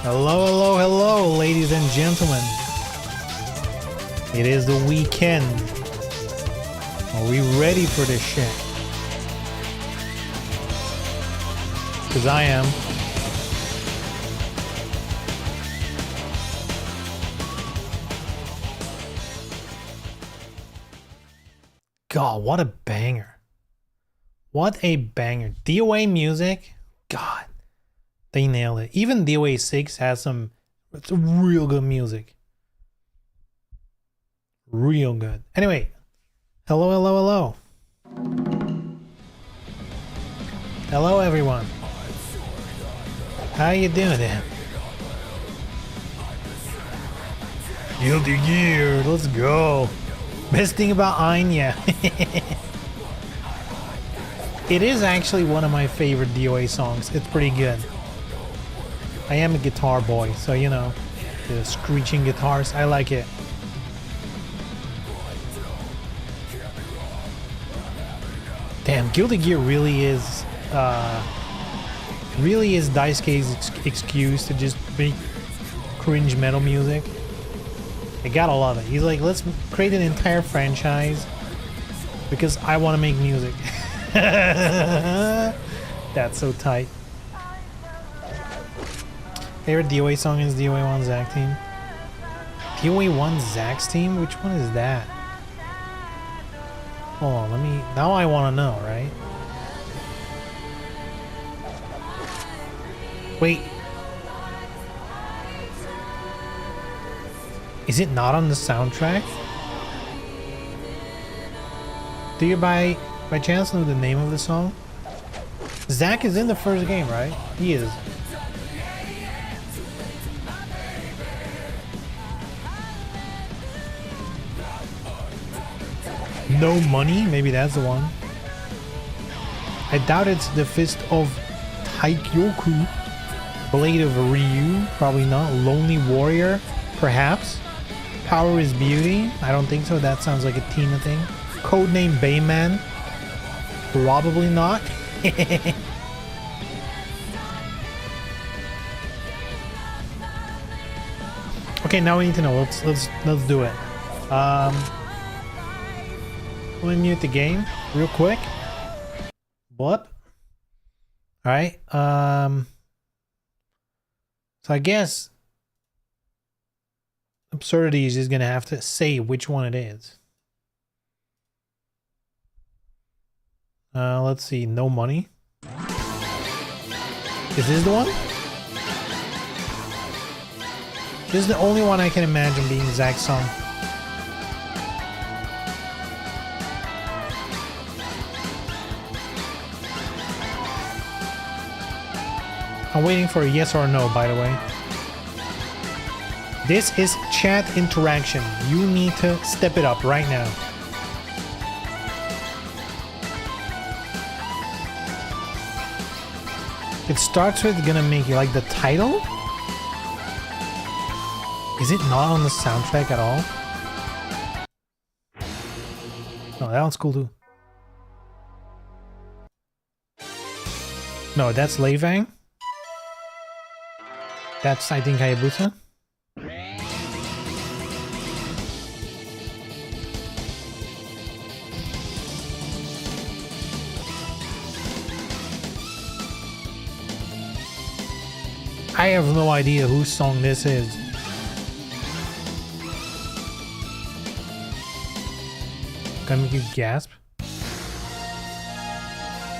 Hello, hello, hello, ladies and gentlemen. It is the weekend. Are we ready for this shit? Because I am. God, what a banger. What a banger. DOA music, God, they nailed it. Even DOA 6 has some real good music. Real good. Anyway, hello, hello, hello. Hello, everyone. How you doing there? Guilty Gear, let's go. Best thing about Anya. It is actually one of my favorite DOA songs. It's pretty good. I am a guitar boy, so you know, the screeching guitars, I like it. Damn, Guilty Gear really is Daisuke's excuse to just make cringe metal music. I gotta love it. He's like, let's create an entire franchise because I want to make music. That's so tight. Favorite DOA song is DOA 1 Zack Team. DOA 1 Zack's Team? Which one is that? Hold on, let me... Now I want to know, right? Wait. Is it not on the soundtrack? Do you by chance know the name of the song? Zack is in the first game, right? He is. No Money? Maybe that's the one. I doubt it's the Fist of Taikyoku. Blade of Ryu? Probably not. Lonely Warrior? Perhaps. Power is Beauty? I don't think so. That sounds like a Tina thing. Codename Bayman? Probably not. Okay, now we need to know. Let's do it. Let me mute the game real quick. What? All right. So I guess Absurdity is just gonna have to say which one it is. Let's see. No Money. Is this the one? This is the only one I can imagine being Zack's song. I'm waiting for a yes or a no, by the way. This is chat interaction. You need to step it up right now. It starts with gonna make you like the title? Is it not on the soundtrack at all? No, that one's cool too. No, that's Lei Fang. That's, I think, Hayabusa. I have no idea whose song this is. Gonna make you gasp.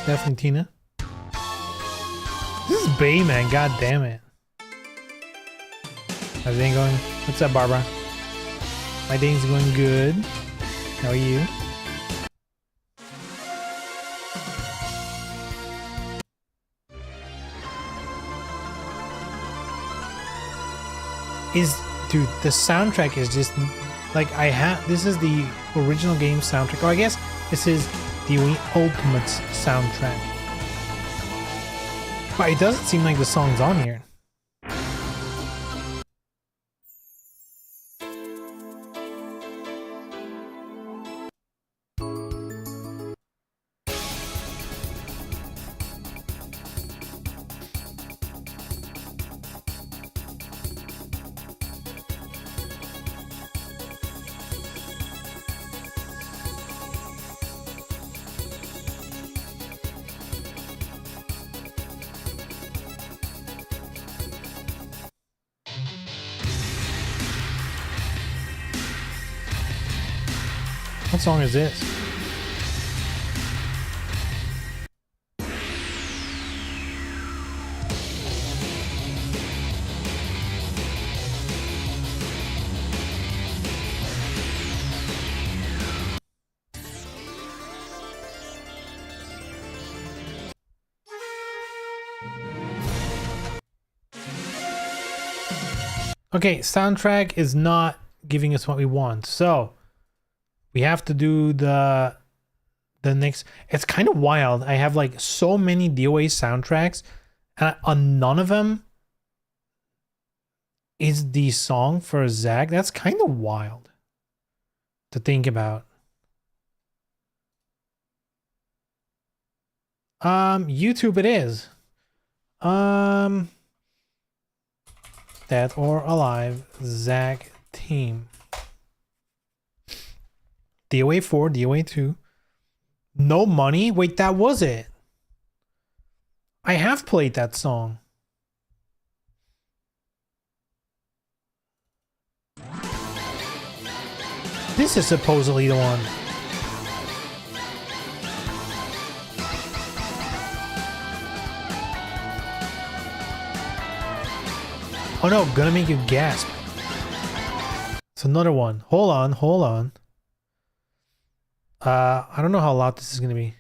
Definitely Tina. This is Bayman, god damn it. How's everything going? What's up, Barbara? My day's going good. How are you? Dude, the soundtrack is just like this is the original game soundtrack. Or I guess this is the Ultimate's soundtrack. But it doesn't seem like the song's on here. What song is this? Okay, soundtrack is not giving us what we want, so we have to do the next. It's kind of wild. I have like so many DOA soundtracks, and on none of them is the song for Zag. That's kind of wild to think about. YouTube it is. Dead or Alive, Zag Team. DOA 4, DOA 2. No Money? Wait, that was it. I have played that song. This is supposedly the one. Oh no, gonna make you gasp. It's another one. Hold on, hold on. I don't know how loud this is gonna be.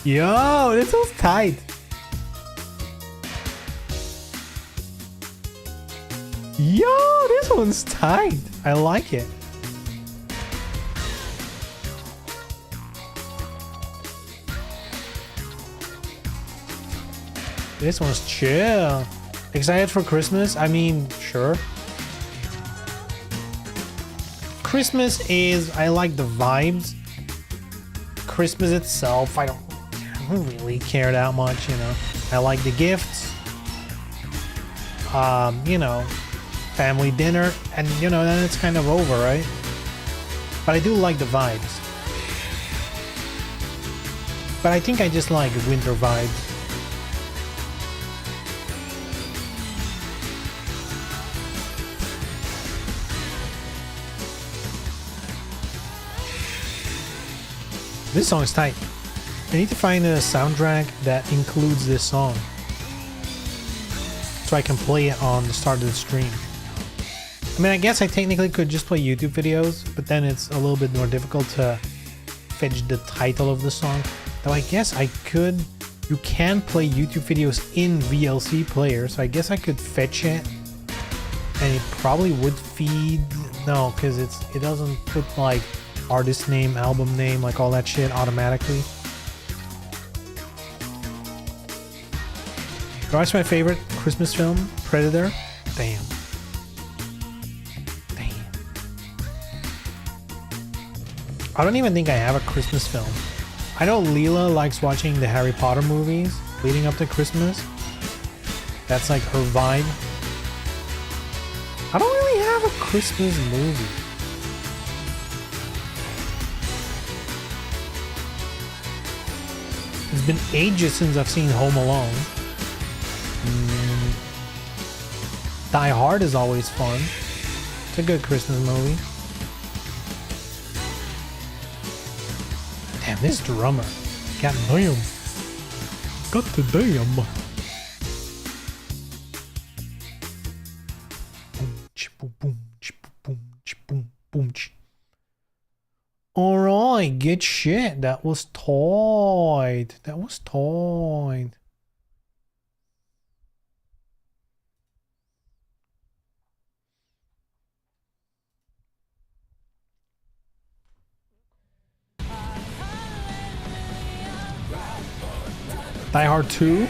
Yo, this was tight. Yo, this one's tight. I like it. This one's chill. Excited for Christmas? I mean, sure. Christmas is, I like the vibes. Christmas itself, I don't really care that much, you know. I like the gifts. You know, family dinner, and you know, then it's kind of over, right? But I do like the vibes. But I think I just like winter vibes. This song is tight. I need to find a soundtrack that includes this song so I can play it on the start of the stream. I mean, I guess I technically could just play YouTube videos, but then it's a little bit more difficult to fetch the title of the song. Though I guess I could, you can play YouTube videos in VLC player, so I guess I could fetch it and it probably would feed, no, because it doesn't put like artist name, album name, like all that shit automatically. Watch my favorite Christmas film, Predator. Damn. Damn. I don't even think I have a Christmas film. I know Leela likes watching the Harry Potter movies leading up to Christmas. That's like her vibe. I don't really have a Christmas movie. It's been ages since I've seen Home Alone. Die Hard is always fun. It's a good Christmas movie. Damn, this drummer. God damn. Got the damn. Alright, good shit. That was tight. That was tight. Die Hard 2?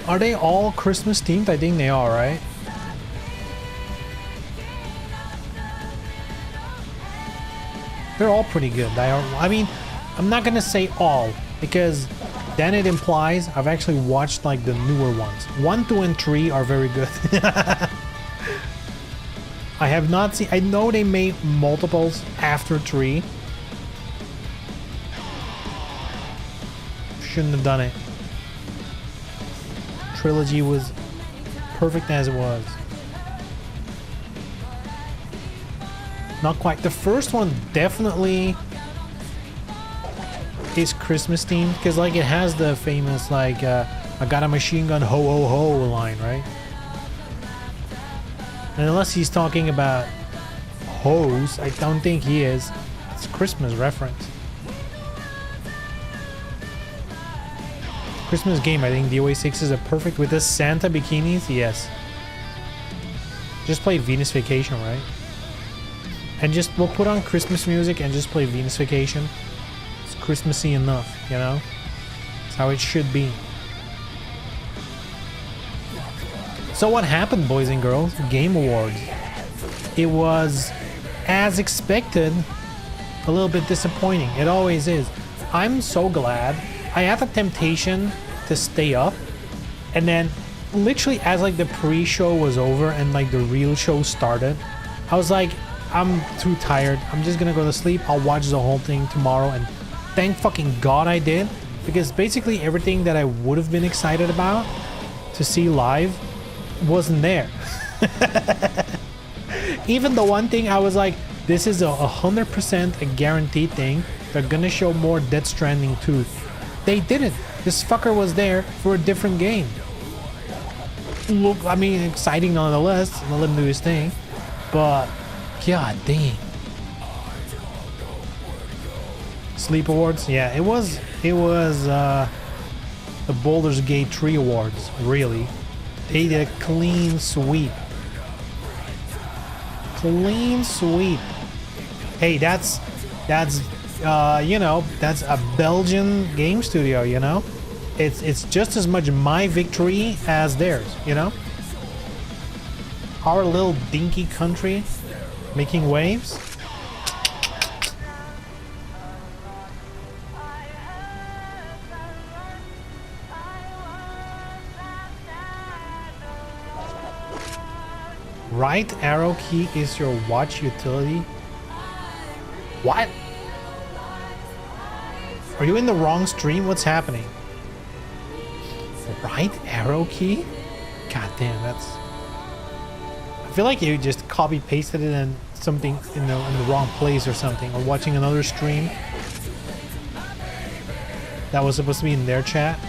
Are they all Christmas themed? I think they are, right? They're all pretty good. Die Hard, I mean, I'm not gonna say all, because then it implies I've actually watched like the newer ones. 1, 2, and 3 are very good. I have not seen. I know they made multiples after 3. Shouldn't have done it. Trilogy was perfect as it was. Not quite. The first one definitely is Christmas themed because like it has the famous like I got a machine gun ho ho ho line, right? And unless he's talking about hoes, I don't think he is. It's a Christmas reference. Christmas game, I think DOA 6 is a perfect with the Santa bikinis, yes. Just play Venus Vacation, right? And just we'll put on Christmas music and just play Venus Vacation. It's Christmassy enough, you know? It's how it should be. So what happened, boys and girls? Game Awards. It was, as expected, a little bit disappointing. It always is. I'm so glad. I had the temptation to stay up, and then literally as like the pre-show was over and like the real show started, I was like, I'm too tired. I'm just gonna go to sleep. I'll watch the whole thing tomorrow, and thank fucking God I did, because basically everything that I would have been excited about to see live wasn't there. Even the one thing I was like, this is a 100% a guaranteed thing. They're gonna show more Death Stranding 2. They didn't. This fucker was there for a different game. Look, I mean, exciting nonetheless. Let him do his thing. But, god dang. Sleep Awards? Yeah, it was the Baldur's Gate 3 Awards, really. They did a clean sweep. Clean sweep. Hey, that's you know, that's a Belgian game studio, you know? It's just as much my victory as theirs, you know? Our little dinky country making waves. Right arrow key is your watch utility? What? Are you in the wrong stream? What's happening? Right arrow key? God damn, that's... I feel like you just copy pasted it in something in the wrong place or something, or watching another stream that was supposed to be in their chat.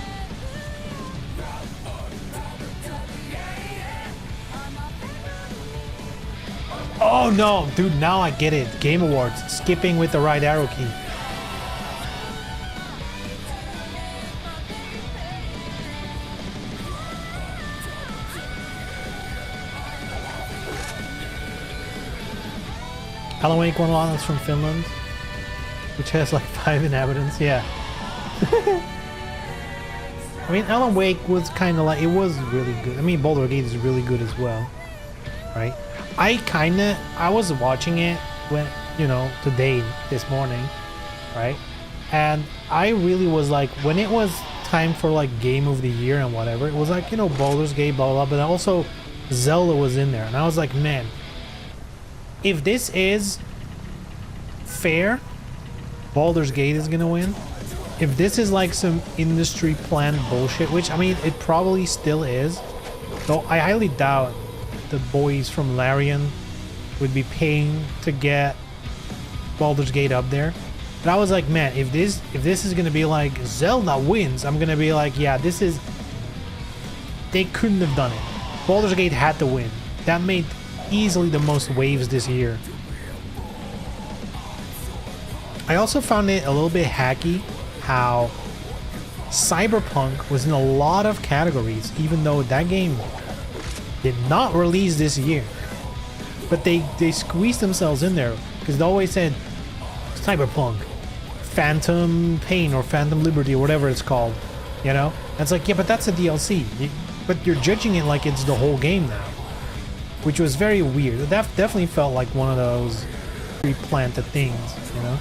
Oh no, dude, now I get it. Game Awards, skipping with the right arrow key. Alan Wake 1 is from Finland, which has like 5 inhabitants. Yeah. I mean, Alan Wake was kind of like, it was really good. I mean, Baldur's Gate is really good as well, right? I was watching it when, you know, today, this morning, right? And I really was like, when it was time for like Game of the Year and whatever, it was like, you know, Baldur's Gate, blah, blah, blah, but also Zelda was in there. And I was like, man, if this is fair, Baldur's Gate is gonna win. If this is like some industry plan bullshit, which I mean, it probably still is, though I highly doubt the boys from Larian would be paying to get Baldur's Gate up there. But I was like, man, if this is gonna be like Zelda wins, I'm gonna be like, yeah, this is... They couldn't have done it. Baldur's Gate had to win. That made easily the most waves this year. I also found it a little bit hacky how Cyberpunk was in a lot of categories, even though that game did not release this year. But they squeezed themselves in there because they always said Cyberpunk, Phantom Pain or Phantom Liberty or whatever it's called, you know? And it's like, yeah, but that's a DLC. But you're judging it like it's the whole game now, which was very weird. That definitely felt like one of those pre-planted things, you know?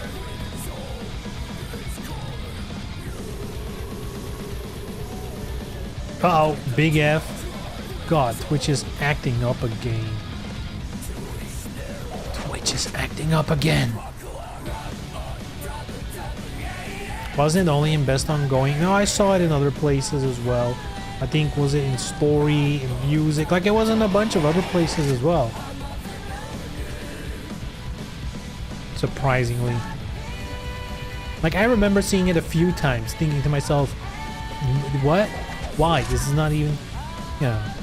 Uh-oh, big F. God, Twitch is acting up again. Twitch is acting up again. Wasn't it only in Best Ongoing? No, I saw it in other places as well. I think, was it in story, in music? Like, it was in a bunch of other places as well. Surprisingly. Like, I remember seeing it a few times, thinking to myself, what? Why? This is not even... Yeah.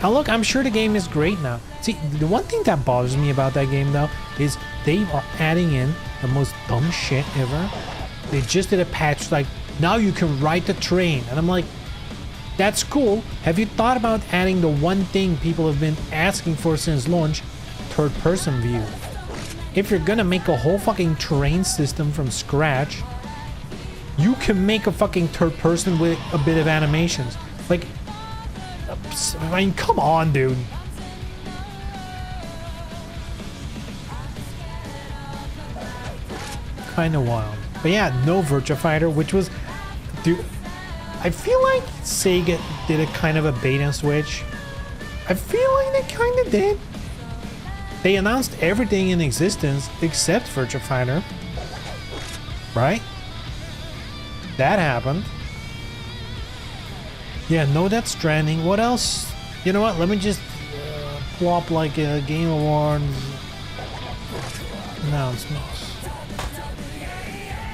Now look, I'm sure the game is great now. See, the one thing that bothers me about that game, though, is they are adding in the most dumb shit ever. They just did a patch like, now you can ride the train. And I'm like, that's cool. Have you thought about adding the one thing people have been asking for since launch? Third-person view. If you're gonna make a whole fucking train system from scratch, you can make a fucking third person with a bit of animations. Like, I mean, come on, dude. Kinda wild. But yeah, no Virtua Fighter, which was... Dude, I feel like Sega did a kind of a bait and switch. I feel like they kind of did. They announced everything in existence except Virtua Fighter. Right? That happened. Yeah, no Death Stranding. What else? You know what? Let me just plop like a Game Awards announcements.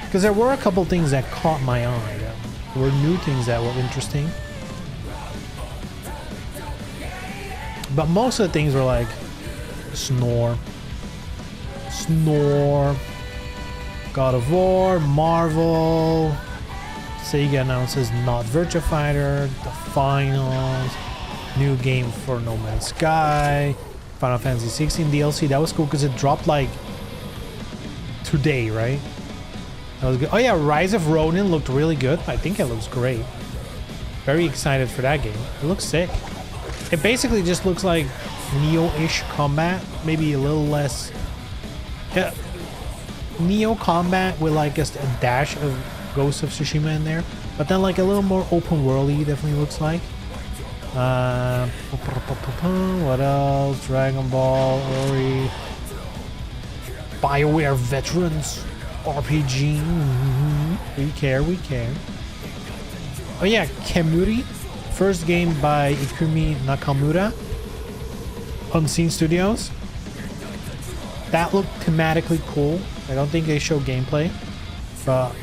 Because there were a couple things that caught my eye. There were new things that were interesting. But most of the things were like Snore, God of War, Marvel. Sega announces not Virtua Fighter, the finals, new game for No Man's Sky, Final Fantasy 16 DLC. That was cool because it dropped like today, right? That was good. Oh yeah, Rise of Ronin looked really good. I think it looks great. Very excited for that game. It looks sick. It basically just looks like Neo-ish combat, maybe a little less. Yeah, Neo combat with like just a dash of Ghost of Tsushima in there, but then like a little more open worldy. Definitely looks like. What else? Dragon Ball, Ori, BioWare veterans, RPG. We care. Oh yeah, Kemuri, first game by Ikumi Nakamura, Unseen Studios. That looked thematically cool. I don't think they show gameplay, but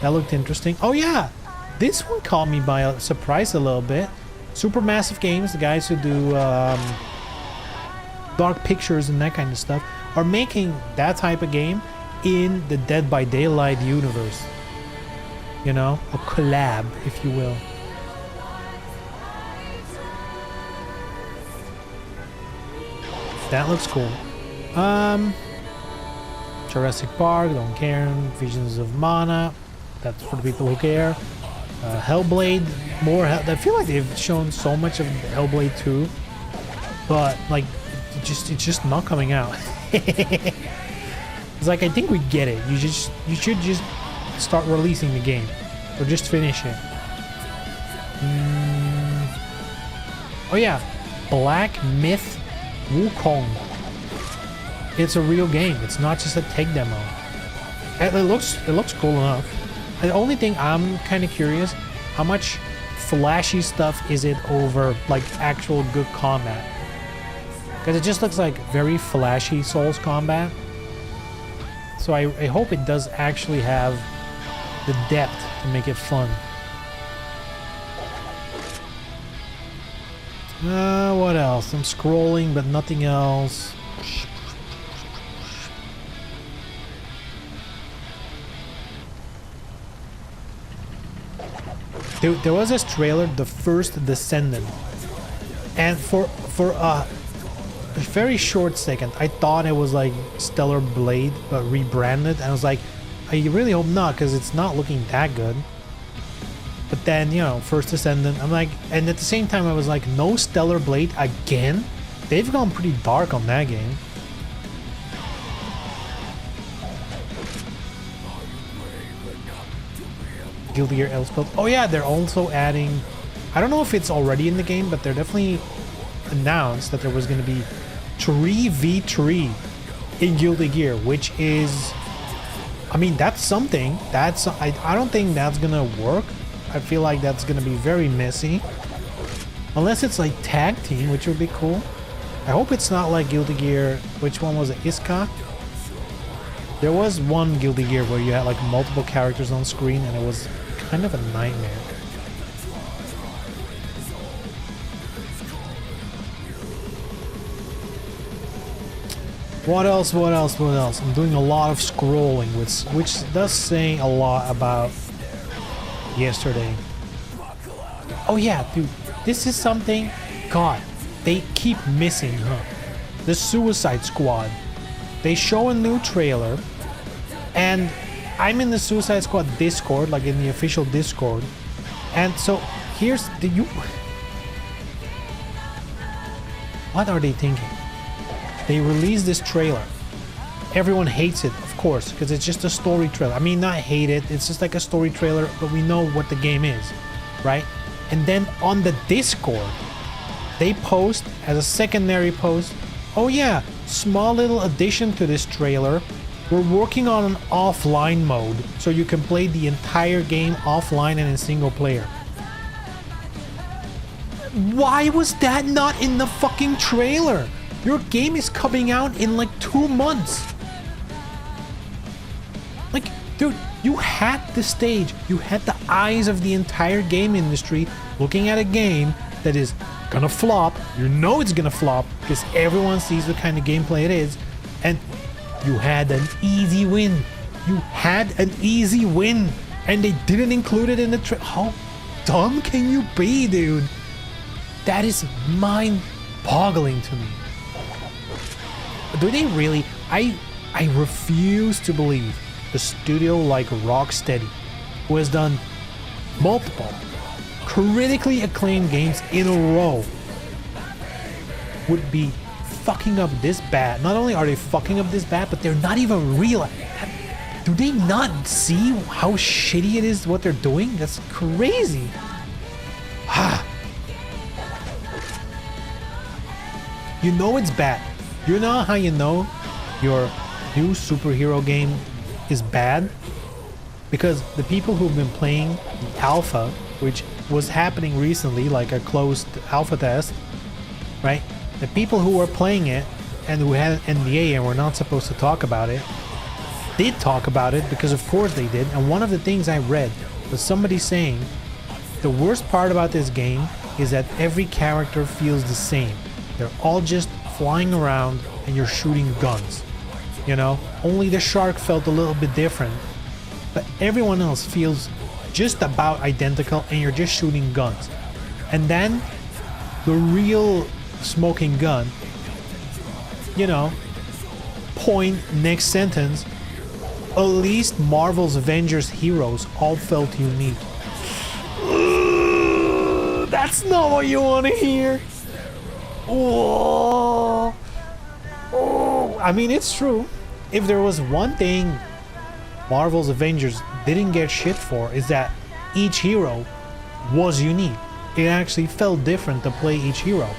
that looked interesting. Oh yeah, this one caught me by surprise a little bit. Supermassive Games, the guys who do Dark Pictures and that kind of stuff, are making that type of game in the Dead by Daylight universe. You know, a collab, if you will. That looks cool. Jurassic Park, don't care. Visions of Mana, that's for the people who care. Hellblade, more. I feel like they've shown so much of Hellblade 2, but like, it's just not coming out. It's like, I think we get it. You should just start releasing the game, or just finish it. Oh yeah, Black Myth Wukong. It's a real game. It's not just a tech demo. It looks cool enough. The only thing I'm kind of curious, how much flashy stuff is it over like actual good combat? Because it just looks like very flashy Souls combat. So I hope it does actually have the depth to make it fun. What else? I'm scrolling, but nothing else. There was this trailer, the first Descendant, and for a very short second, I thought it was like Stellar Blade, but rebranded, and I was like, I really hope not, because it's not looking that good. But then, you know, first Descendant, I'm like, and at the same time, I was like, no Stellar Blade again? They've gone pretty dark on that game. Guilty Gear Elphelt. Oh yeah, they're also adding, I don't know if it's already in the game, but they're definitely announced that there was going to be 3v3 in Guilty Gear, which is, I mean, that's something. I don't think that's gonna work. I feel like that's gonna be very messy. Unless it's like tag team, which would be cool. I hope it's not like Guilty Gear. Which one was it? Iska? There was one Guilty Gear where you had like multiple characters on screen and it was kind of a nightmare. What else? What else? What else? I'm doing a lot of scrolling, which does say a lot about yesterday. Oh yeah, dude. This is something, God, they keep missing, huh? The Suicide Squad. They show a new trailer, and I'm in the Suicide Squad Discord, like in the official Discord. And so, here's the what are they thinking? They released this trailer. Everyone hates it, of course, because it's just a story trailer. I mean, not hate it, it's just like a story trailer, but we know what the game is, right? And then on the Discord, they post as a secondary post, oh yeah, small little addition to this trailer. We're working on an offline mode, so you can play the entire game offline and in single player. Why was that not in the fucking trailer? Your game is coming out in like 2 months. Like, dude, you had the stage, you had the eyes of the entire game industry looking at a game that is gonna flop. You know it's gonna flop because everyone sees what kind of gameplay it is, and you had an easy win. You had an easy win, and they didn't include it in the trailer. How dumb can you be, dude? That is mind-boggling to me. Do they really? I refuse to believe a studio like Rocksteady, who has done multiple critically acclaimed games in a row, would be fucking up this bad. Not only are they fucking up this bad, but they're not even real. Do they not see how shitty it is what they're doing? That's crazy. You know it's bad. You know how you know your new superhero game is bad? Because the people who've been playing the alpha, which was happening recently, like a closed alpha test, right? The people who were playing it and who had an NDA and were not supposed to talk about it, did talk about it because of course they did. And one of the things I read was somebody saying the worst part about this game is that every character feels the same. They're all just flying around and you're shooting guns. You know, only the shark felt a little bit different, but everyone else feels just about identical and you're just shooting guns. And then the real smoking gun, you know, point next sentence, at least Marvel's Avengers heroes all felt unique. That's not what you want to hear. Oh, I mean, it's true. If there was one thing Marvel's Avengers didn't get shit for, is that each hero was unique. It actually felt different to play each hero.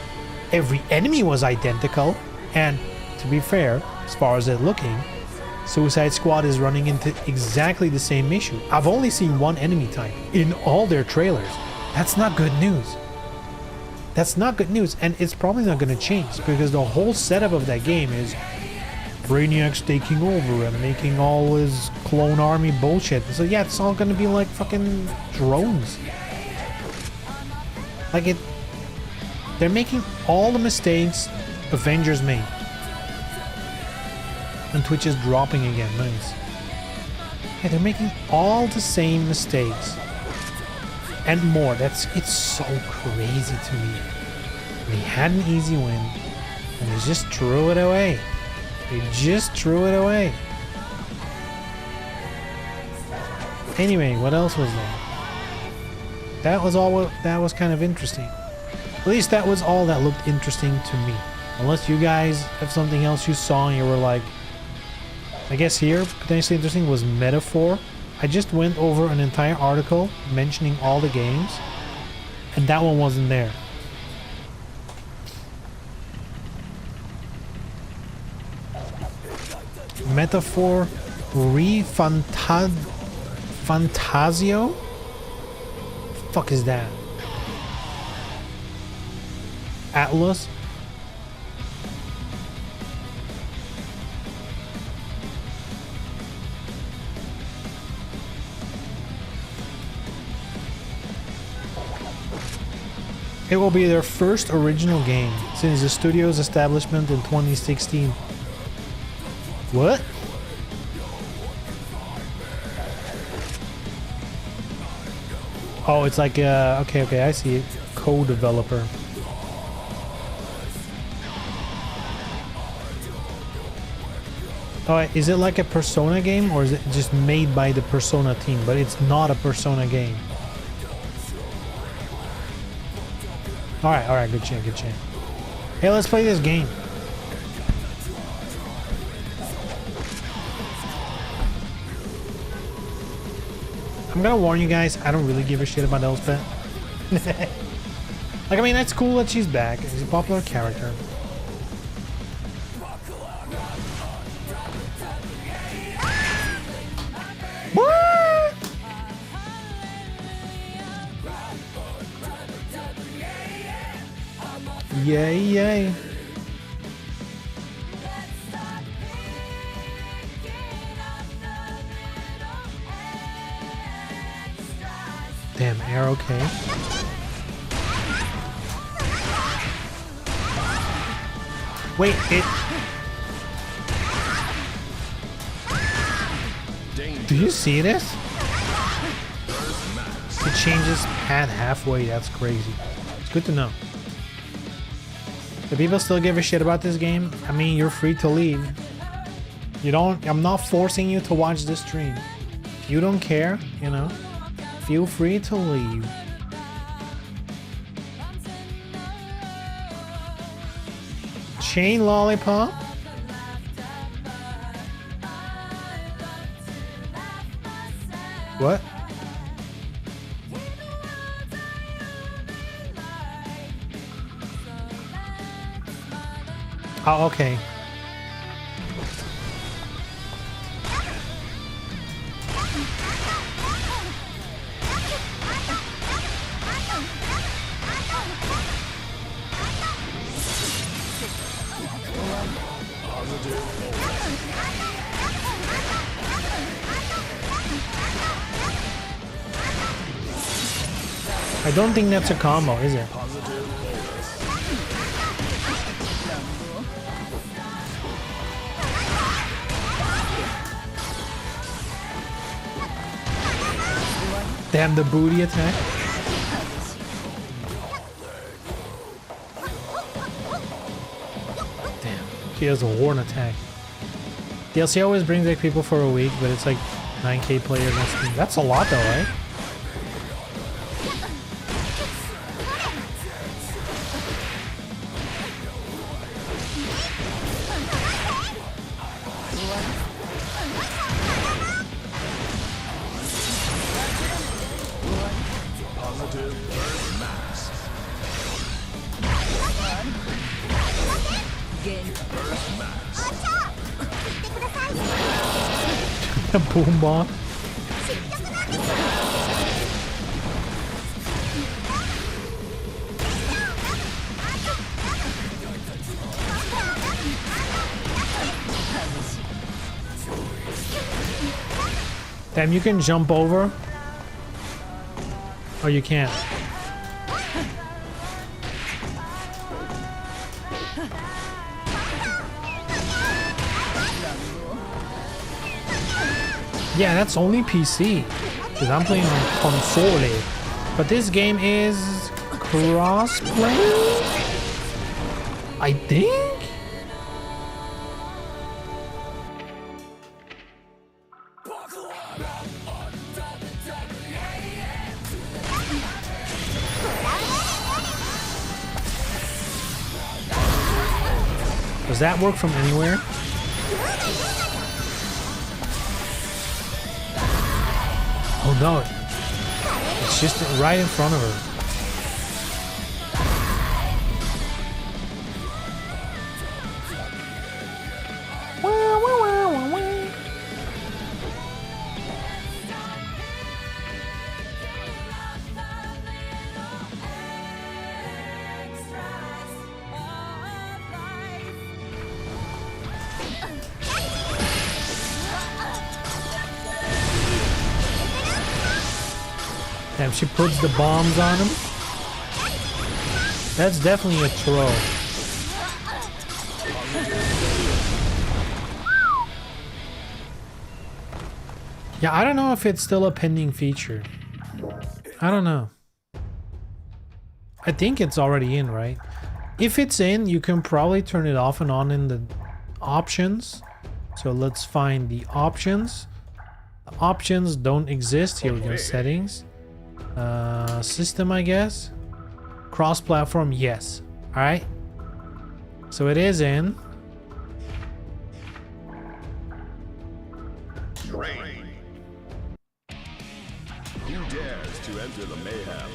Every enemy was identical, and to be fair, as far as it looking, Suicide Squad is running into exactly the same issue. I've only seen one enemy type in all their trailers. That's not good news. That's not good news, and it's probably not going to change because the whole setup of that game is Brainiac's taking over and making all his clone army bullshit. So yeah, it's all going to be like fucking drones. Like it, they're making all the mistakes Avengers made. And Twitch is dropping again, nice. Yeah, they're making all the same mistakes. And more. It's so crazy to me. They had an easy win, and they just threw it away. They just threw it away. Anyway, what else was there? That was all. That was kind of interesting. At least that was all that looked interesting to me. Unless you guys have something else you saw and you were like, I guess here potentially interesting was Metaphor. I just went over an entire article mentioning all the games, and that one wasn't there. Metaphor Fantasio? Fuck is that? Atlas? It will be their first original game since the studio's establishment in 2016. What? Oh, it's like okay, I see it. Co-developer. Oh, is it like a Persona game or is it just made by the Persona team? But it's not a Persona game. Alright, good chin. Hey, let's play this game. I'm gonna warn you guys, I don't really give a shit about Elphelt. Like, I mean, it's cool that she's back. She's a popular character. What? Yay. Damn, air okay. Wait, it... Do you see this? It changes pad halfway, that's crazy. It's good to know. Do people still give a shit about this game? I mean, you're free to leave. You don't... I'm not forcing you to watch this stream. If you don't care, you know, feel free to leave. Chain lollipop? What? Oh, okay. I don't think that's a combo, is it? Damn, the booty attack. Damn, he has a horn attack. DLC always brings back people for a week, but it's like 9k players on Steam. That's a lot though, right? A boom bomb. Damn, you can jump over. Oh, you can't. Yeah, that's only PC, because I'm playing on console. But this game is cross-play, I think? Does that work from anywhere? Oh no, it's just right in front of her. And she puts the bombs on him. That's definitely a throw. Yeah, I don't know if it's still a pending feature. I don't know. I think it's already in, right? If it's in, you can probably turn it off and on in the options. So let's find the options. The options don't exist. Here we go, settings. System, I guess. Cross-platform, yes. All right. So it is in. Train. Who dares to enter the mayhem?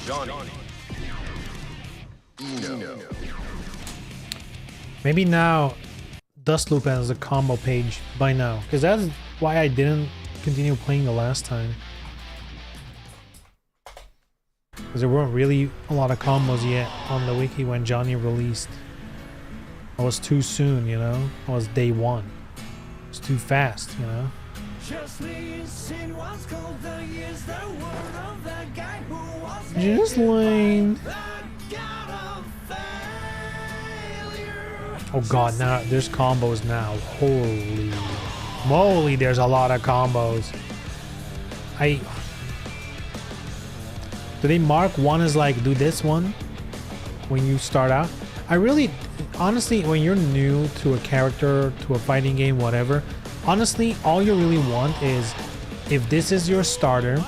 Johnny. Eno. Maybe now Dust Loop has a combo page by now, because that's why I didn't continue playing the last time. Because there weren't really a lot of combos yet on the wiki when Johnny released. I was too soon, you know? I was day one. It was too fast, you know? Just Lane. Oh god, now there's combos now. Holy moly, there's a lot of combos. Do they mark one as like, do this one when you start out? I really, honestly, when you're new to a character, to a fighting game, whatever, honestly, all you really want is, if this is your starter,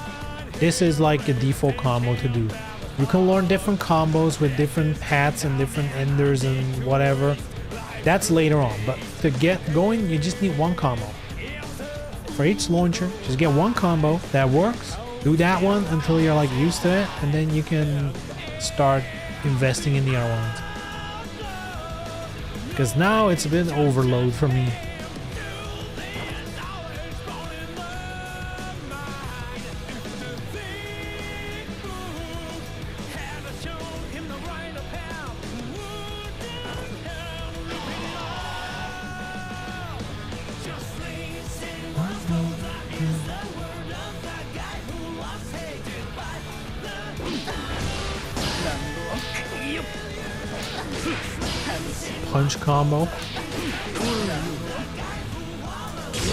this is like a default combo to do. You can learn different combos with different paths and different enders and whatever. That's later on, but to get going, you just need one combo. For each launcher, just get one combo that works. Do that one until you're like used to it, and then you can start investing in the other ones. Because now it's a bit overload for me. Punch combo.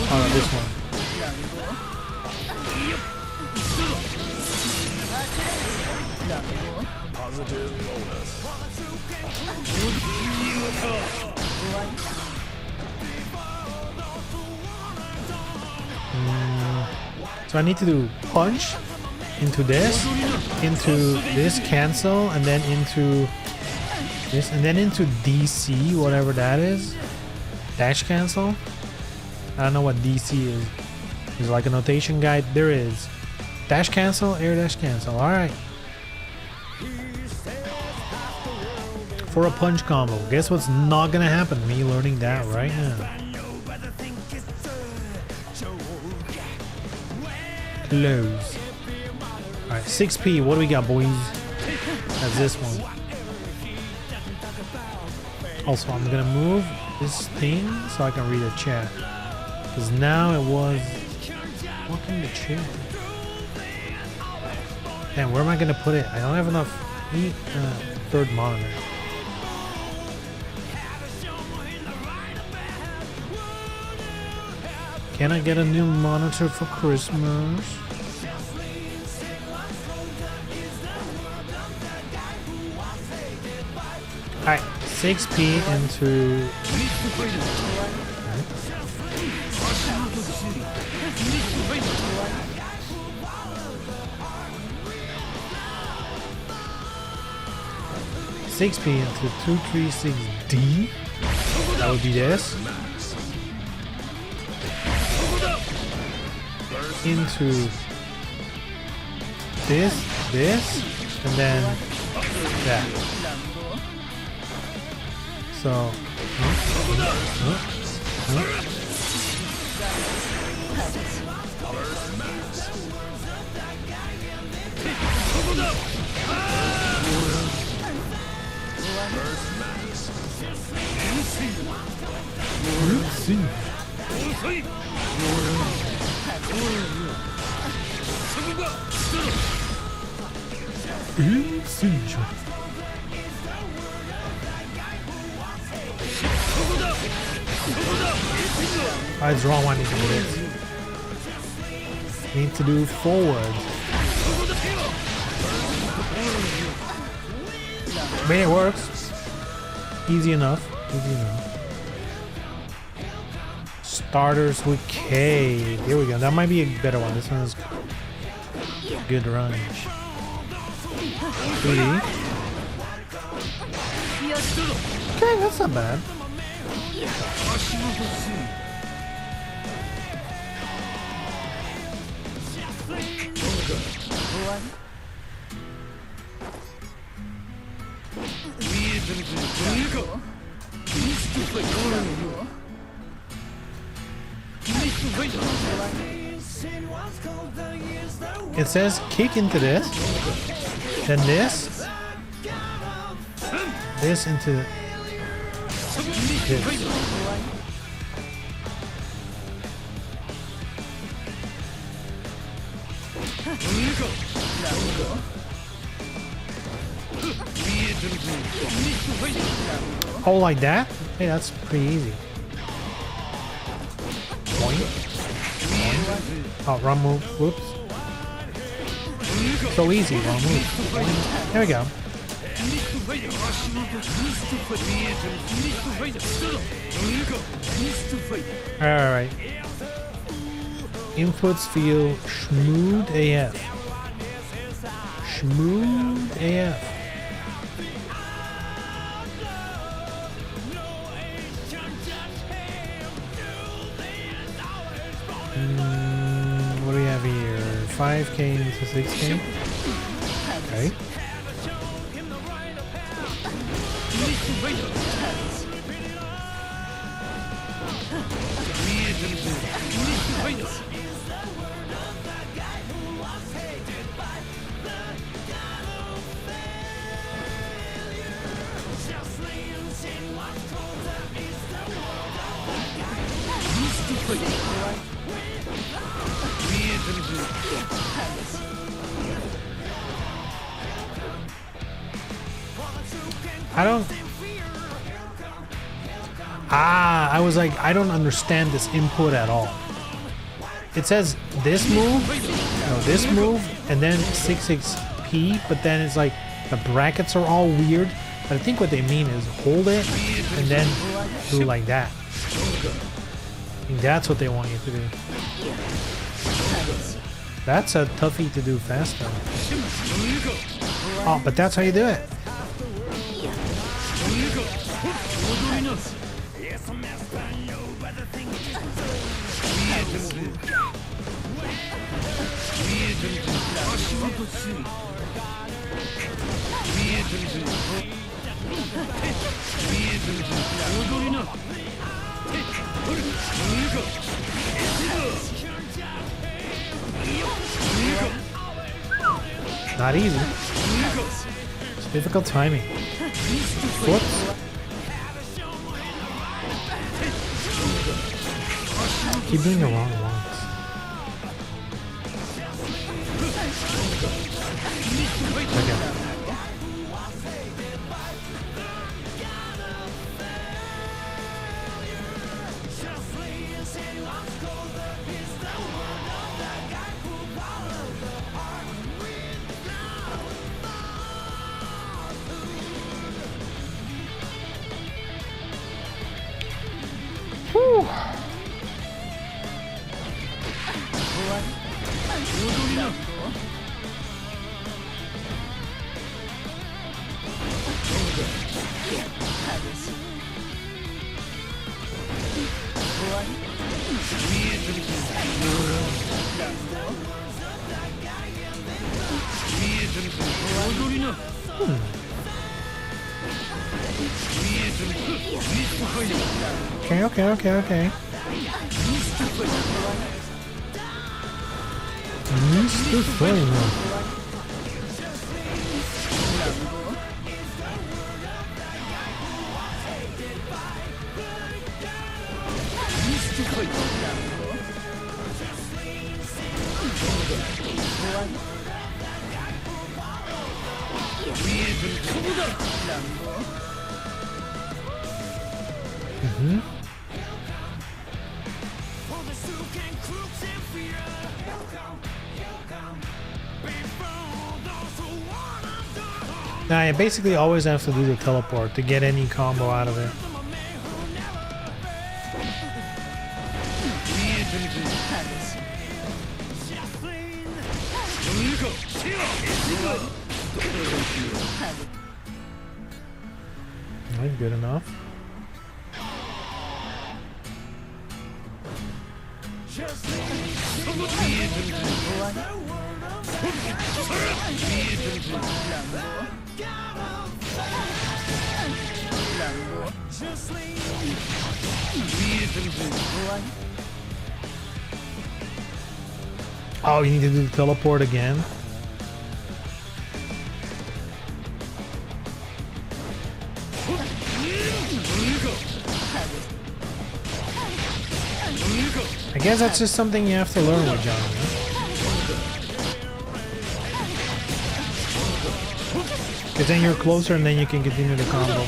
Oh, this one. Positive bonus. So I need to do punch into this cancel, and then into this, and then into DC, whatever that is. Dash cancel. I don't know what DC is. There's like a notation guide. There is. Dash cancel, air dash cancel. Alright. For a punch combo. Guess what's not gonna happen? Me learning that right now. Close. Alright, 6P. What do we got, boys? That's this one. Also, I'm gonna move this thing so I can read the chat. Because now it was... What in the chat? And where am I gonna put it? I don't have enough third monitor. Can I get a new monitor for Christmas? Alright, 6P into... $6P into 236D. That would be this. Into this, and then that. So, let's see. Oh, it's wrong one. Need to do this. Need to do forward. I mean, it works. Easy enough. Easy enough. Starters with K. Here we go. That might be a better one. This one is good range. 3D. Okay, that's not bad. It says kick into this, then this into this. Oh, like that? Hey, that's pretty easy. Point. Oh, wrong move. Whoops. So easy, wrong move. There we go. Alright. Inputs feel smooth AF. Smooth AF. What do we have here? 5K into 6K. Okay. I don't... I was like, I don't understand this input at all. It says this move, no, this move, and then 66P, but then it's like the brackets are all weird. But I think what they mean is hold it and then do like that. I think that's what they want you to do. That's a toughie to do faster. Oh, but that's how you do it. Not easy. It's difficult timing. Whoops. Keep doing the wrong ones. Okay. Whew. Okay. Mr. Flame. Now you basically always have to do the teleport to get any combo out of it. Not good enough. Oh, you need to do the teleport again? I guess that's just something you have to learn with John. Because then you're closer and then you can continue the combo.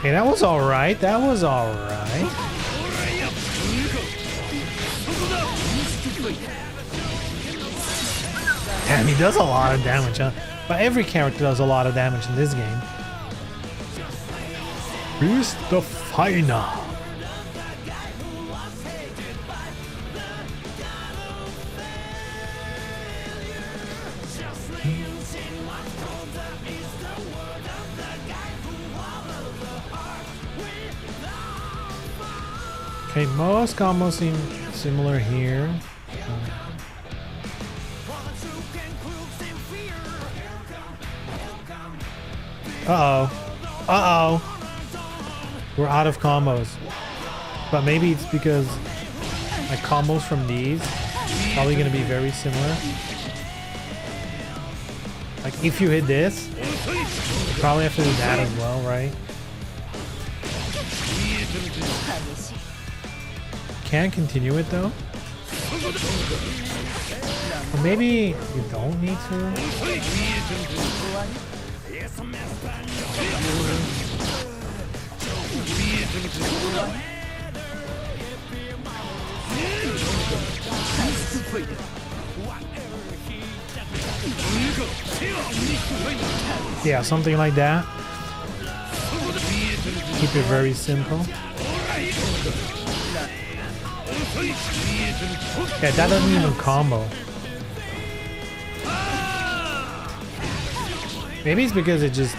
Hey, that was alright. That was alright. Damn, he does a lot of damage, huh? But every character does a lot of damage in this game. Here's the final. Okay, most combos seem similar here. Uh-oh. Uh-oh. We're out of combos. But maybe it's because my combos from these probably going to be very similar. Like, if you hit this, you probably have to do that as well, right? Can't continue it though. Or maybe you don't need to. Yeah, something like that. Keep it very simple. Yeah, that doesn't even combo. Maybe it's because it just...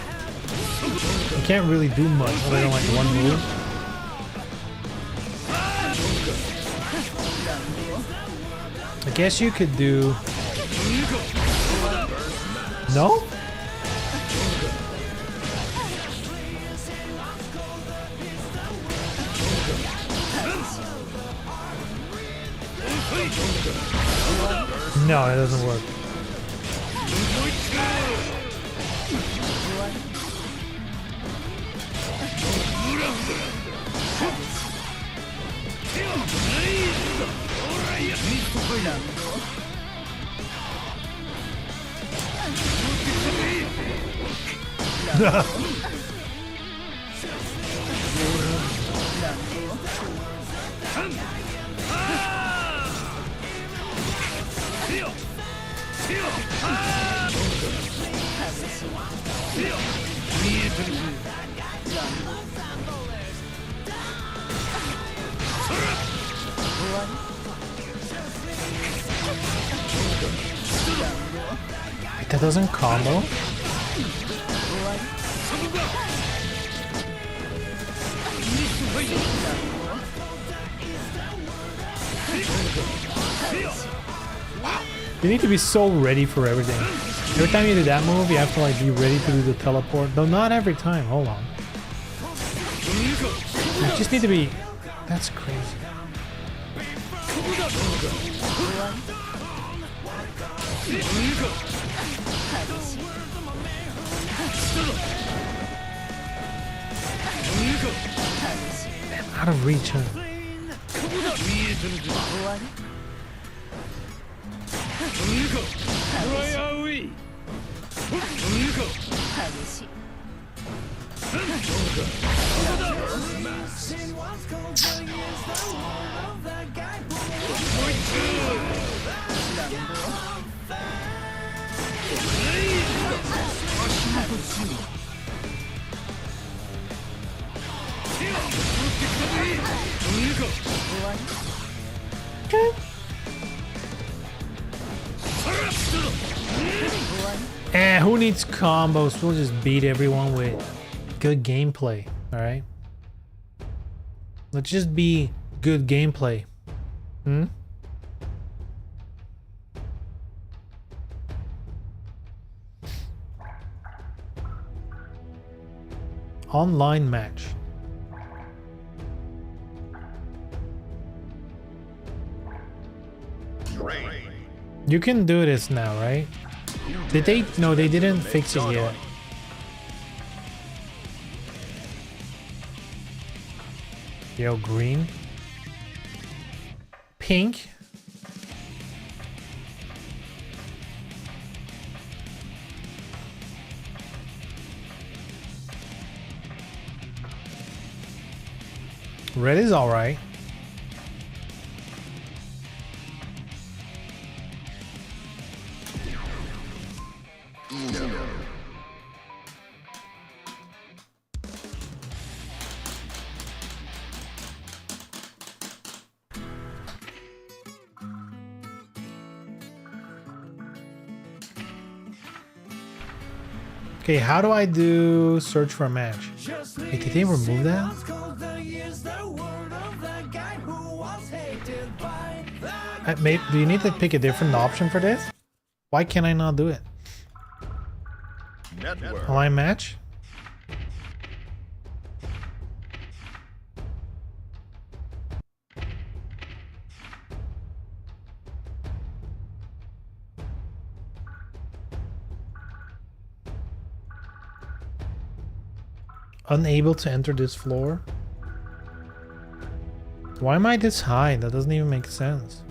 You can't really do much other than like one move. I guess you could do... No? No, it doesn't work. That doesn't combo? Wow. You need to be so ready for everything. Every time you do that move, you have to like be ready to do the teleport. Though not every time. Hold on. You just need to be... That's crazy. Out of reach, huh? Okay. Who needs combos? We'll just beat everyone with good gameplay, alright? Let's just be good gameplay. Online match. You can do this now, right? Did they? No, they didn't fix it yet. Yo, green. Pink. Red is all right. Okay, how do I do search for a match? Wait, did they remove that? Do you need to pick a different option for this? Why can't I not do it? Online match? Unable to enter this floor? Why am I this high? That doesn't even make sense.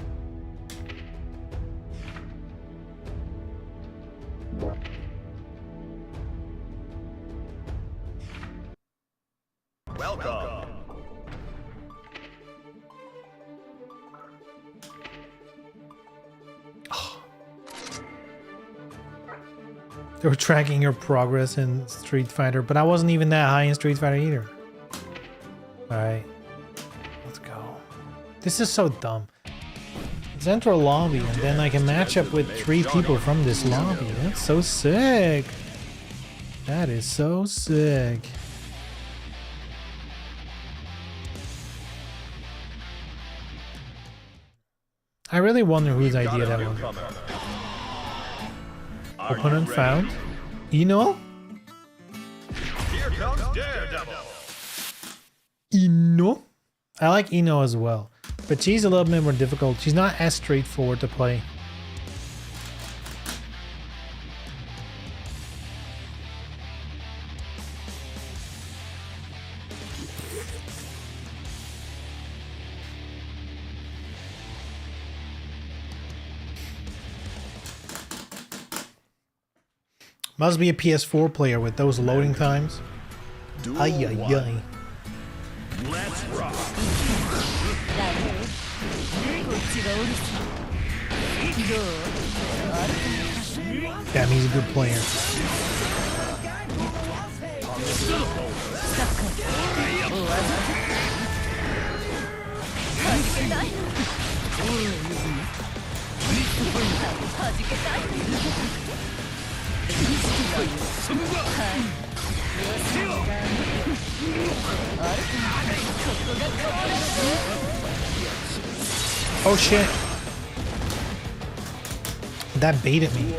Welcome. They were tracking your progress in Street Fighter, but I wasn't even that high in Street Fighter either. Alright. Let's go. This is so dumb. Let's enter a lobby and then I can match up with 3 people from this lobby. That's so sick. That is so sick. I really wonder whose idea that was. Opponent found. Ino? Here comes Daredevil. Ino? I like Ino as well, but she's a little bit more difficult. She's not as straightforward to play. Must be a PS4 player with those loading times. Ay ay ay. Let's rock. Damn, he's a good player. Oh shit. That baited me.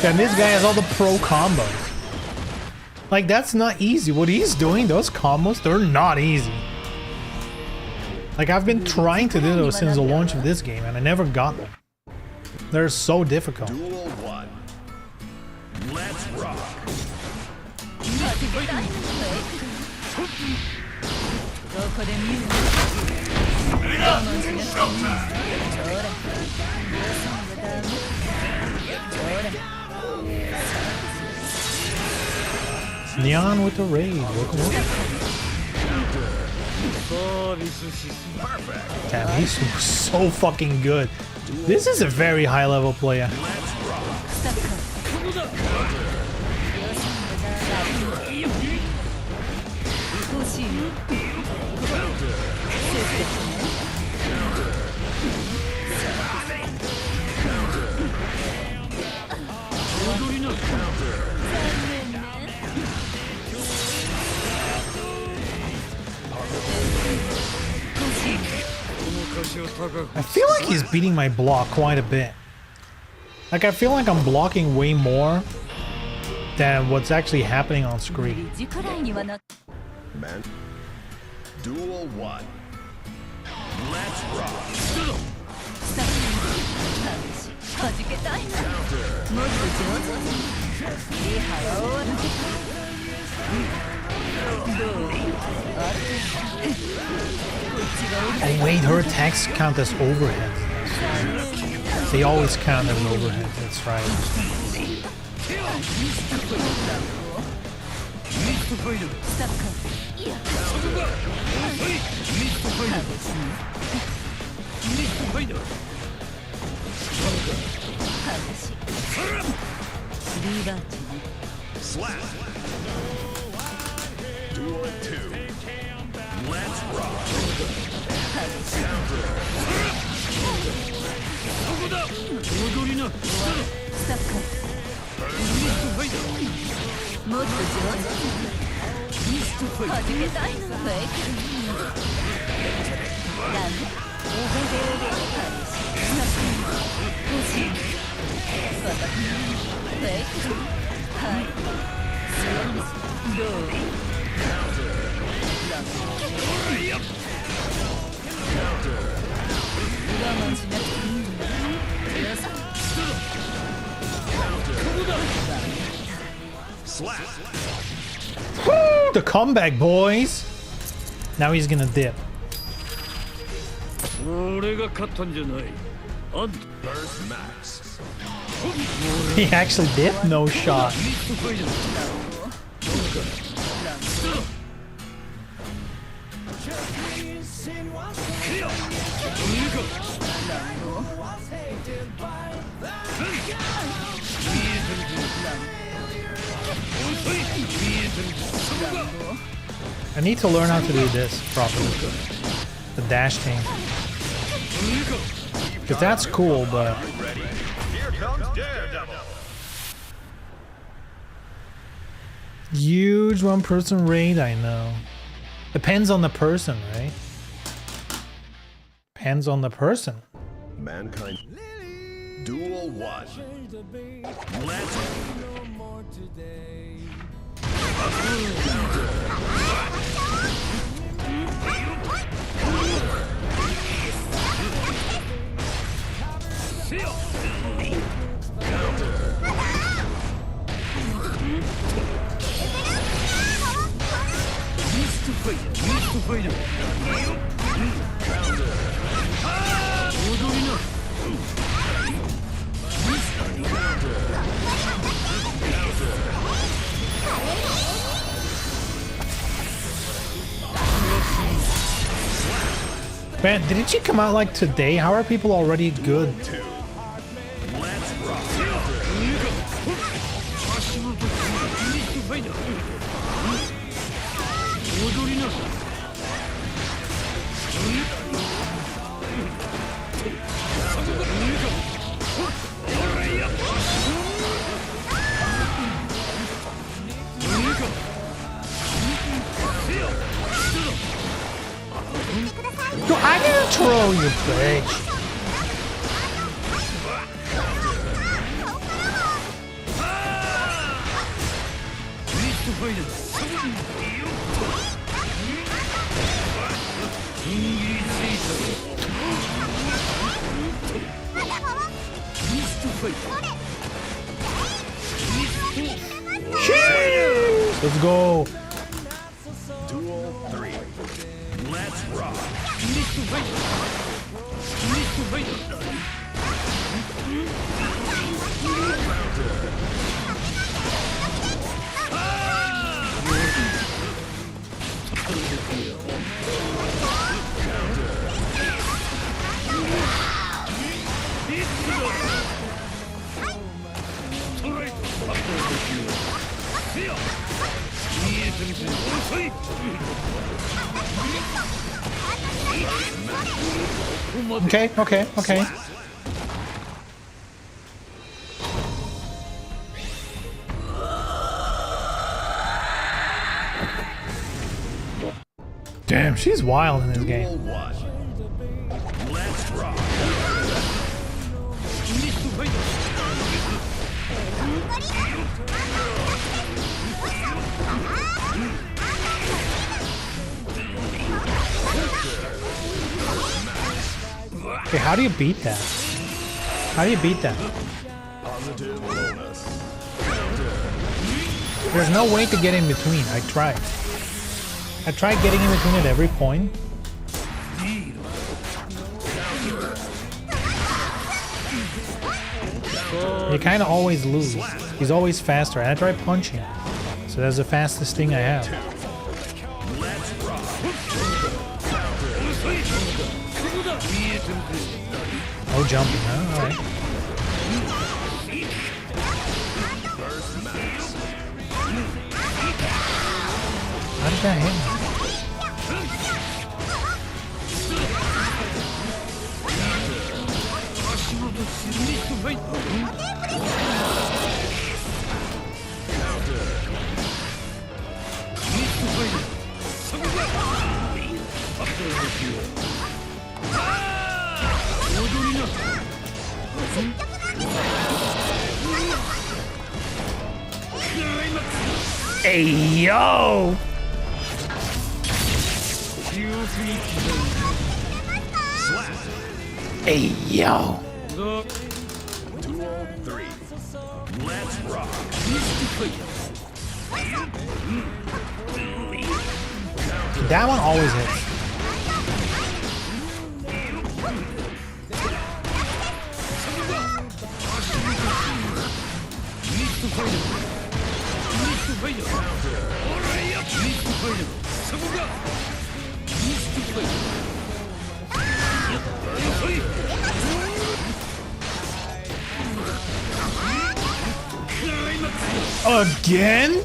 And this guy has all the pro combos. Like, that's not easy. What he's doing, those combos, they're not easy. Like, I've been trying to do those since the launch of this game, and I never got them. They're so difficult. Duel 1. Let's rock. Neon with the raid. Welcome, welcome. Perfect. Damn, he's so fucking good. This is a very high level player. I feel like he's beating my block quite a bit. Like, I feel like I'm blocking way more than what's actually happening on screen. Man. Duel 1. Let's rock. Oh wait, her attacks count as overhead. They always count as overhead, that's right. Slap. Duel 2. Let's rock. Slap. Woo, the comeback, boys. Now he's gonna dip. Burst max. He actually dipped? No shot. I need to learn how to do this properly. The dash thing. Because that's cool, but... Here comes Daredevil. Huge one-person raid, I know. Depends on the person, right? Depends on the person. Mankind. Duel 1. Let's Man, did she come out like today? How are people already good? Let's rock. Yo, I didn't troll you, bitch. Sheesh! Let's go. Duel 3. Let's rock. Okay, okay, okay. Damn, she's wild in this Duel game. 1. Let's rock. Okay, how do you beat that? How do you beat that? Positive bonus. There's no way to get in between. I tried. I tried getting in between at every point. You kind of always lose. He's always faster. And I tried punching. So that's the fastest thing I have. No jumping, huh? Alright. How did that hit me? Hey, yo! Hey, yo! Duel 3. Let's rock. That one always hits. Again?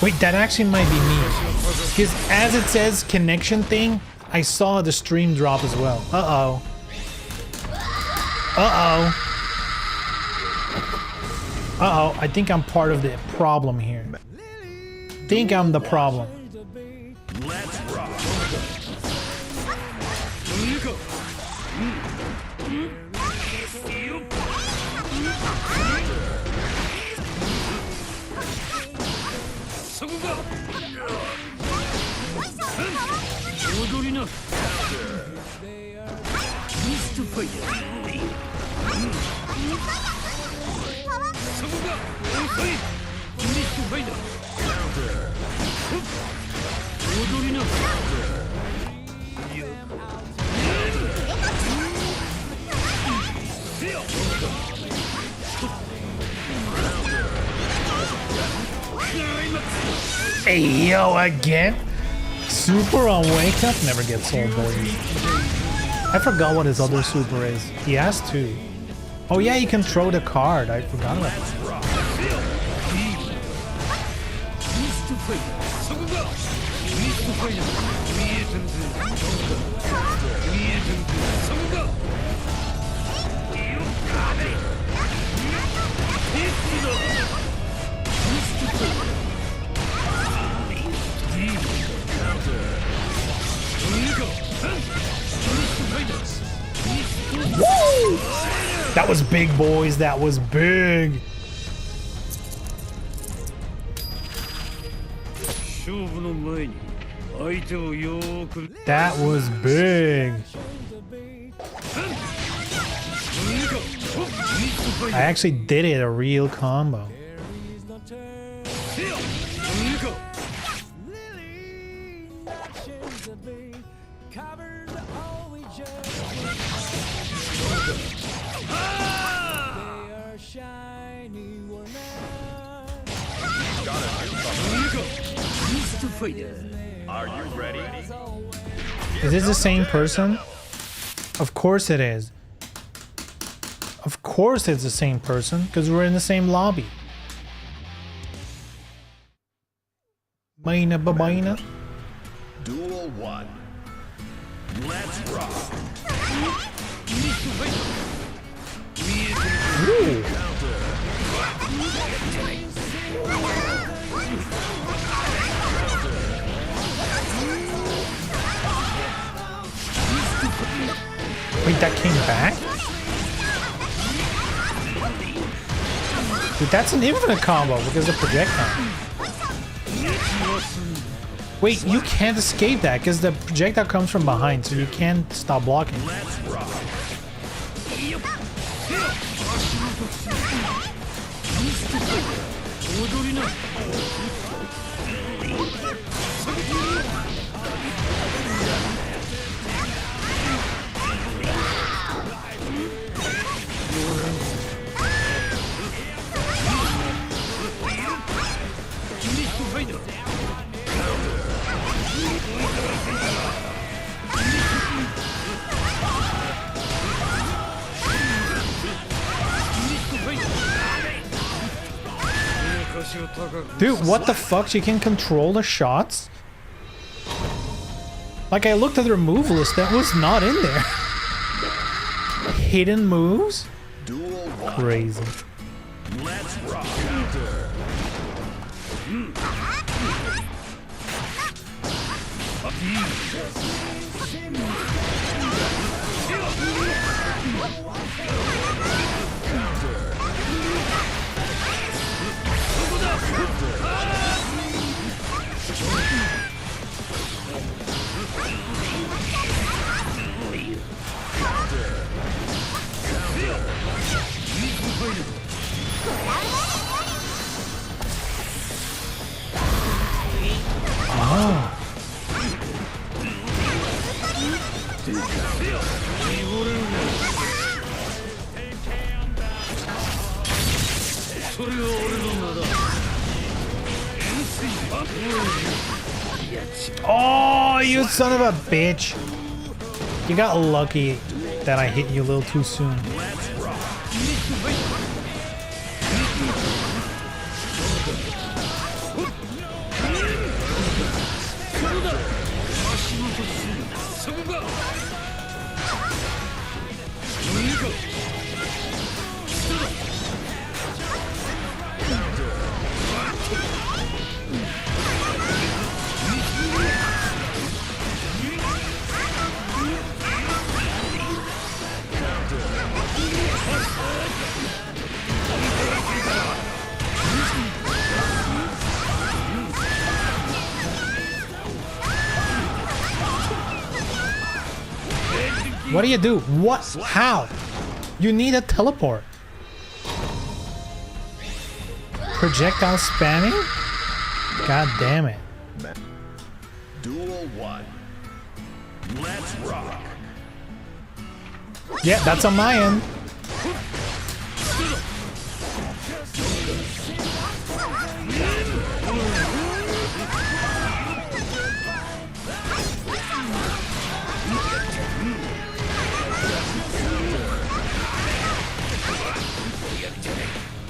Wait, that actually might be me. Because as it says connection thing, I saw the stream drop as well. Uh-oh. Uh-oh. Uh-oh, I think I'm part of the problem here. Think I'm the problem. Let's rock. Hey, yo, again? Super on Wake Up never gets old, boys. I forgot what his other super is. He has two. Oh yeah, you can throw the card. I forgot about that. That was big, boys. That was big. That was big. I actually did it, a real combo. Are you ready? Is this the same person? Of course it is. Of course it's the same person, because we're in the same lobby. Baina babaina. Duel 1. Let's rock. Ooh. Wait, that came back? Dude, that's an infinite combo because of projectile. Wait, you can't escape that because the projectile comes from behind, so you can't stop blocking. Let's rock. Dude, what the fuck? She can control the shots? Like, I looked at the remove list, that was not in there. Hidden moves? Duel 1. Crazy. Let's rock. Counter. Oh. Oh, you son of a bitch. You got lucky that I hit you a little too soon. What do you do? What? How? You need a teleport. Projectile spamming? God damn it. Duel 1. Let's rock. Yeah, that's on my end.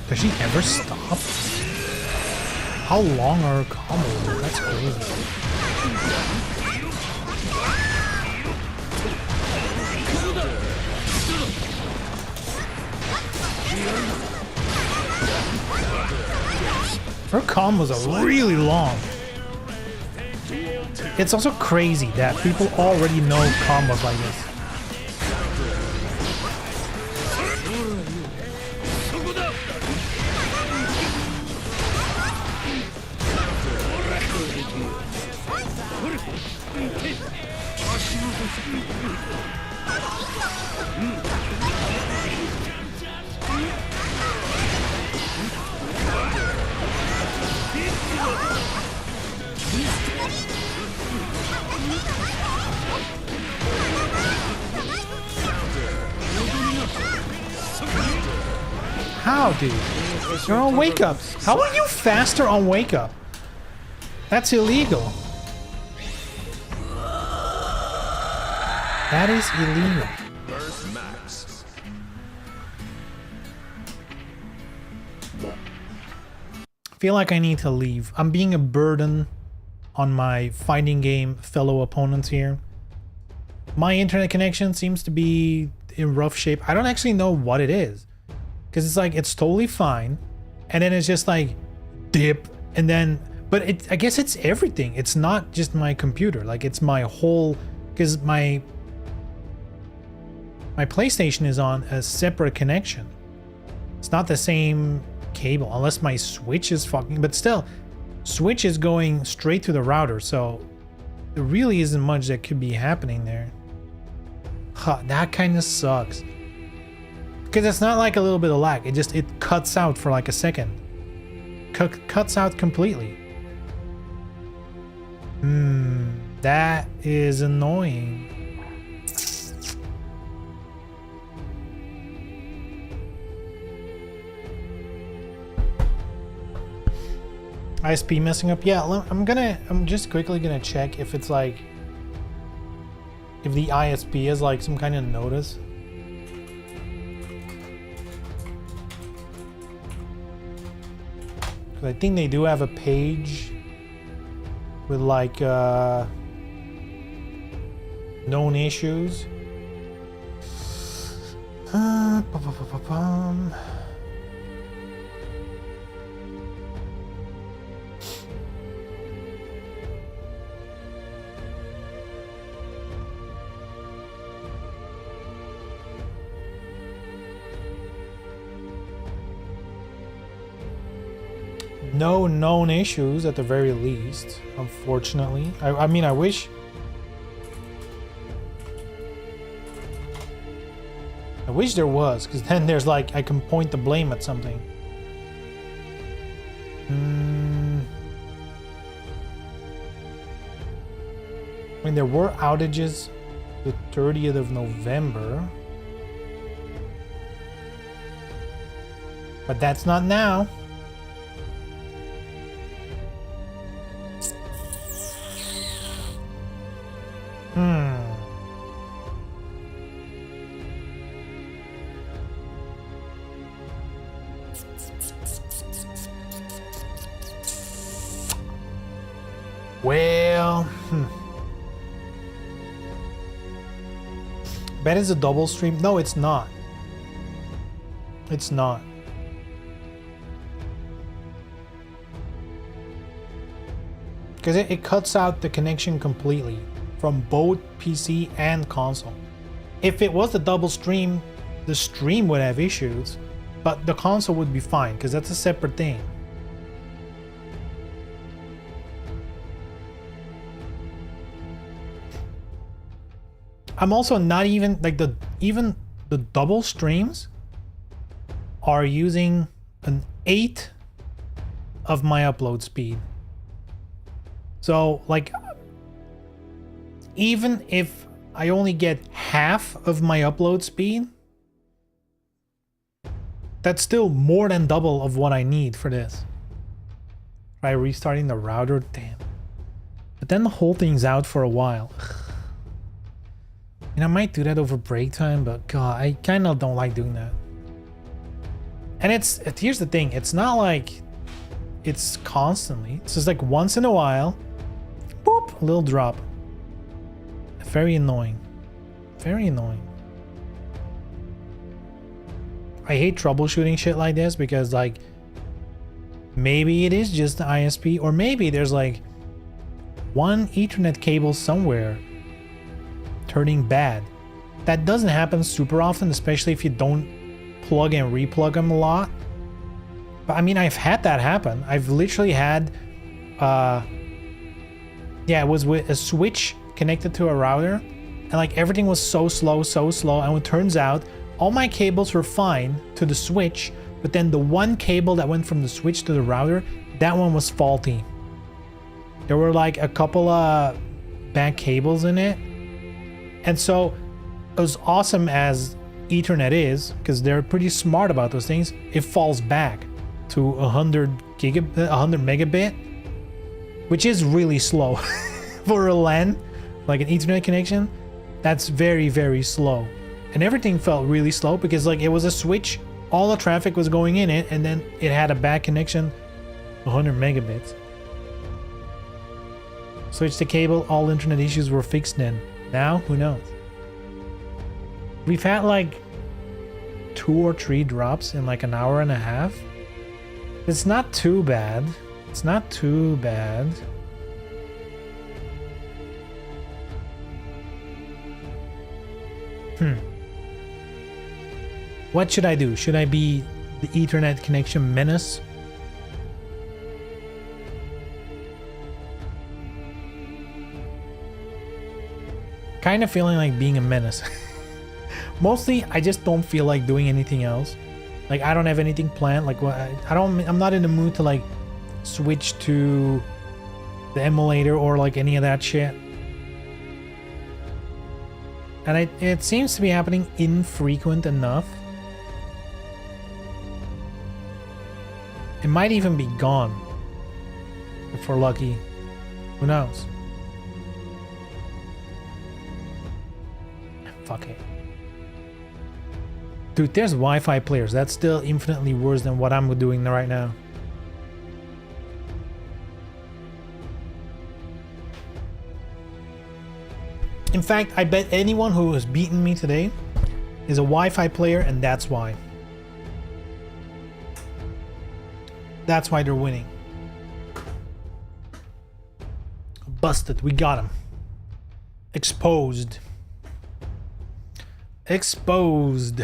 Does she ever stop? How long are her combos? That's crazy. Her combos are really long. It's also crazy that people already know combos like this. How, dude? You're on wake up. How are you faster on wake up? That's illegal. That is illegal. Burst max. I feel like I need to leave. I'm being a burden on my fighting game fellow opponents here. My internet connection seems to be in rough shape. I don't actually know what it is. Because it's like, it's totally fine. And then it's just like, dip. And then, but I guess it's everything. It's not just my computer. Like, it's my whole, because my PlayStation is on a separate connection. It's not the same cable, unless my Switch is fucking, but still, Switch is going straight to the router, so there really isn't much that could be happening there. Huh, that kind of sucks. Because it's not like a little bit of lag, it cuts out for like a second. Cuts out completely. That is annoying. ISP messing up? Yeah, I'm just quickly gonna check if it's like, if the ISP has like some kind of notice. Cause I think they do have a page with like known issues. No known issues at the very least, unfortunately. I mean, I wish there was, because then there's like, I can point the blame at something. I mean, there were outages the 30th of November. But that's not now. Well, bet it's a double stream. No, it's not. It's not. Because it cuts out the connection completely from both PC and console. If it was a double stream, the stream would have issues, but the console would be fine because that's a separate thing. I'm also not even like even the double streams are using an 1/8 of my upload speed. So like, even if I only get half of my upload speed, that's still more than double of what I need for this. Try restarting the router, damn. But then the whole thing's out for a while. And I might do that over break time, but God, I kind of don't like doing that. And here's the thing, it's not like it's constantly. It's just like once in a while, boop, a little drop. Very annoying. Very annoying. I hate troubleshooting shit like this because like, maybe it is just the ISP, or maybe there's like one Ethernet cable somewhere turning bad. That doesn't happen super often, especially if you don't plug and replug them a lot. But I mean, I've had that happen. I've literally had yeah, it was with a switch connected to a router, and like everything was so slow, and it turns out all my cables were fine to the switch, but then the one cable that went from the switch to the router, that one was faulty. There were like a couple of bad cables in it. And so it was awesome as Ethernet is, because they're pretty smart about those things, it falls back to 100 megabit, which is really slow for a LAN, like an Ethernet connection. That's very, very slow. And everything felt really slow because like it was a switch, all the traffic was going in it, and then it had a bad connection, 100 megabits. Switch the cable, all internet issues were fixed then. Now, who knows? We've had like 2 or 3 drops in like an hour and a half. It's not too bad. It's not too bad. What should I do? Should I be the Ethernet connection menace? Kind of feeling like being a menace. Mostly, I just don't feel like doing anything else. Like I don't have anything planned. Like I'm not in the mood to like switch to the emulator or like any of that shit. And it seems to be happening infrequent enough. It might even be gone if we're lucky. Who knows? Fuck it. Dude, there's Wi-Fi players. That's still infinitely worse than what I'm doing right now. In fact, I bet anyone who has beaten me today is a Wi-Fi player, and that's why. That's why they're winning. Busted. We got him. Exposed. Exposed.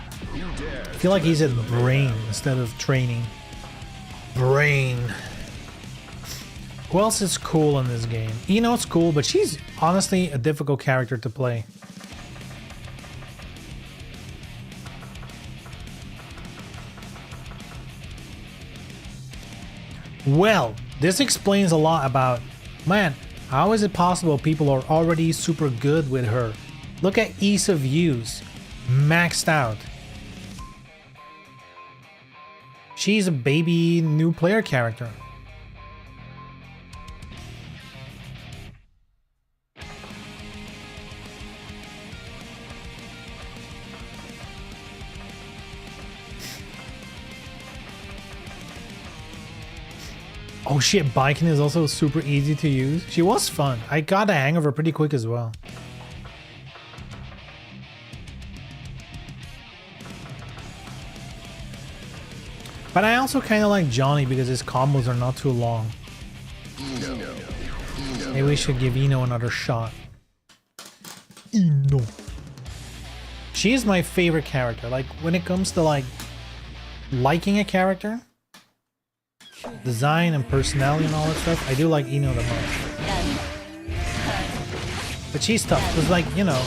I feel like he's at brain instead of training. Brain. Who else is cool in this game? Ino's cool, but she's honestly a difficult character to play. Well, this explains a lot about, man, how is it possible people are already super good with her? Look at ease of use, maxed out. She's a baby new player character. Oh shit, biking is also super easy to use. She was fun. I got the hang of her pretty quick as well. But I also kind of like Johnny because his combos are not too long. Maybe we should give Ino another shot. Ino. She is my favorite character. Like when it comes to like liking a character, design and personality and all that stuff, I do like Ino the most. But she's tough because, like, you know,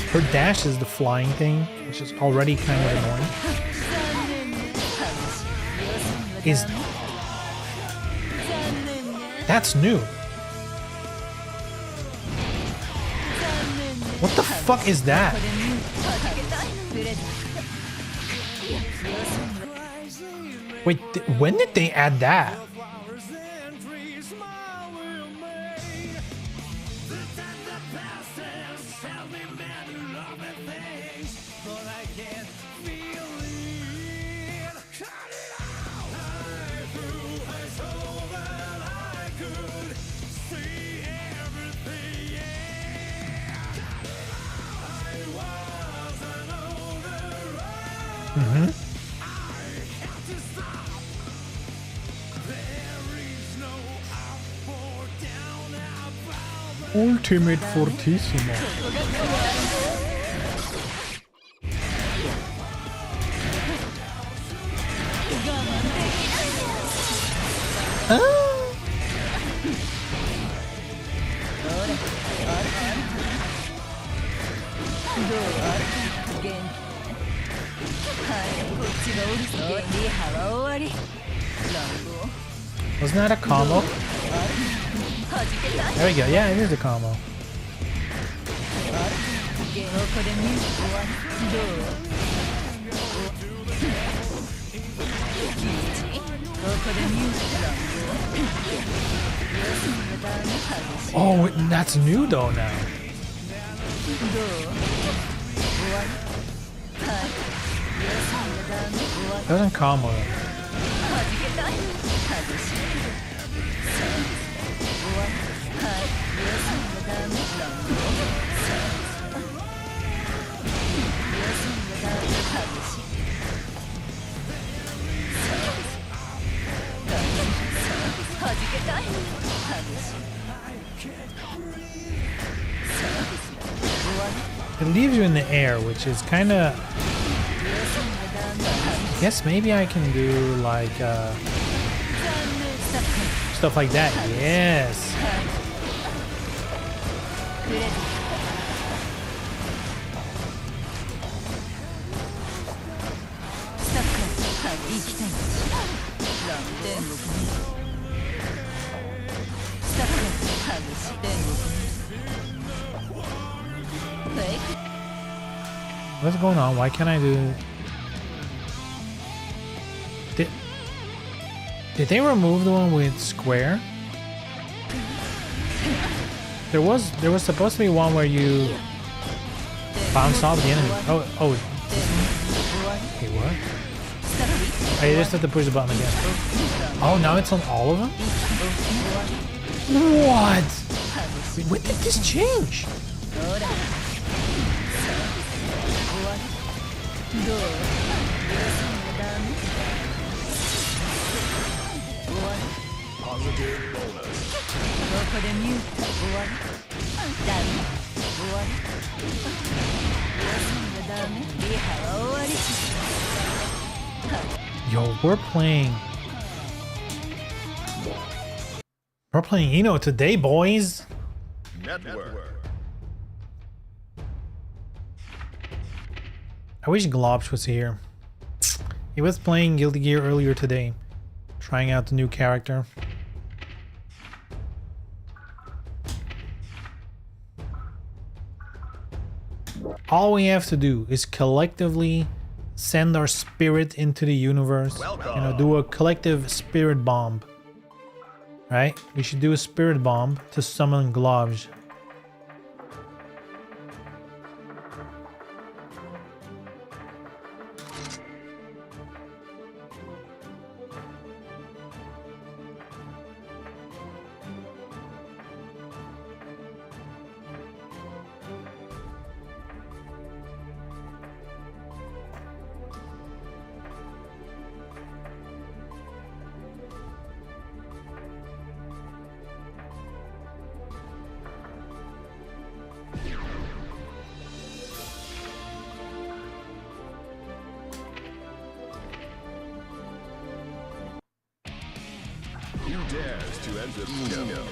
her dash is the flying thing, which is already kind of annoying. That's new. What the fuck is that? Wait, when did they add that? Ultimate Fortissimo. Wasn't that a combo? There we go. Yeah, it is a combo. Oh, that's new though now. Doesn't come with it. It leaves you in the air, which is kind of... I guess maybe I can do like stuff like that. Yes. What's going on? Why can't I do... Did they remove the one with square? There was supposed to be one where you bounce off the enemy. Oh. Wait, what? Oh, you just have to push the button again. Oh, now it's on all of them? What? Wait, when did this change? Yo, we're playing Eno today, boys. Network. I wish Globsh was here. He was playing Guilty Gear earlier today, trying out the new character. All we have to do is collectively send our spirit into the universe. Welcome. You know, do a collective spirit bomb. Right? We should do a spirit bomb to summon Globsh. Who dares to enter Eno?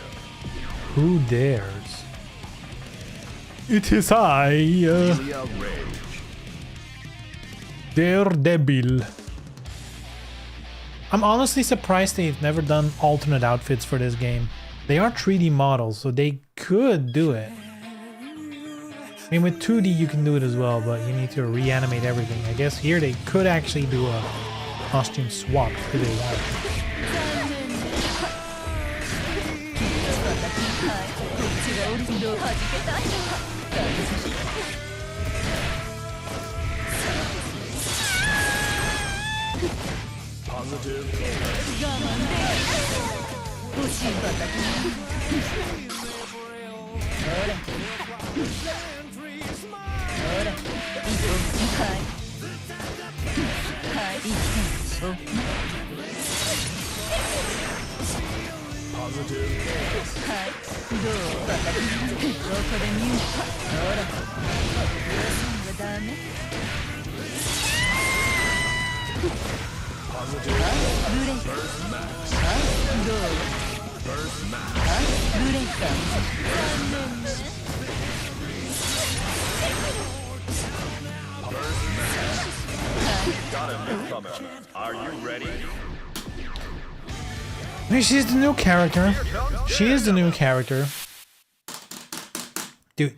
Who dares? It is I, Melia Rage. Daredevil. I'm honestly surprised they've never done alternate outfits for this game. They are 3D models, so they could do it. I mean, with 2D you can do it as well, but you need to reanimate everything. I guess here they could actually do a costume swap if they want. Positive. Burst max. Burst max. Got a newcomer. Are you ready? I mean, she's the new character. She is the new character. Dude,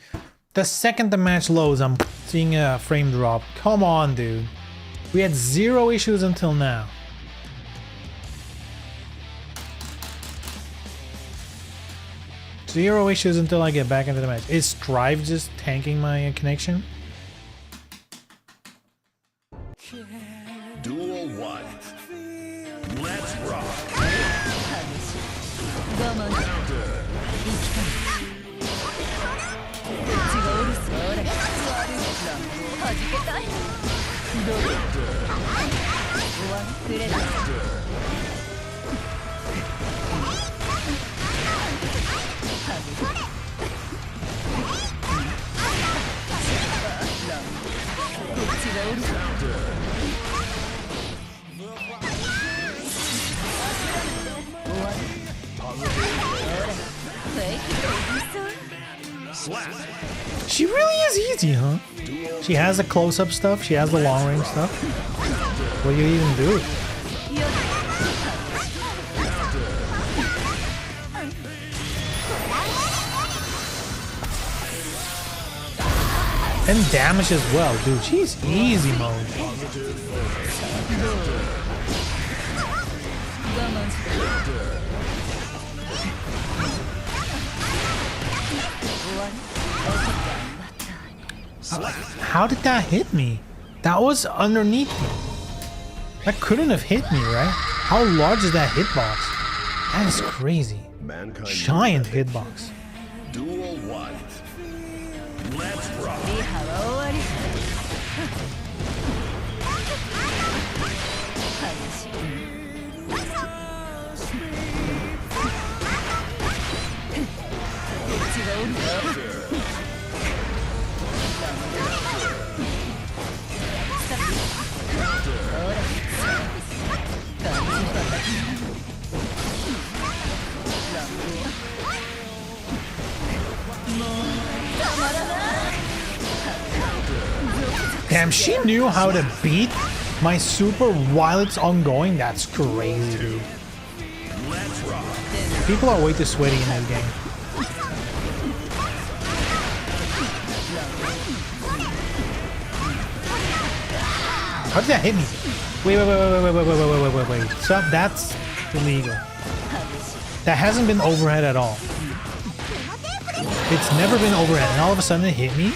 The second the match loads, I'm seeing a frame drop. Come on, dude. We had 0 issues until now. Zero issues until I get back into the match. Is Strive just tanking my connection? Duel 1. Let's rock. Slap. She really is easy, huh? She has the close-up stuff. She has the long-range stuff. What do you even do? And damage as well, dude. She's easy mode. How did that hit me? That was underneath me. That couldn't have hit me, right? How large is that hitbox? That is crazy. Mankind Giant hitbox. Duel 1. Let's rock. Damn, she knew how to beat my super while it's ongoing. That's crazy, dude. People are way too sweaty in this game. How did that hit me? Wait. Stop, that's illegal. That hasn't been overhead at all. It's never been overhead, and all of a sudden it hit me.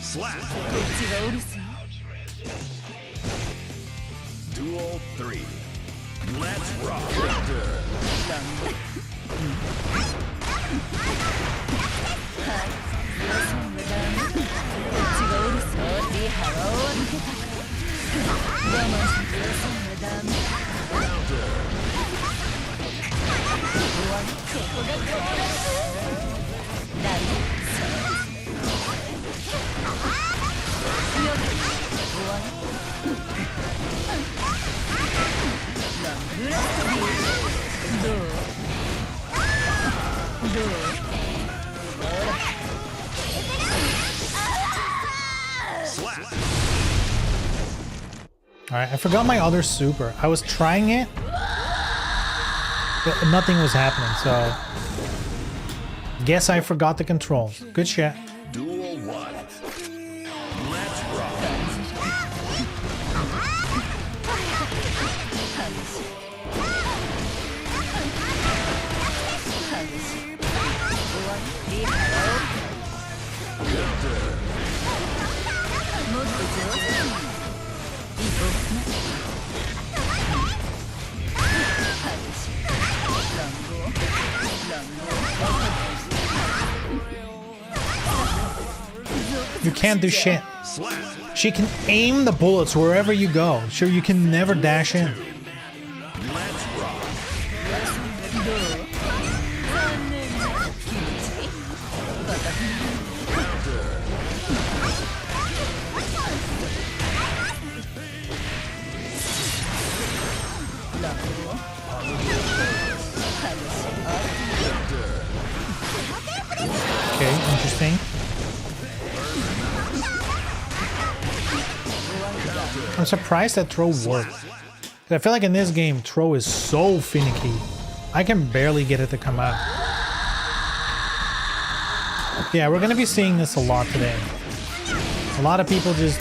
Slap. Duel 3. Let's rock. Alright, I forgot my other super. I was trying it, but nothing was happening, so guess I forgot the controls. Good shit. Duel 1. Let's rock. You can't do shit. Slap. She can aim the bullets wherever you go. Sure, you can never dash in. Let's rock. Okay, interesting. I'm surprised that throw worked. I feel like in this game, throw is so finicky. I can barely get it to come out. Yeah, we're gonna be seeing this a lot today. A lot of people just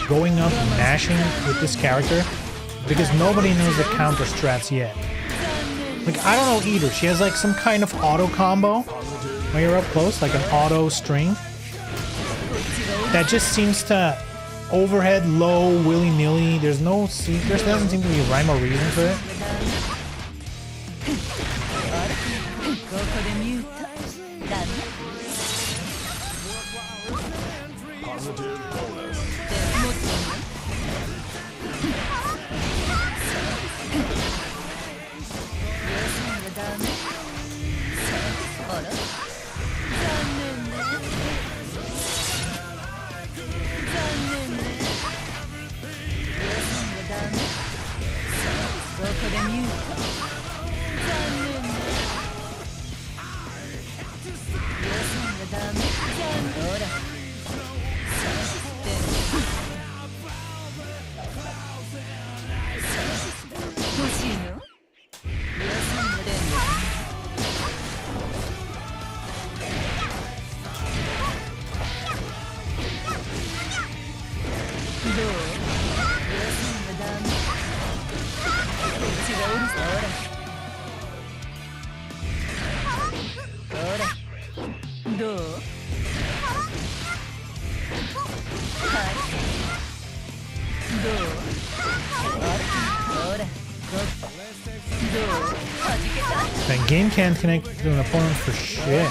going up and mashing with this character because nobody knows the counter strats yet. Like, I don't know either. She has like some kind of auto combo when you're up close, like an auto string that just seems to overhead low willy-nilly. There doesn't seem to be a rhyme or reason to it. That game can't connect to an opponent for shit.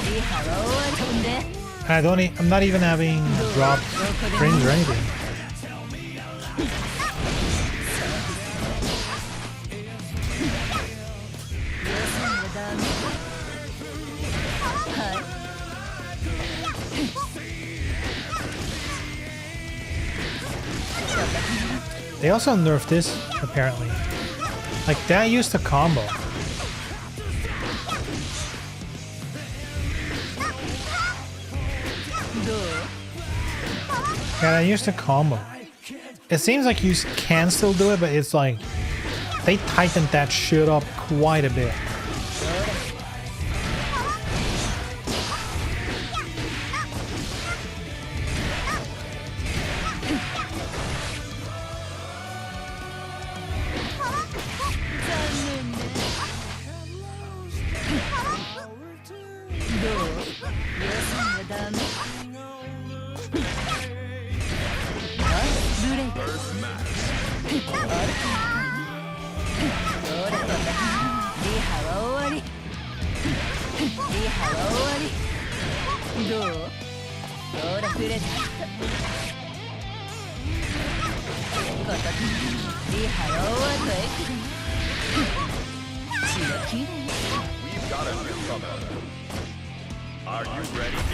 I'm not even having dropped frames or anything. They also nerfed this, apparently. Like, that used to combo. Yeah, that used to combo. It seems like you can still do it, but it's like they tightened that shit up quite a bit.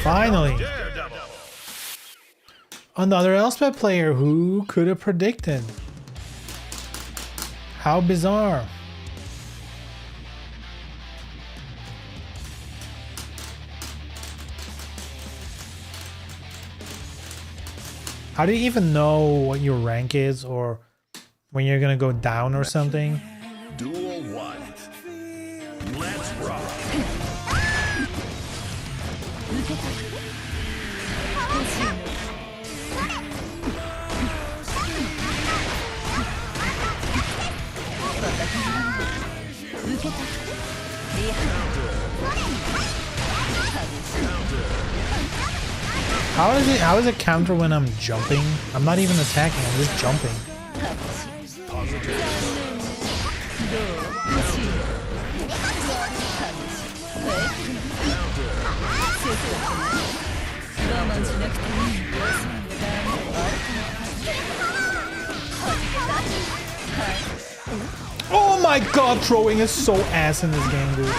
Finally! Another Elphelt player. Who could have predicted? How bizarre. How do you even know what your rank is or when you're gonna go down or something? Duel 1. Let's rock. How is it counter when I'm jumping? I'm not even attacking, I'm just jumping. Oh my god, throwing is so ass in this game, dude.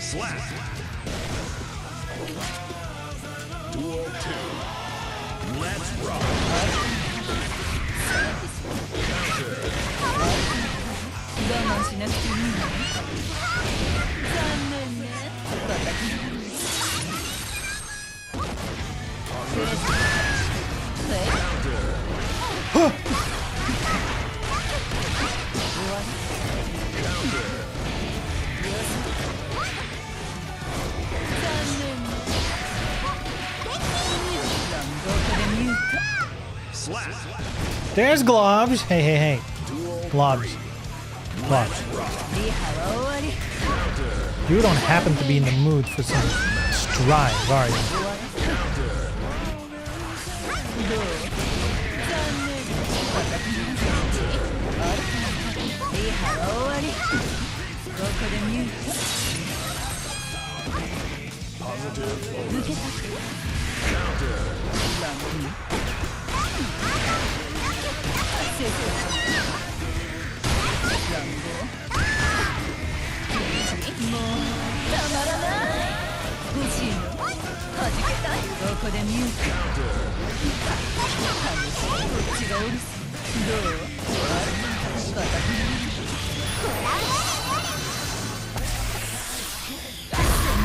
Slap. Duel 2. Let's rock. There's Globs. Hey, hey, hey. Globs. Globs. You don't happen to be in the mood for some strive, are you?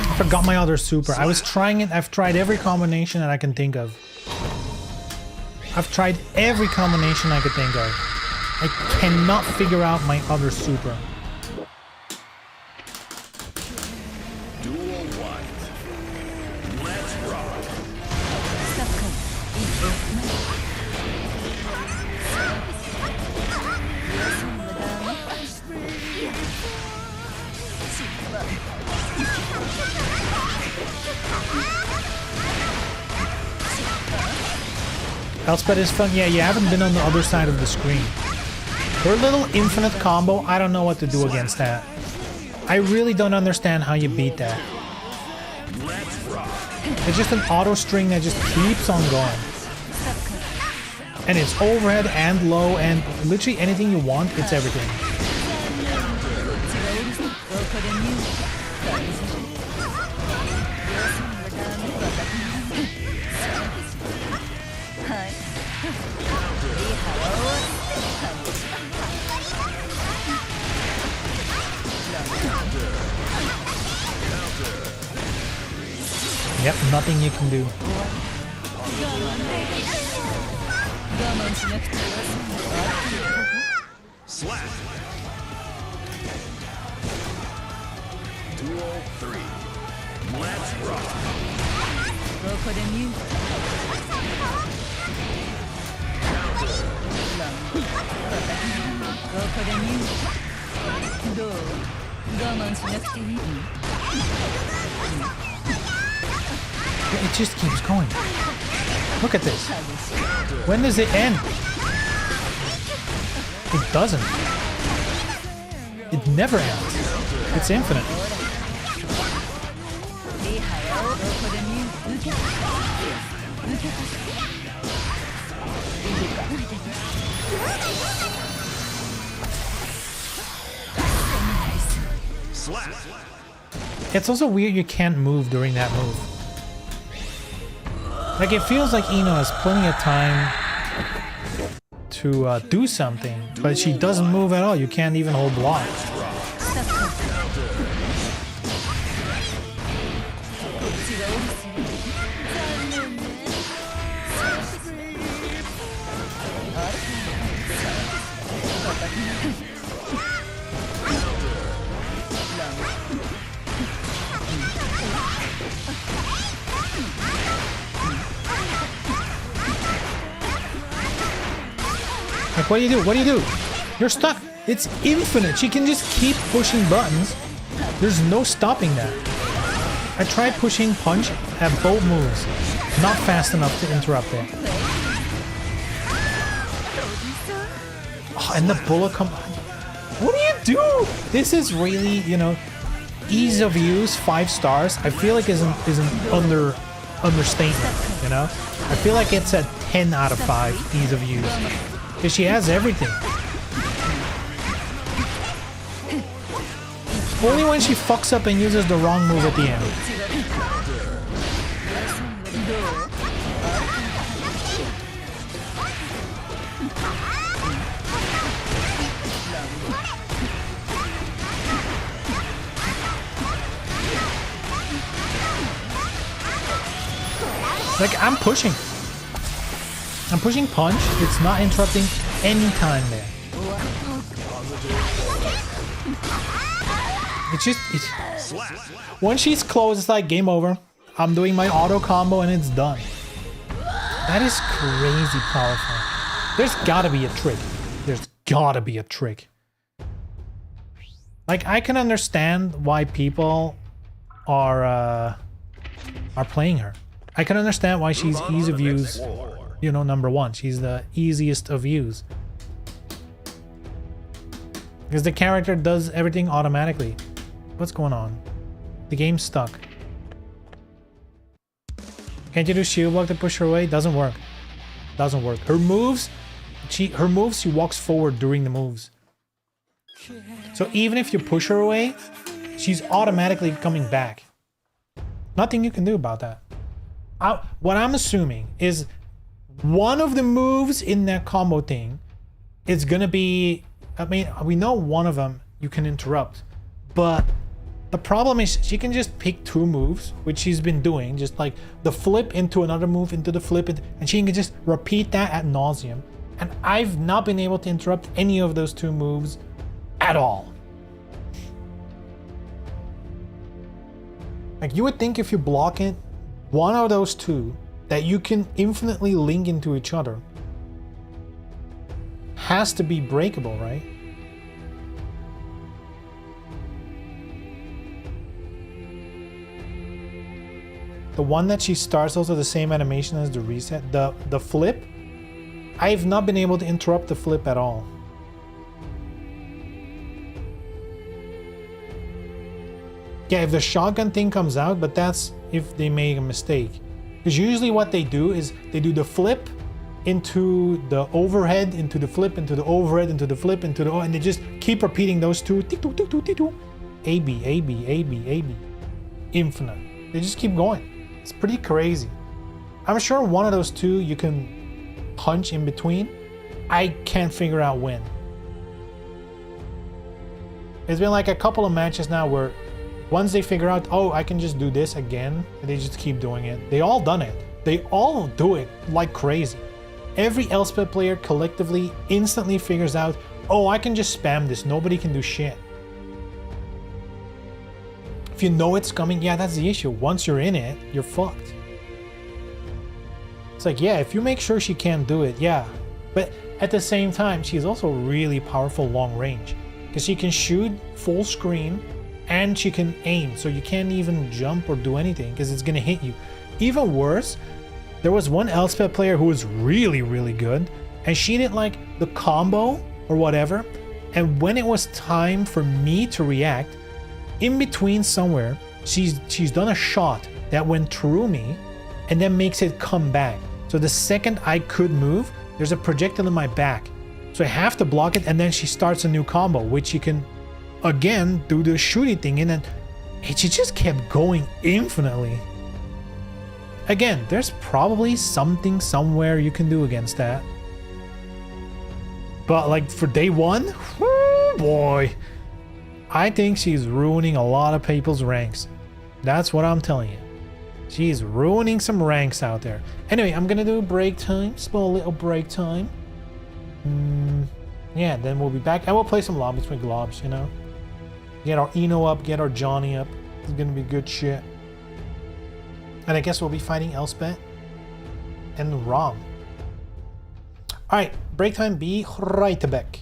I forgot my other super. I was trying it. I've tried every combination that I can think of. I've tried every combination I could think of. I cannot figure out my other super. Duel 1. Let's rock. Elphelt is fun. Yeah, you haven't been on the other side of the screen. Her little infinite combo, I don't know what to do against that. I really don't understand how you beat that. It's just an auto string that just keeps on going. And it's overhead and low and literally anything you want, it's everything. Yep, nothing you can do. Slap. Duel 3. Let's rock. It just keeps going. Look at this. When does it end? It doesn't. It never ends. It's infinite. Slap. It's also weird you can't move during that move. Like, it feels like Ino has plenty of time to do something, but she doesn't move at all. You can't even hold block. Like, what do you do? What do you do? You're stuck. It's infinite. She can just keep pushing buttons. There's no stopping that. I tried pushing punch at both moves. Not fast enough to interrupt it. Oh, and the bullet come. What do you do? This is really, you know, ease of use, 5 stars. I feel like is an understatement, you know? I feel like it's a 10 out of 5 ease of use. Because she has everything. Only when she fucks up and uses the wrong move at the end. Like, I'm pushing. I'm pushing punch. It's not interrupting any time there. It's just... Once she's close, it's like game over. I'm doing my auto combo and it's done. That is crazy powerful. There's gotta be a trick. There's gotta be a trick. Like, I can understand why people are playing her. I can understand why she's easy of use. You know, number one. She's the easiest of use. Because the character does everything automatically. What's going on? The game's stuck. Can't you do shield block to push her away? Doesn't work. Doesn't work. Her moves, she walks forward during the moves. So even if you push her away, she's automatically coming back. Nothing you can do about that. What I'm assuming is one of the moves in that combo thing is gonna be, I mean, we know one of them you can interrupt, but the problem is she can just pick two moves, which she's been doing, just like the flip into another move, into the flip, and she can just repeat that ad nauseum. And I've not been able to interrupt any of those two moves at all. Like, you would think if you block it, one of those two, that you can infinitely link into each other. Has to be breakable, right? The one that she starts also the same animation as the reset. The flip, I've not been able to interrupt the flip at all. Yeah, if the shotgun thing comes out, but that's if they make a mistake. Because usually what they do is they do the flip into the overhead, into the flip, into the overhead, into the flip, into the... and they just keep repeating those two. A, B, A, B, A, B, A, B. Infinite. They just keep going. It's pretty crazy. I'm sure one of those two you can punch in between. I can't figure out when. It's been like a couple of matches now where once they figure out, oh, I can just do this again, they just keep doing it. They all done it. They all do it like crazy. Every Elspeth player collectively instantly figures out, oh, I can just spam this. Nobody can do shit. If you know it's coming, yeah, that's the issue. Once you're in it, you're fucked. It's like, yeah, if you make sure she can't do it, yeah. But at the same time, she's also really powerful long range. Because she can shoot full screen and she can aim. So you can't even jump or do anything because it's going to hit you. Even worse, there was one Elspeth player who was really, really good. And she did like the combo or whatever. And when it was time for me to react, in between somewhere, she's done a shot that went through me and then makes it come back. So the second I could move, there's a projectile in my back. So I have to block it, and then she starts a new combo, which you can, again, do the shooty thing in, and she just kept going infinitely. Again, there's probably something somewhere you can do against that. But like for day one, whoo boy. I think she's ruining a lot of people's ranks. That's what I'm telling you. She's ruining some ranks out there. Anyway, I'm gonna do a break time. Small little break time. Yeah, then we'll be back. And we'll play some lobbies with globs, you know? Get our Eno up, get our Johnny up. It's gonna be good shit. And I guess we'll be fighting Elspeth and Rom. Alright, break time, be right back.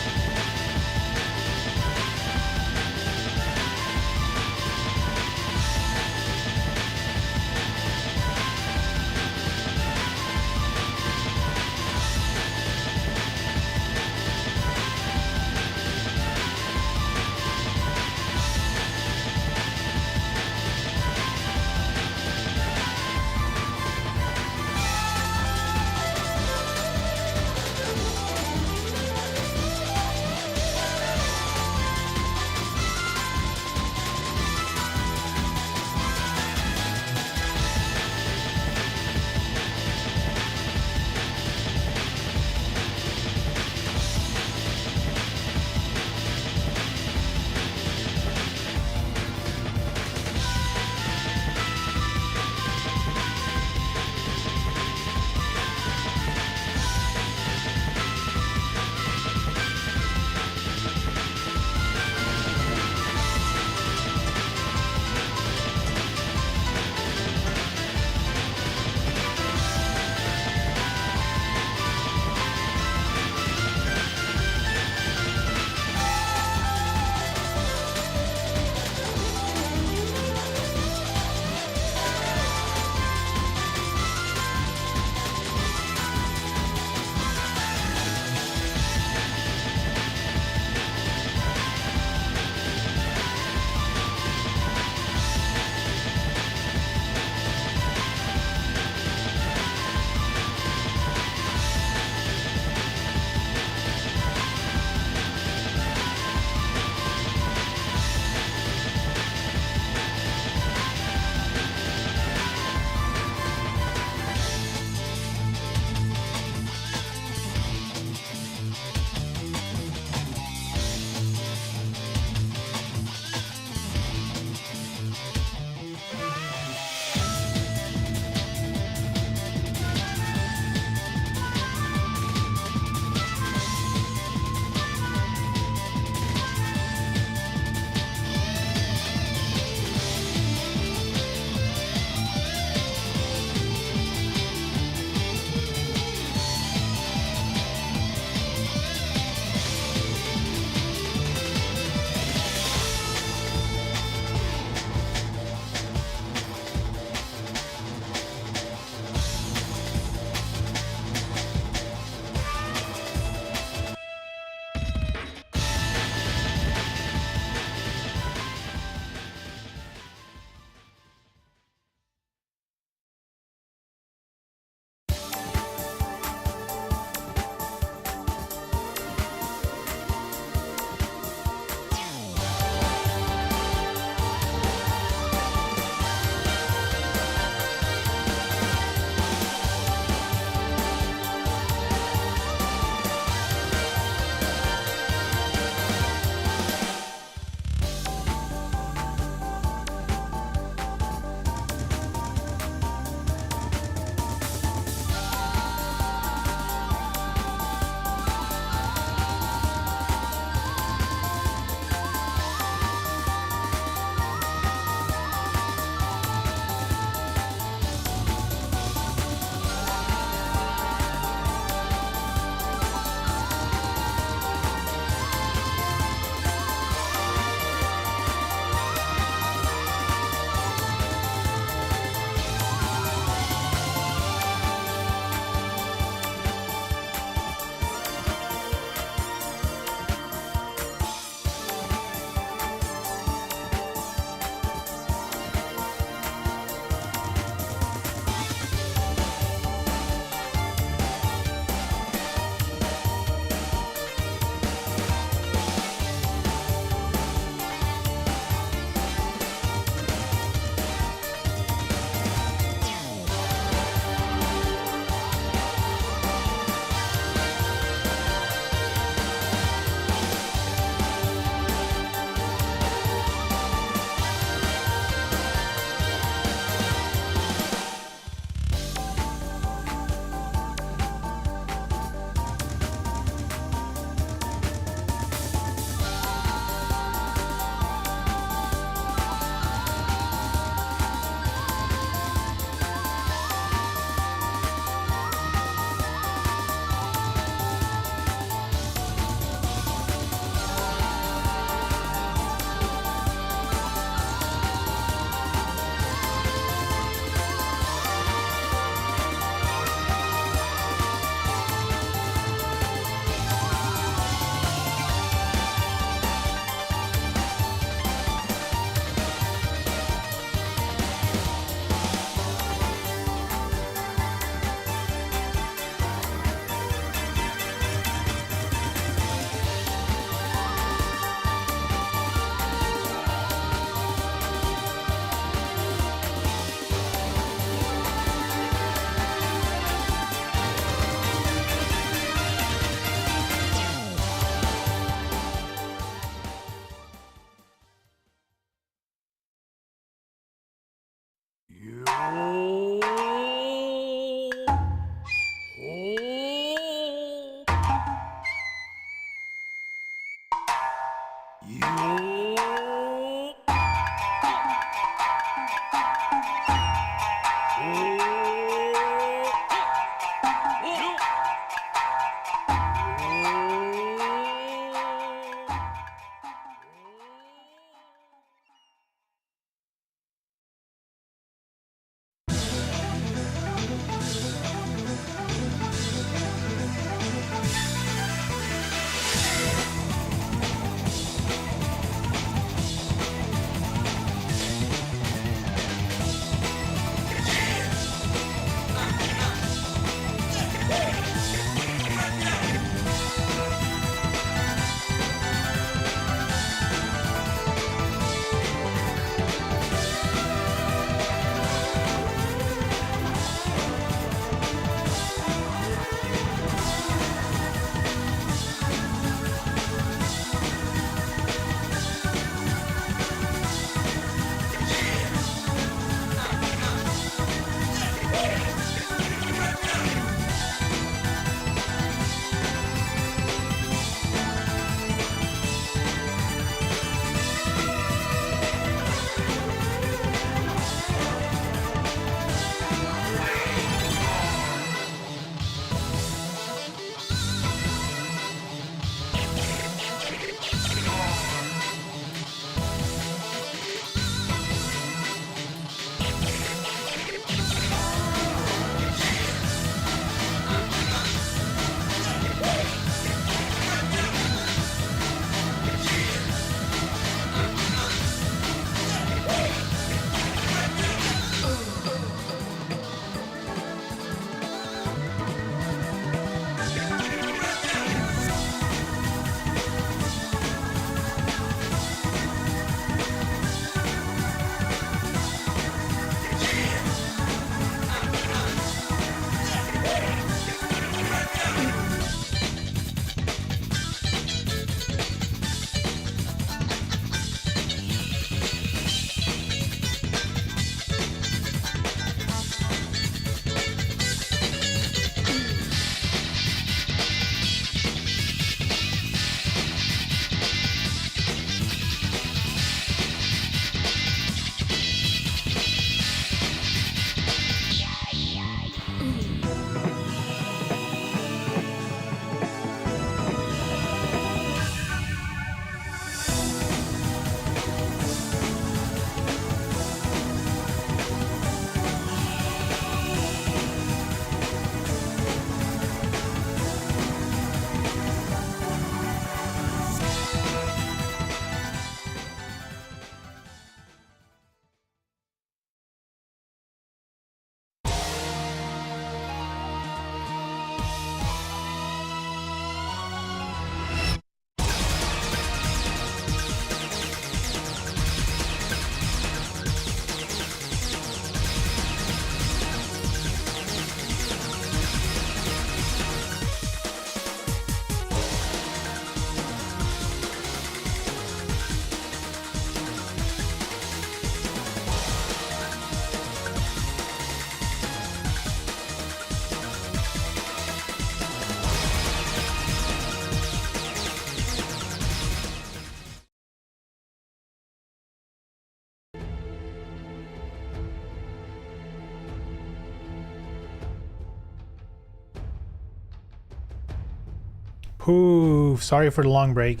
Poof, sorry for the long break.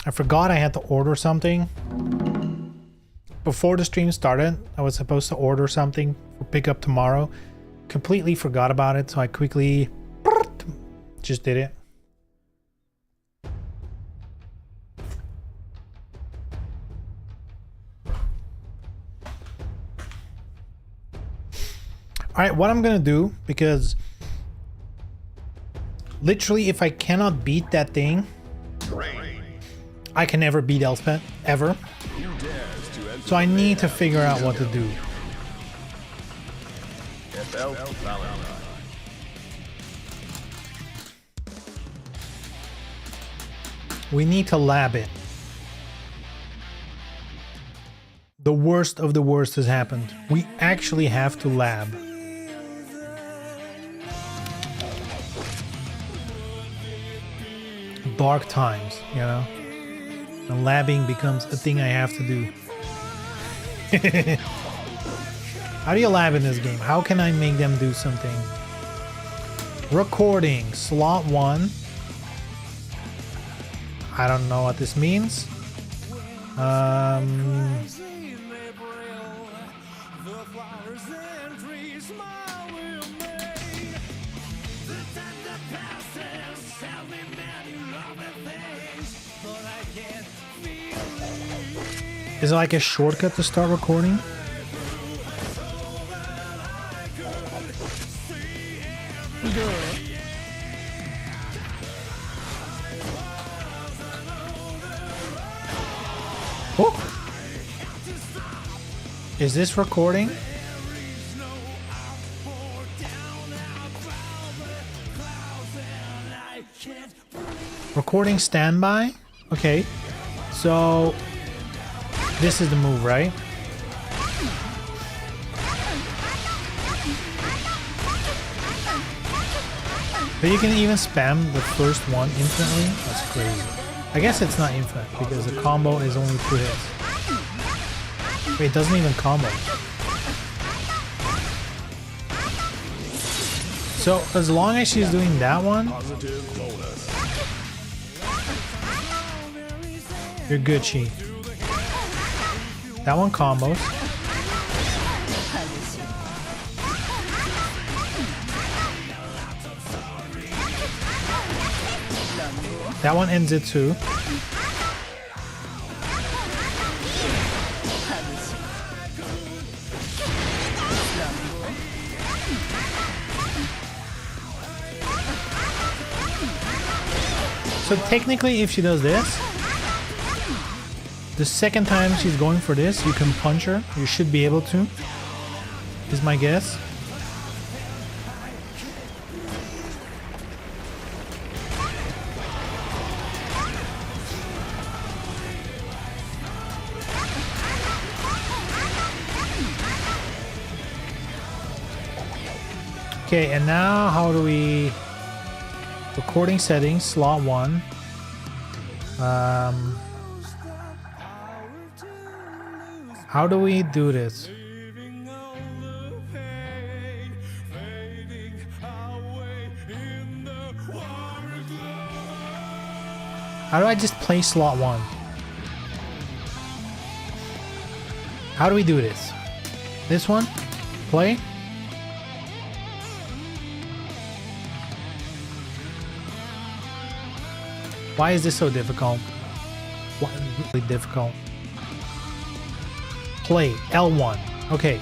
I forgot I had to order something. Before the stream started, I was supposed to order something for pickup tomorrow. Completely forgot about it, so I quickly just did it. Alright, what I'm gonna do, because literally if I cannot beat that thing, I can never beat Elphelt, ever. So I need to figure out what to do. We need to lab it. The worst of the worst has happened. We actually have to lab. Dark times, you know? And labbing becomes a thing I have to do. How do you lab in this game? How can I make them do something? Recording, slot 1. I don't know what this means. Is it like a shortcut to start recording? Oh! Is this recording? Recording standby? Okay. So this is the move, right? But you can even spam the first one infinitely? That's crazy. I guess it's not infinite because the combo is only 2 hits. Wait, it doesn't even combo. So as long as she's doing that one, you're good, Chi. That one combos. That one ends it too. So technically, if she does this, the second time she's going for this, you can punch her. You should be able to, is my guess. Okay, and now how do we... Recording settings, slot 1. How do we do this? How do I just play slot 1? How do we do this? This one? Play? Why is this so difficult? Why is it really difficult? Play, L1. Okay.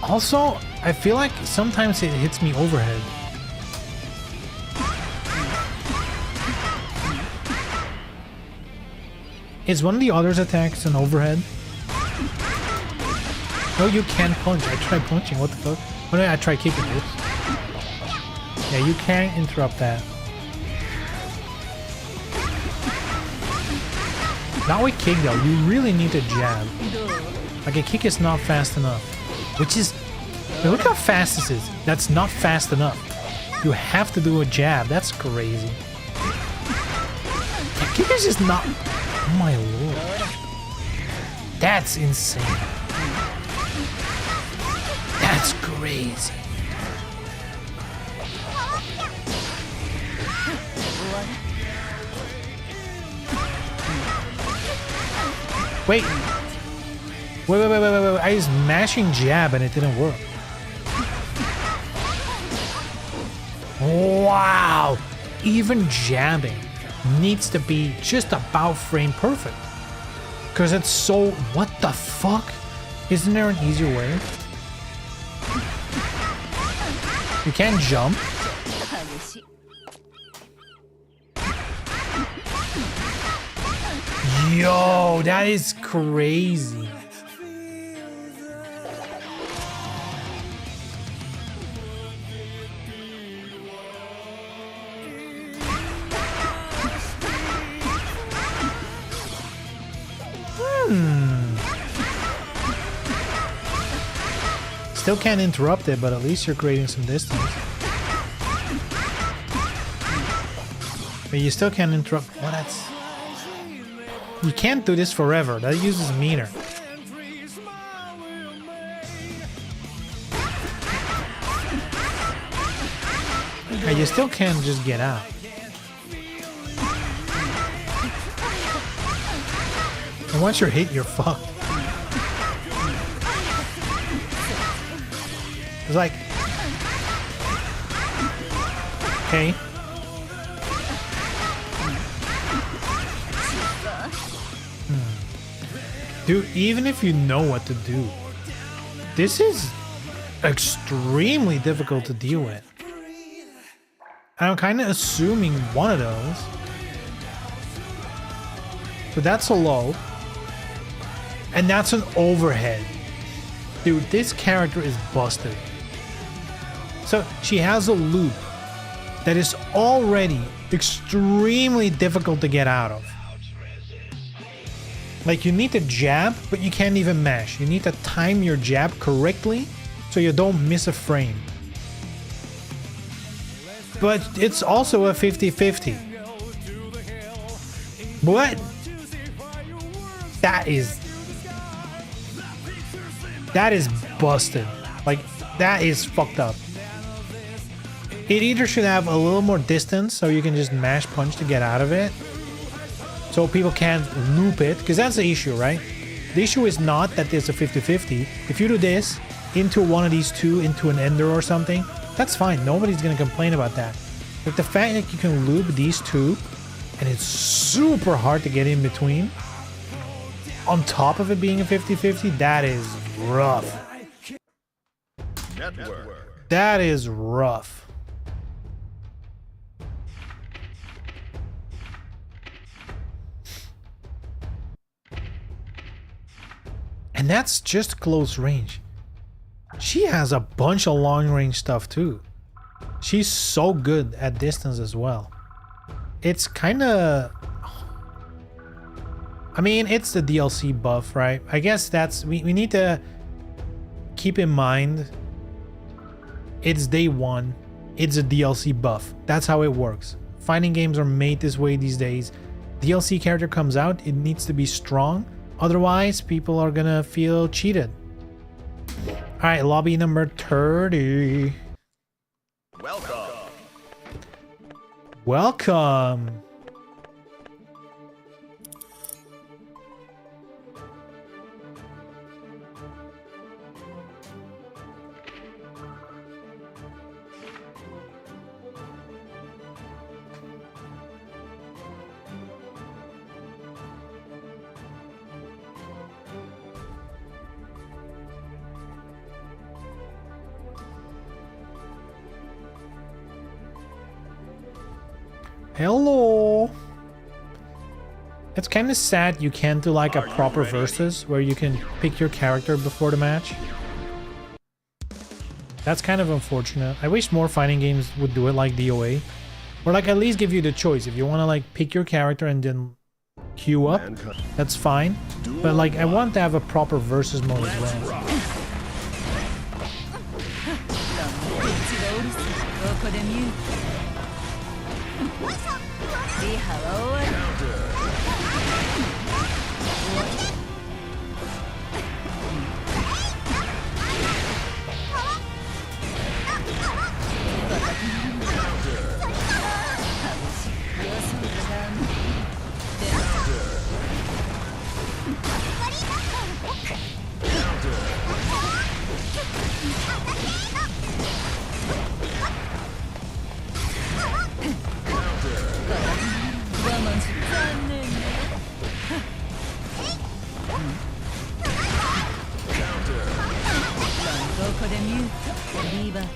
Also, I feel like sometimes it hits me overhead. Is one of the others' attacks an overhead? No, you can't punch. I tried punching. What the fuck? Oh, no, I tried kicking this. Yeah, you can't interrupt that. Not with kick though. You really need to jab. Like a kick is not fast enough. Which is... Look how fast this is. That's not fast enough. You have to do a jab. That's crazy. A kick is just not... Oh my lord. That's insane. That's crazy. Wait. Wait. I was mashing jab and it didn't work. Wow. Even jabbing needs to be just about frame perfect. Because it's so... What the fuck? Isn't there an easier way? You can't jump. Yo, that is crazy. Still can't interrupt it, but at least you're creating some distance. But you still can't interrupt. Well, that's... You can't do this forever. That uses meter. And you still can't just get out. And once you're hit, you're fucked. It's like... Okay. Dude, even if you know what to do, this is extremely difficult to deal with. I'm kind of assuming one of those. So that's a low. And that's an overhead. Dude, this character is busted. So she has a loop that is already extremely difficult to get out of. Like, you need to jab, but you can't even mash. You need to time your jab correctly so you don't miss a frame. But it's also a 50-50. What? That is busted. Like, that is fucked up. It either should have a little more distance so you can just mash punch to get out of it. So people can't loop it, because that's the issue, right? The issue is not that there's a 50-50. If you do this into one of these two, into an ender or something, that's fine. Nobody's going to complain about that. But the fact that you can loop these two, and it's super hard to get in between, on top of it being a 50-50, that is rough. Network. That is rough. And that's just close range. She has a bunch of long range stuff too. She's so good at distance as well. It's kind of... I mean, it's the DLC buff, right? I guess that's... We need to keep in mind it's day one. It's a DLC buff. That's how it works. Fighting games are made this way these days. DLC character comes out, it needs to be strong. Otherwise, people are gonna feel cheated. Alright, lobby number 30. Welcome. Welcome. Hello. It's kind of sad you can't do like a proper versus where you can pick your character before the match. That's kind of unfortunate. I wish more fighting games would do it like DOA. Or like at least give you the choice. If you want to like pick your character and then queue up, that's fine. But like I want to have a proper versus mode as well.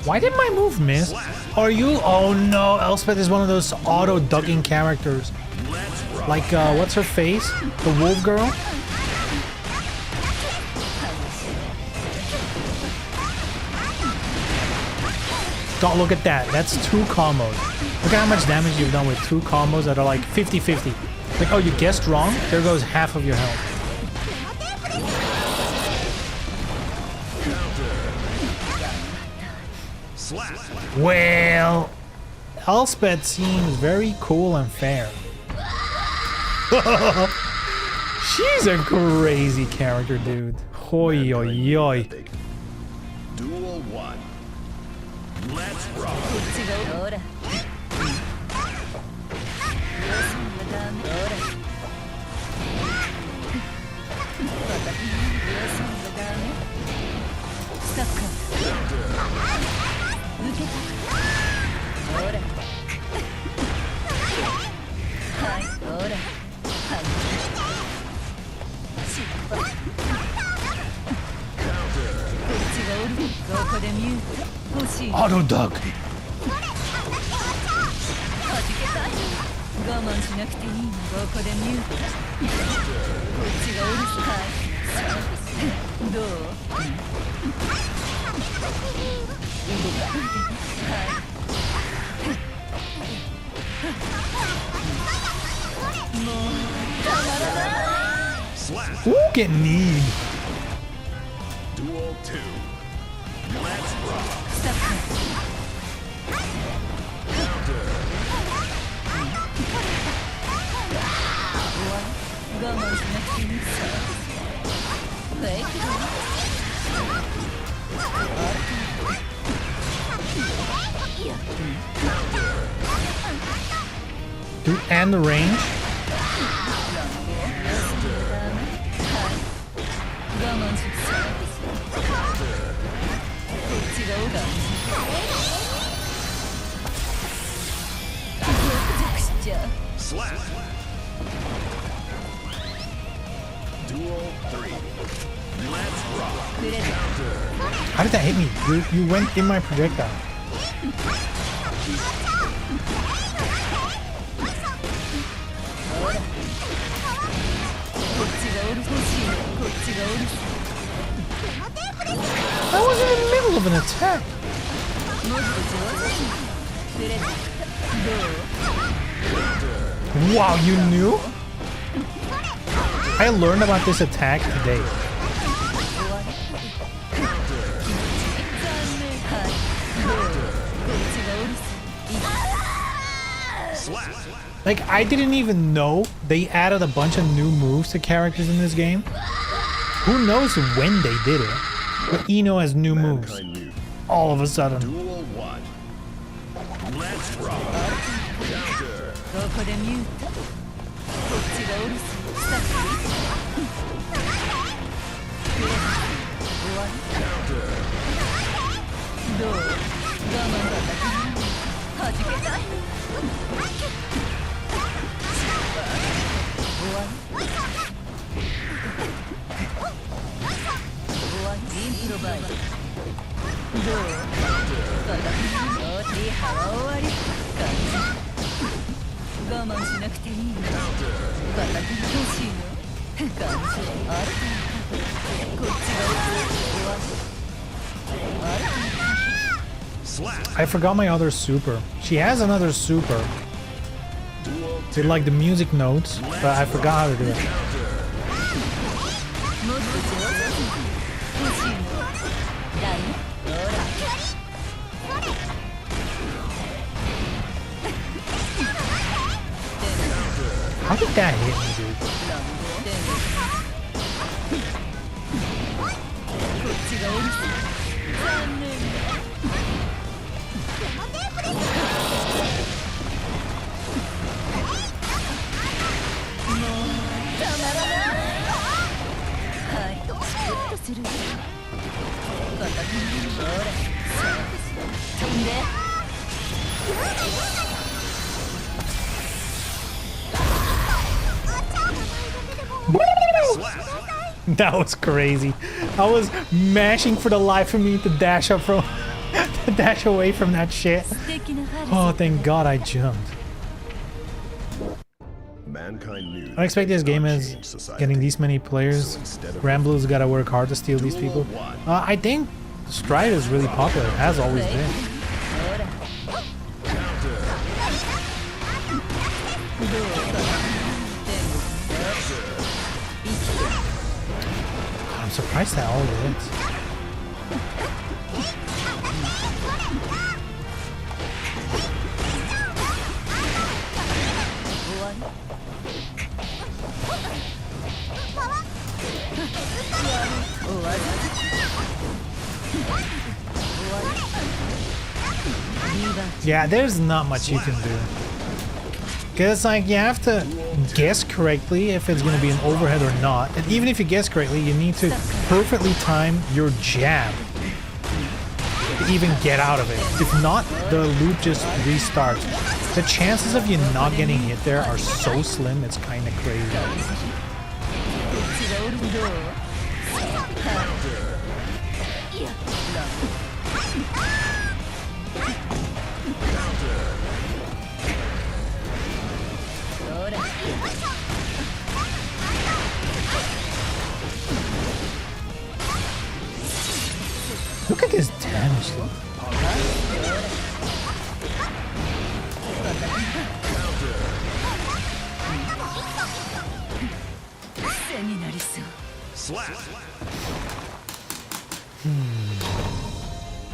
Why did my move miss? Are you? Oh no, Elspeth is one of those auto-ducking characters. Like, what's her face? The wolf girl? God, look at that. That's 2 combos. Look at how much damage you've done with 2 combos that are like 50-50. Like, oh, you guessed wrong? There goes half of your health. Well, Elspeth seems very cool and fair. She's a crazy character, dude. Hoi oi oi. Duel 1. Let's rock. Auto duck. Ooh, get kneed. Duel 2. Let's rock. Dude, and the range. Slap. Duel 3. Let's rock. How did that hit me? You went in my projectile. I was in the middle of an attack. Wow, you knew? I learned about this attack today. Like, I didn't even know they added a bunch of new moves to characters in this game. Who knows when they did it? But Ino has new moves. All of a sudden. Duel 1. Let's rock. Counter. 我慢しなくていいの。バカ欲しいの。感じあるか。こっちが終わる。あるか。 I forgot my other super. She has another super. Did like the music notes, but I forgot how to do it. もっと上手に欲しいの。だね。ほら。 How did that hit me, dude? こっちがおるさ。残念だ。もうたまらない。はい、シュッとする。バカ君ほら、そう飛んで。 That was crazy. I was mashing for the life of me to dash up from to dash away from that shit. Oh, thank God I jumped. I expect this game is getting these many players. Granblue's gotta work hard to steal these people. I think Stride is really popular, has always been. I'm surprised that all hits. Yeah, there's not much you can do. Because, like, you have to guess correctly if it's going to be an overhead or not. And even if you guess correctly, you need to perfectly time your jab to even get out of it. If not, the loop just restarts. The chances of you not getting hit there are so slim, it's kind of crazy. Look at this damage though.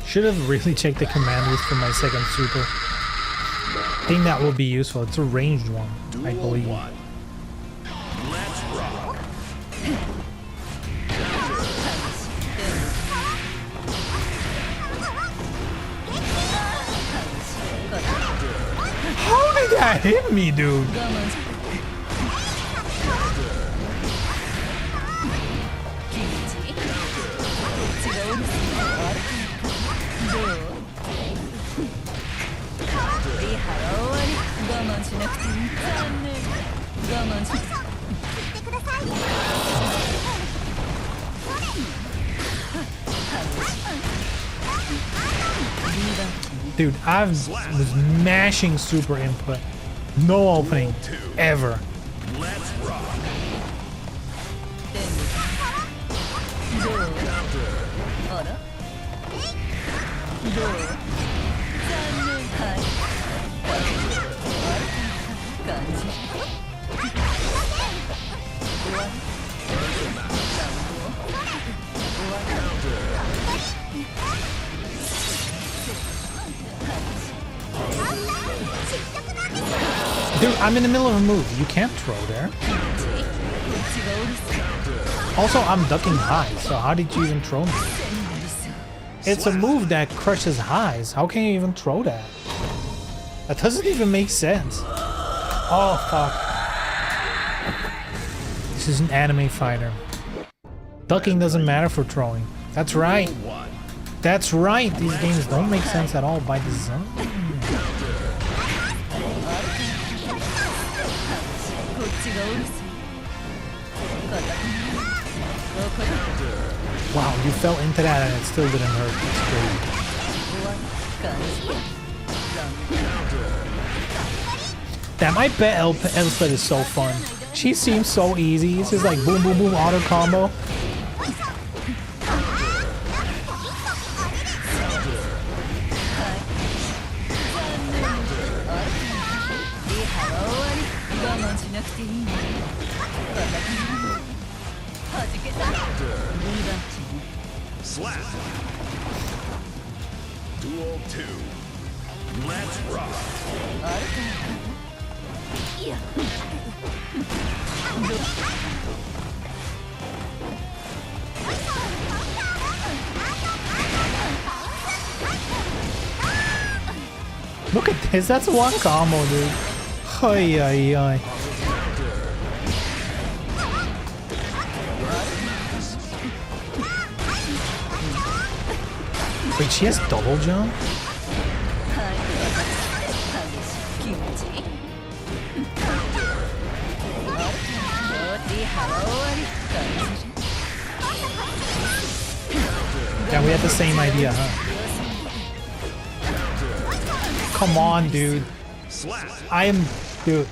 Should have really checked the command list for my second super. I think that will be useful. It's a ranged one, I believe. Let's rock. How did that hit me, dude? Dude, I was mashing super input. No opening. Ever. Let's rock. Dude, I'm in the middle of a move. You can't throw there. Also, I'm ducking highs, so how did you even throw me? It's a move that crushes highs. How can you even throw that? That doesn't even make sense. Oh, fuck. This is an anime fighter. Ducking doesn't matter for throwing. That's right. That's right. These games don't make sense at all by design. Wow, you fell into that and it still didn't hurt. That's Damn, I bet Elphelt is so fun. She seems so easy. It's just like boom, boom, boom, auto combo. Slap. Duel 2. Let's rock. Look at this. That's one combo, dude. Ay, ay, ay. Wait, she has double jump? Yeah, we had the same idea, huh? Come on, dude. Dude.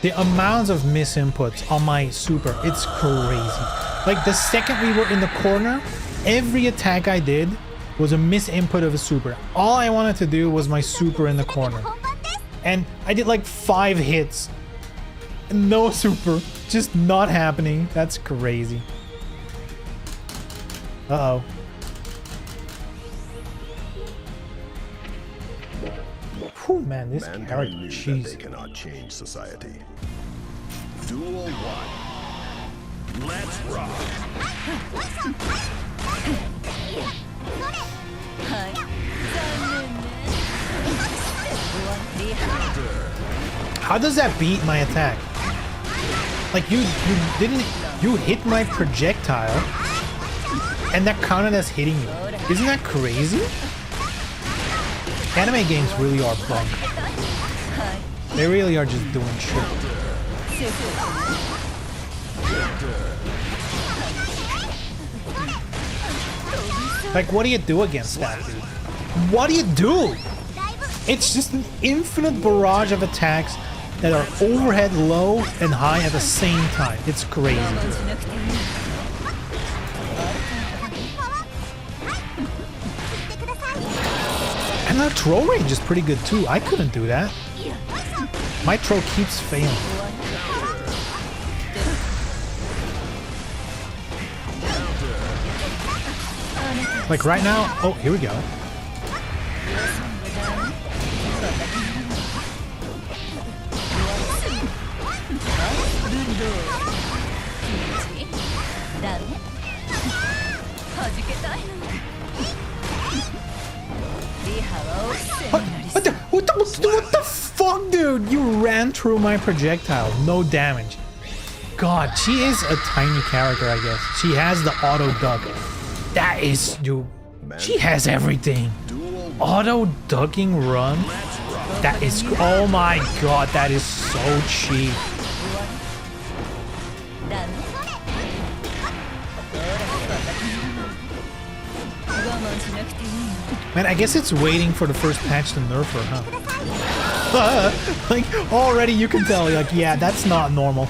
The amounts of misinputs on my super, it's crazy. Like, the second we were in the corner, every attack I did was a misinput of a super. All I wanted to do was my super in the corner. And I did like 5 hits. No super. Just not happening. That's crazy. Uh-oh. Whew, man, this Mankind character, knew that jeez. they cannot change society. Duel 1. Let's rock. How does that beat my attack? Like, you hit my projectile and that counted as hitting me. Isn't that crazy? Anime games really are bunk. They really are just doing shit. Like, what do you do against that, dude? What do you do? It's just an infinite barrage of attacks that are overhead low and high at the same time. It's crazy. And our throw range is pretty good too. I couldn't do that. My throw keeps failing. Like right now, oh, here we go. What the fuck, dude? You ran through my projectile. No damage. God, she is a tiny character, I guess. She has the auto duck. That is, dude. She has everything. Auto ducking run. That is, oh my god, that is so cheap. Man, I guess it's waiting for the first patch to nerf her, huh? Like, already you can tell, like, yeah, that's not normal.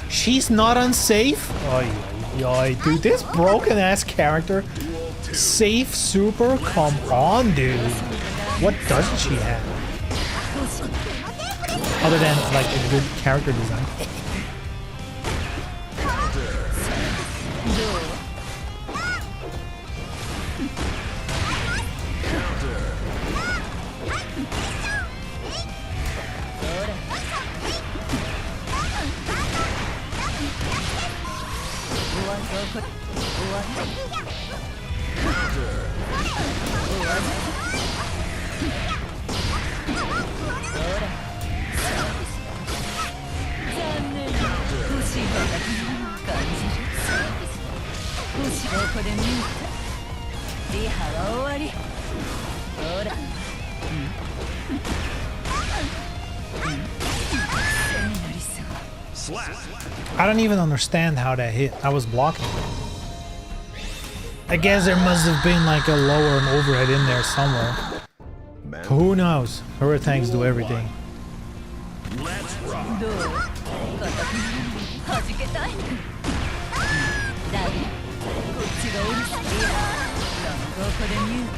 She's not unsafe? Oh, dude, this broken ass character. Safe super? Come on, dude. What doesn't she have? Other than, like, a good character design. ほら背になりそう Slap. I don't even understand how that hit. I was blocking. I guess there must have been like a lower and overhead in there somewhere. Man. Who knows? Her tanks do everything. Let's rock. どうはじけたいだいこっちがうるさいやここで見るか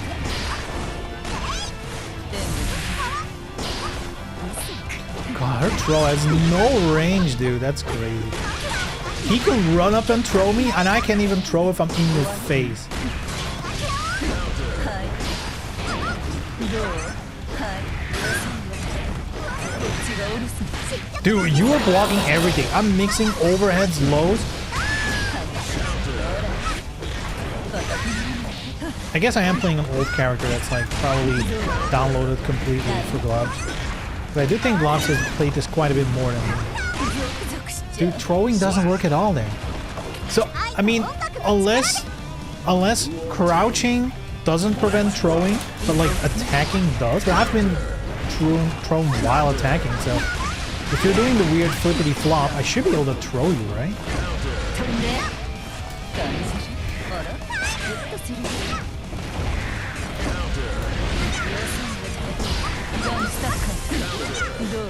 でも God, her throw has no range, dude. That's crazy. He can run up and throw me, and I can't even throw if I'm in your face. はいどうはいこっちがうるさい Dude, you are blocking everything. I'm mixing overheads, lows. I guess I am playing an old character that's like probably downloaded completely for gloves. But I do think gloves has played this quite a bit more than me. Dude, throwing doesn't work at all there. So, I mean, unless crouching doesn't prevent throwing, but like attacking does. But I've been thrown while attacking, so if you're doing the weird flippity flop, I should be able to throw you, right? 飛んで感じるあらグッとするガンスタッカーどう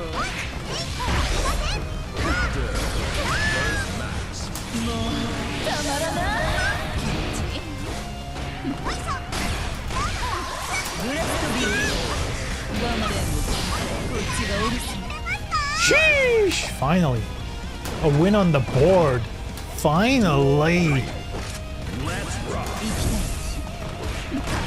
もうたまらないブラストビーム頑張れこっちがうるさい Sheesh! Finally. A win on the board. Finally. Let's rock. 行きたい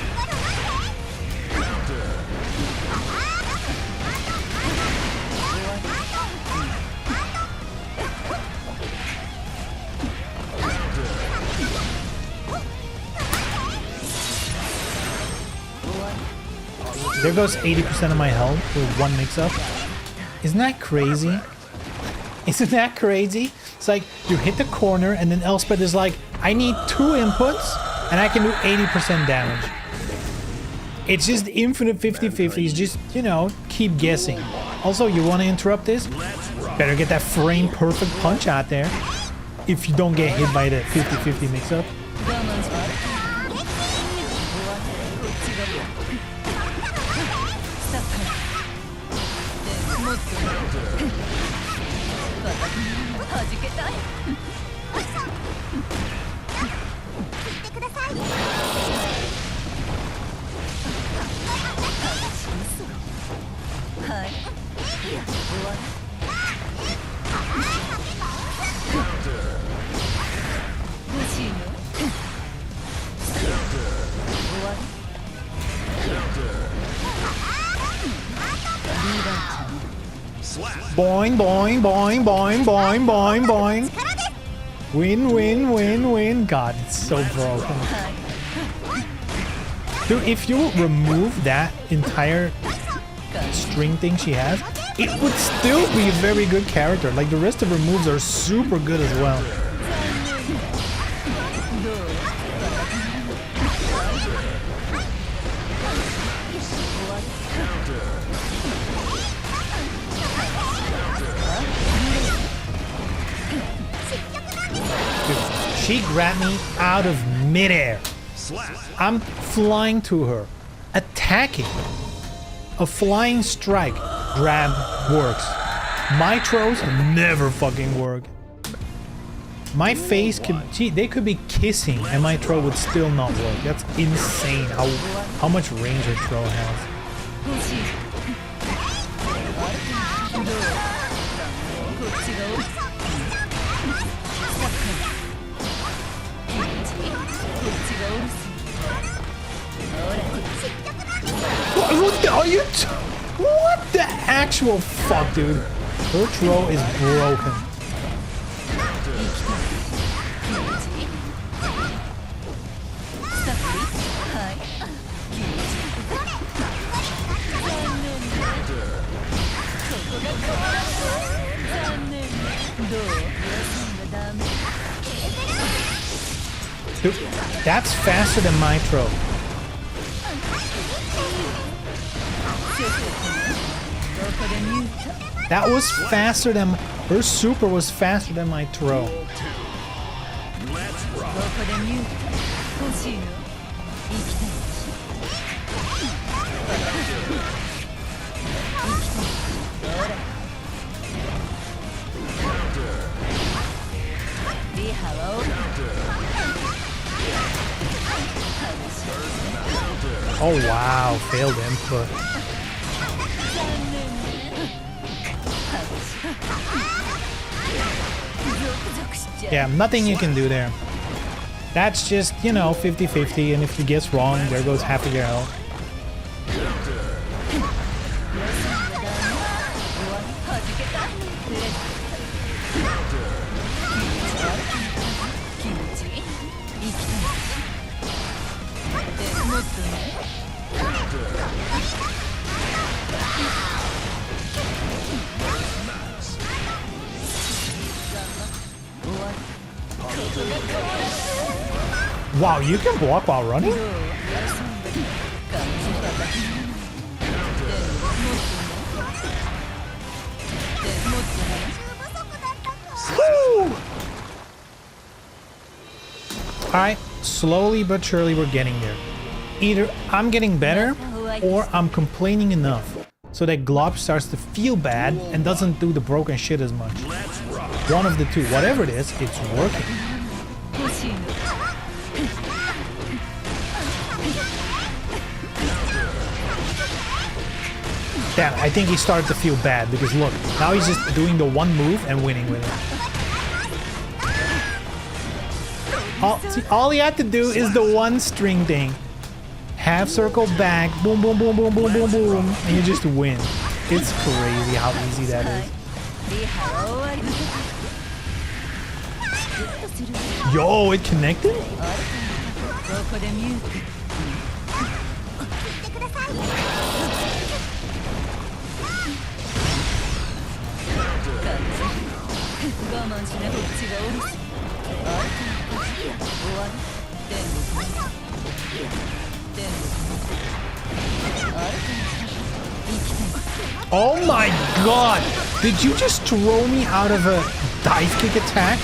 There goes 80% of my health with one mix-up. Isn't that crazy? Isn't that crazy? It's like you hit the corner and then Elspeth is like, I need 2 inputs and I can do 80% damage. It's just infinite 50-50s, just, you know, keep guessing. Also, you want to interrupt this? Better get that frame perfect punch out there if you don't get hit by the 50-50 mix-up. 我慢しろこっちがスタッカーでもっとはじけたいはい終わり欲しいの終わりリーバーちゃん Boing, boing, boing, boing, boing, boing, boing. Win, win, win, win. God, it's so broken. Dude, if you remove that entire string thing she has, it would still be a very good character. Like, the rest of her moves are super good as well. She grabbed me out of midair. I'm flying to her, attacking. A flying strike grab works. My throws never fucking work. My face could, they could be kissing and my throw would still not work. That's insane how much range her throw has. 欲しいどうこっちがおるスタッカーこっちがおるすほら What the, are you what the actual fuck, dude? Her throw is broken. スタッフはい気持ち残念ここが変わらず残念どう休んだダメ Dude, that's faster than my throw. That was faster than her super was faster than my throw. Let's rock. ここでミュート欲しいの生きたいほらリハはオー Oh wow, failed input. Yeah, nothing you can do there. That's just, you know, 50-50, and if he gets wrong, there goes half of your health. Wow, you can block while running? Woo! Alright, slowly but surely we're getting there. Either I'm getting better, or I'm complaining enough so that Glob starts to feel bad and doesn't do the broken shit as much. One of the two. Whatever it is, it's working. Damn, I think he started to feel bad because look, now he's just doing the one move and winning with it. All he had to do is the one string thing. Half circle back, boom, boom, boom, boom, boom, boom, boom, and you just win. It's crazy how easy that is. Yo, it connected? Oh my god! Did you just throw me out of a dive kick attack?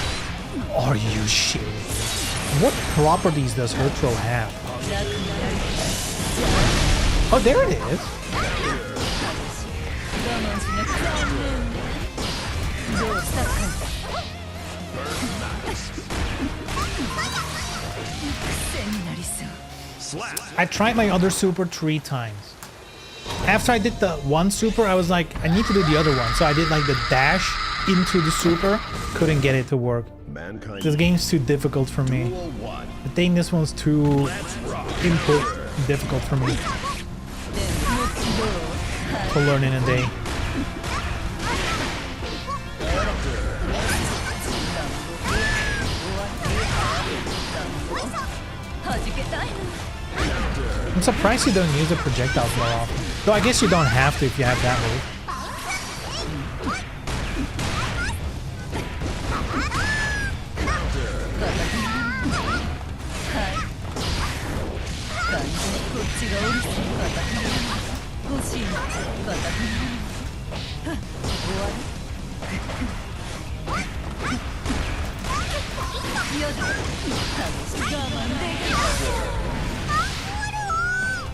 Are you shitting? What properties does her throw have? Oh, there it is. I tried my other super 3 times. After I did the one super, I was like, I need to do the other one. So I did like the dash into the super. Couldn't get it to work. Mankind. This game's too difficult for me. I think this one's too input difficult for me to learn in a day. I'm surprised you don't use the projectiles more often. Though I guess you don't have to if you have that move.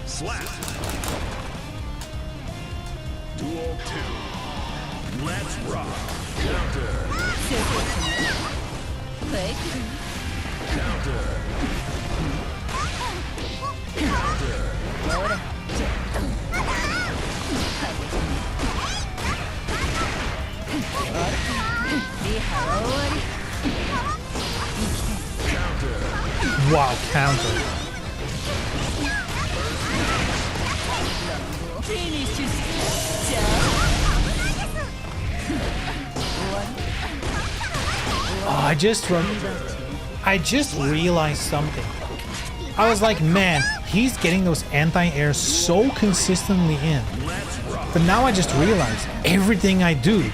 Slap. Duel 2. Let's rock. Counter. Counter. Wow, counter. Oh, I just realized something. I was like, man, he's getting those anti-air so consistently in. But now I just realized everything I do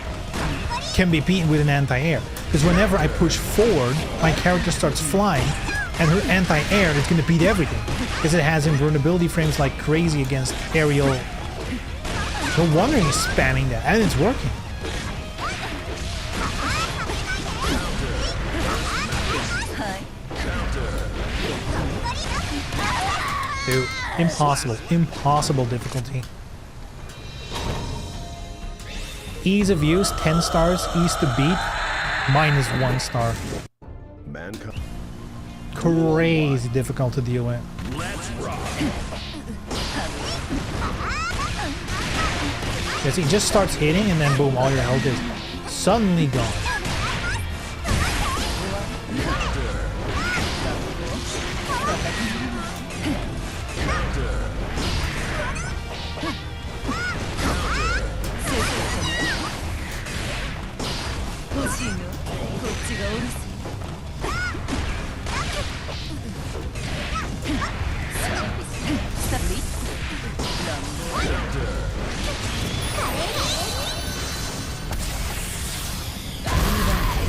can be beaten with an anti-air. Because whenever I push forward, my character starts flying, and her anti-air is going to beat everything. Because it has invulnerability frames like crazy against aerial No wonder he's spamming that, and it's working. Dude, impossible. Impossible difficulty. Ease of use, 10 stars. Ease to beat, -1 star. Mankind. Crazy difficult to deal with. Let's rock. Because he just starts hitting and then boom, all your health is suddenly gone.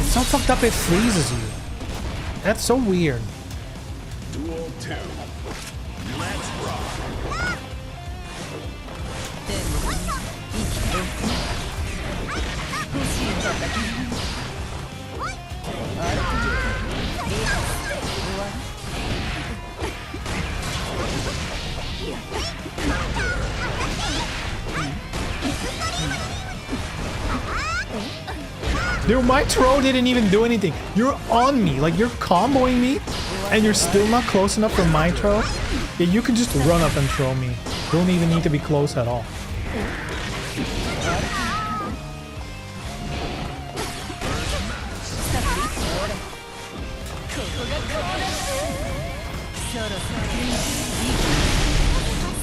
It's so fucked up it freezes you. That's so weird. Duel 2. Let's rock. Dude, my throw didn't even do anything. You're on me, like you're comboing me, and you're still not close enough for my throw. Yeah, you can just run up and throw me. Don't even need to be close at all.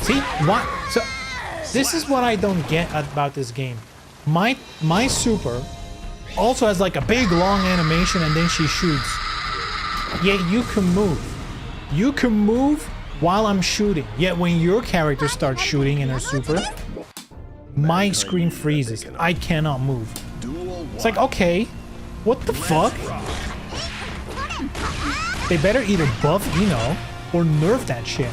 See, what? So, this is what I don't get about this game. My super also has like a big long animation and then she shoots. Yet you can move. You can move while I'm shooting. Yet when your character starts shooting in her super, my screen freezes. I cannot move. It's like, okay, what the fuck? They better either buff Ino or nerf that shit.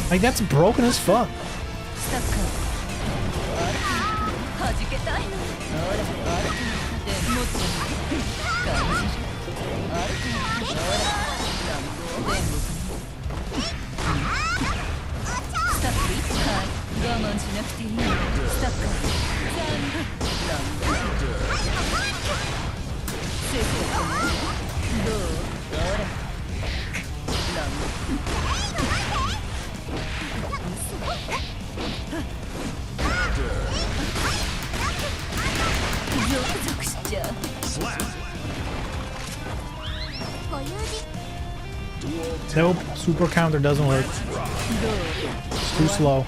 Like, that's broken as fuck. Nope, super counter doesn't work. It's too slow.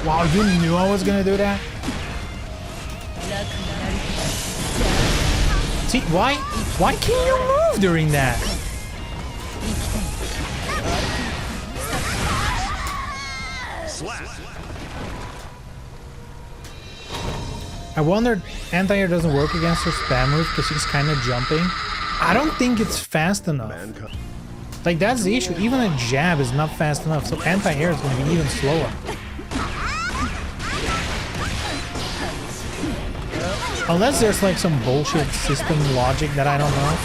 Wow, you knew I was gonna do that? See, why can't you move during that? I wondered anti-air doesn't work against her spam move because she's kind of jumping. I don't think it's fast enough. Like, that's the issue. Even a jab is not fast enough, so anti-air is going to be even slower. Unless there's like some bullshit system logic that I don't know.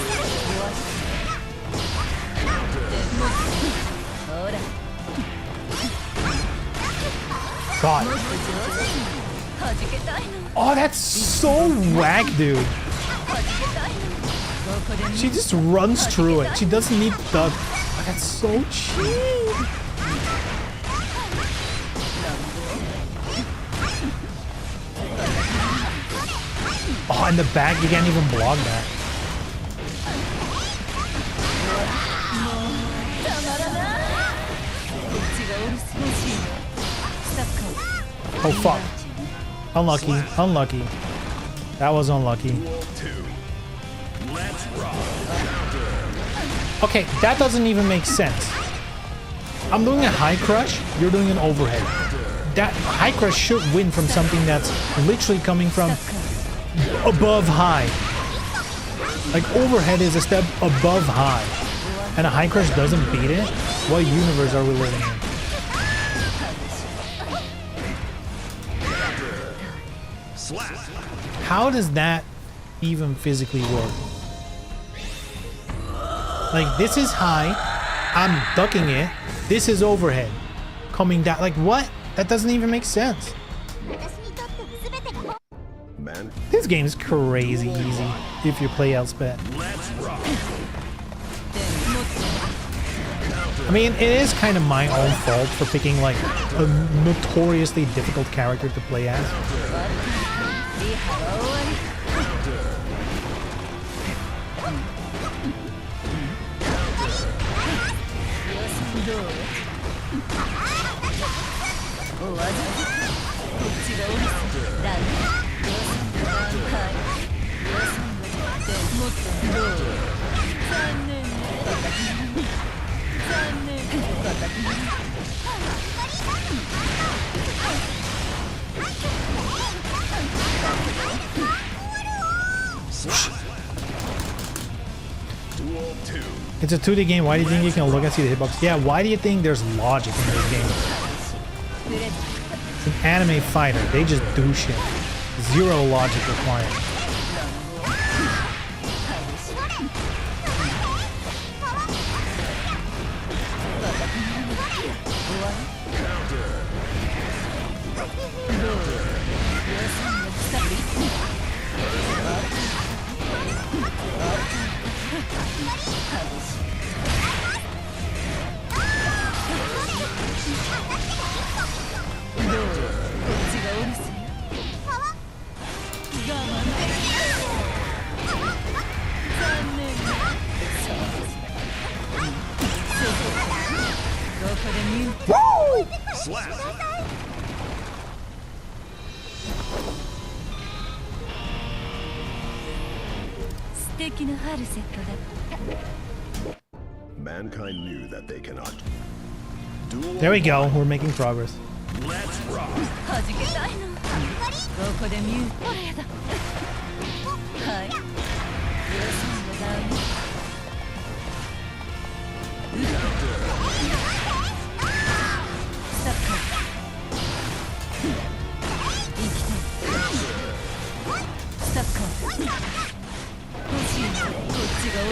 God. Oh, that's so whack, dude. She just runs through it. She doesn't need duck. That's so cheap. Oh, in the back, you can't even block that. Oh fuck. Unlucky. Unlucky. That was unlucky. Okay, that doesn't even make sense. I'm doing a high crush, you're doing an overhead. That high crush should win from something that's literally coming from above high. Like overhead is a step above high. And a high crush doesn't beat it? What universe are we living in? How does that even physically work? Like, this is high, I'm ducking it, this is overhead, coming down, like what? That doesn't even make sense. Man, This game is crazy easy if you play Elphelt. I mean, it is kind of my own fault for picking like a notoriously difficult character to play as. It's a 2D game. Why do you think you can look and see the hitbox? Yeah, why do you think there's logic in this game? It's an anime fighter. They just do shit. Zero logic required. Woo! mankind knew that they cannot. There we go. We're making progress. Let's rock. 弾けたいのどこでミューこれだはいよしスタッカー生きてスタッカー欲しいのこっちがおる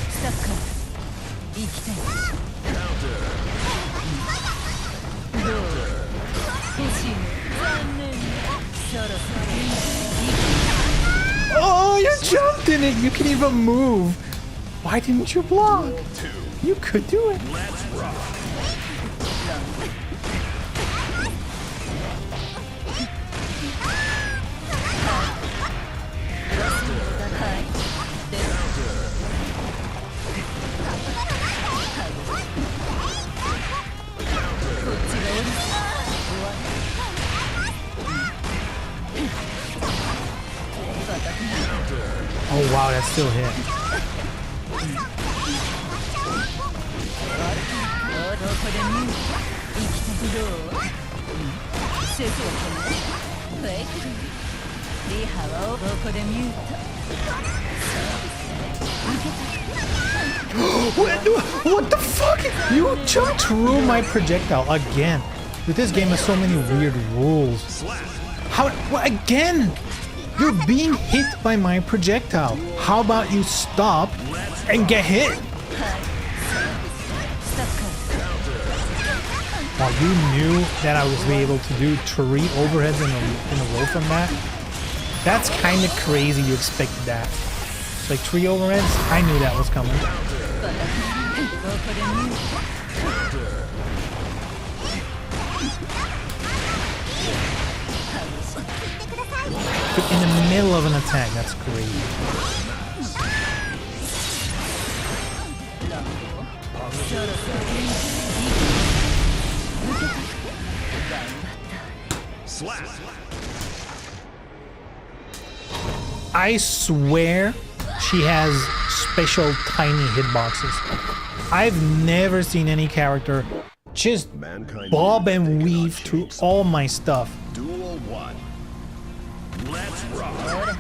スタッカー生きてどう欲しいの残念そろそろ Oh, you jumped in it. You can even move. Why didn't you block? You could do it. Let's rock. Oh wow, that still hit. どこで見る生きてどうセスを止めフェイクリハはどこでミュート What the fuck? You jumped through my projectile again. Dude, this game has so many weird rules. How? What, again? You're being hit by my projectile. How about you stop and get hit? Wow, you knew that I was able to do 3 overheads in a row from that? That's kind of crazy you expected that. Like 3 overheads? I knew that was coming. But in the middle of an attack, that's great. Slap. I swear she has special tiny hitboxes. I've never seen any character just Mankind bob and thinking weave on through shapes. all my stuff. Duel 1. Let's rock.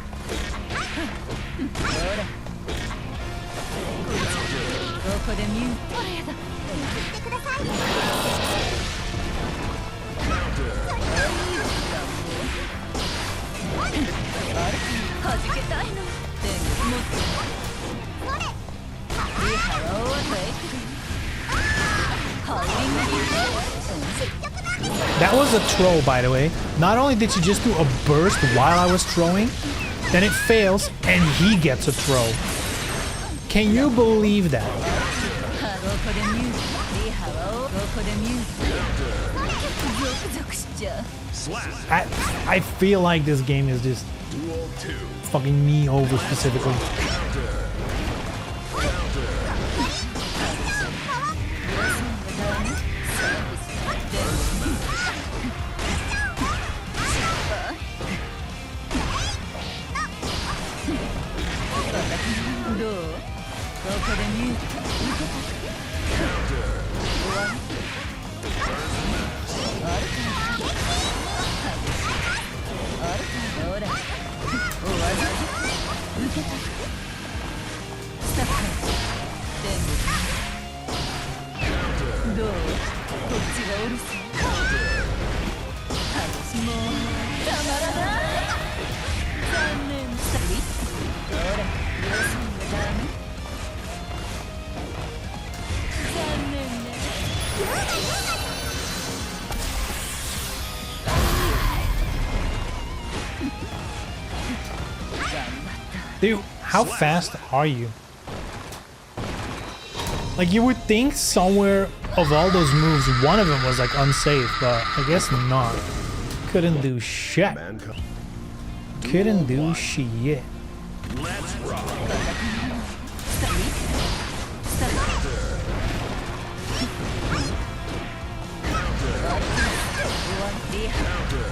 That was a throw, by the way. Not only did she just do a burst while I was throwing, then it fails and he gets a throw. Can you believe that? Slap. I feel like this game is just Duel 2. fucking me over specifically. Dude, how fast are you? Like, you would think somewhere of all those moves, one of them was like unsafe, but I guess not. Couldn't do shit. Mankind. Couldn't do shit. Let's rock.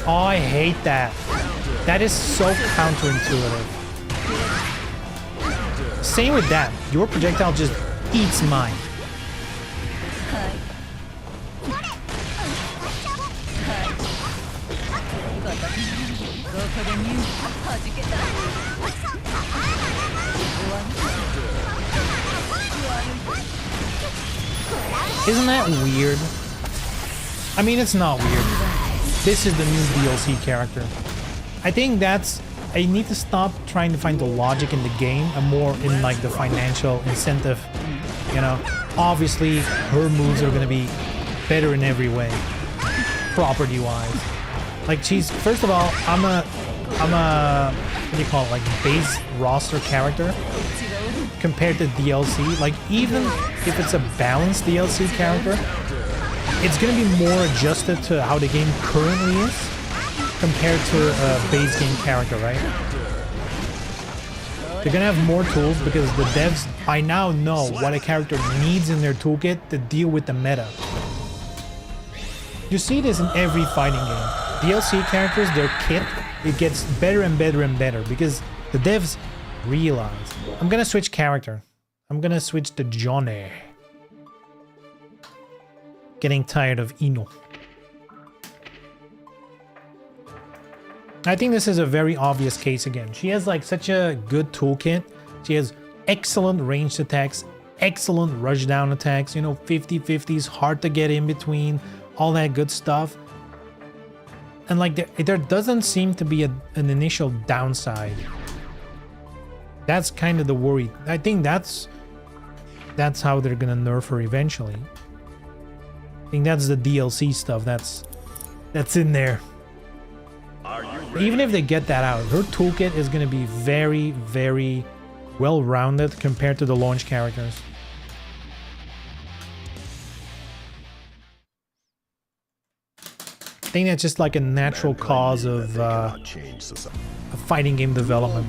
Oh, I hate that. That is so counterintuitive. Same with that. Your projectile just eats mine. Isn't that weird? I mean, it's not weird. This is the new DLC character. I think that's... I need to stop trying to find the logic in the game and more in like the financial incentive. You know, obviously her moves are gonna be better in every way, property-wise. Like, she's, first of all, I'm a what do you call it, like base roster character compared to DLC. Like, even if it's a balanced DLC character, it's gonna be more adjusted to how the game currently is compared to a base game character, right? They're gonna have more tools because the devs by now know what a character needs in their toolkit to deal with the meta. You see this in every fighting game. DLC characters, their kit, it gets better and better and better because the devs realize. I'm gonna switch character. I'm gonna switch to Johnny. Getting tired of Ino. I think this is a very obvious case again. She has like such a good toolkit. She has excellent ranged attacks, excellent rush down attacks, you know, 50-50s, hard to get in between, all that good stuff. And like there doesn't seem to be an initial downside. That's kind of the worry. I think that's how they're gonna nerf her eventually. I think that's the DLC stuff that's in there. Even if they get that out, her toolkit is going to be very, very well-rounded compared to the launch characters. I think that's just like a natural cause of Change society. fighting game development.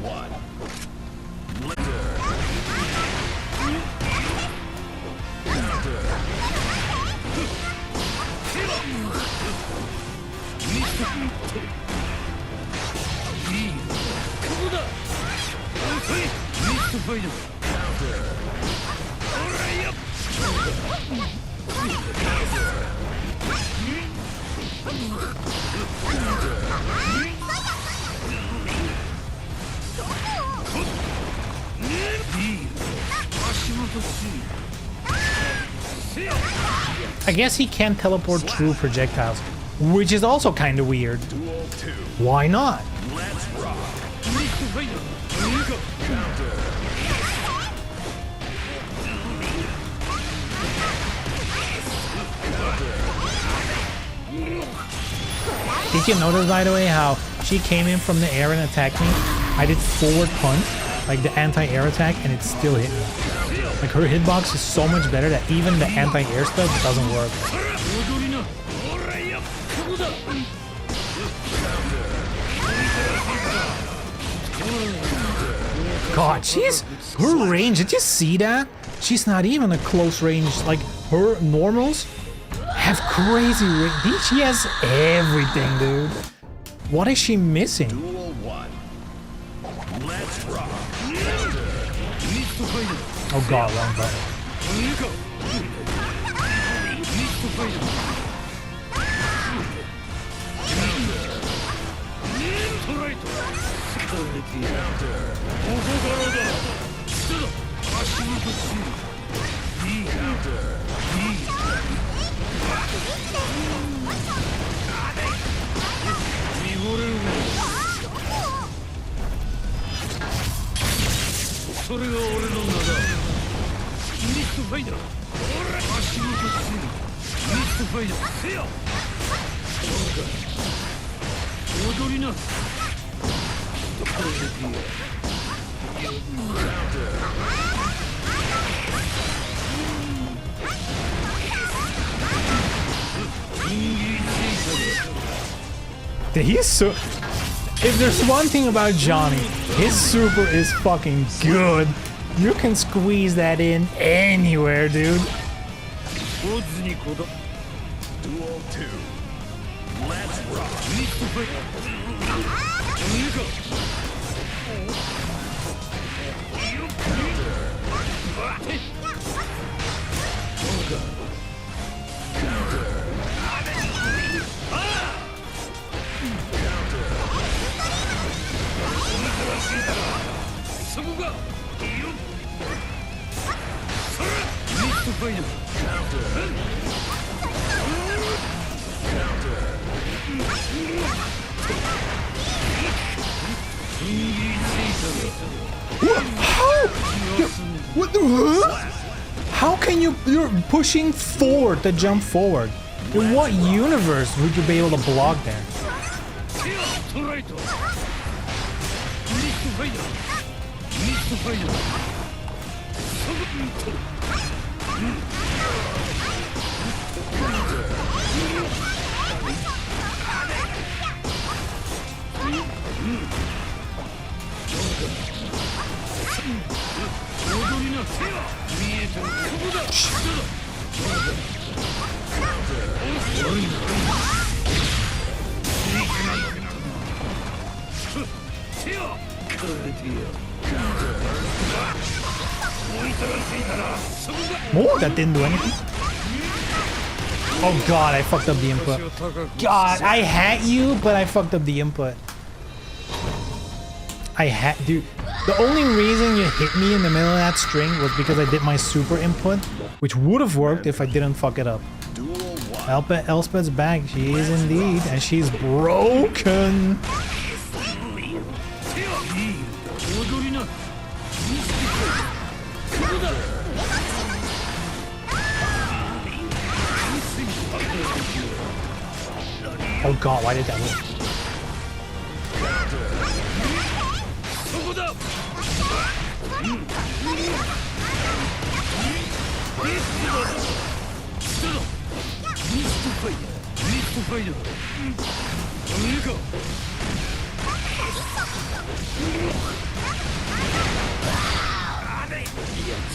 I guess he can't teleport through projectiles, which is also kind of weird. Duel 2. Why not? Let's rock. Did you notice, by the way, how she came in from the air and attacked me? I did forward punch, like the anti-air attack, and it still hit me. Like her hitbox is so much better that even the anti-air stuff doesn't work. God, her range, did you see that? She's not even a close range. Like her normals have crazy range. She has everything, dude. What is she missing? Duel 1. Let's rock. Oh god, wrong button. He's so... If there's one thing about Johnny, his super is fucking good. You can squeeze that in anywhere, dude. Duel 2. Let's rock. What the How can you're pushing forward to jump forward? In what universe would you be able to block there? Oh, that didn't do anything. Oh god, I fucked up the input. God, I had you, but I fucked up the input. Dude, the only reason you hit me in the middle of that string was because I did my super input, which would have worked if I didn't fuck it up. Elspeth's back. She is indeed, and she's broken. Oh god, why did that work?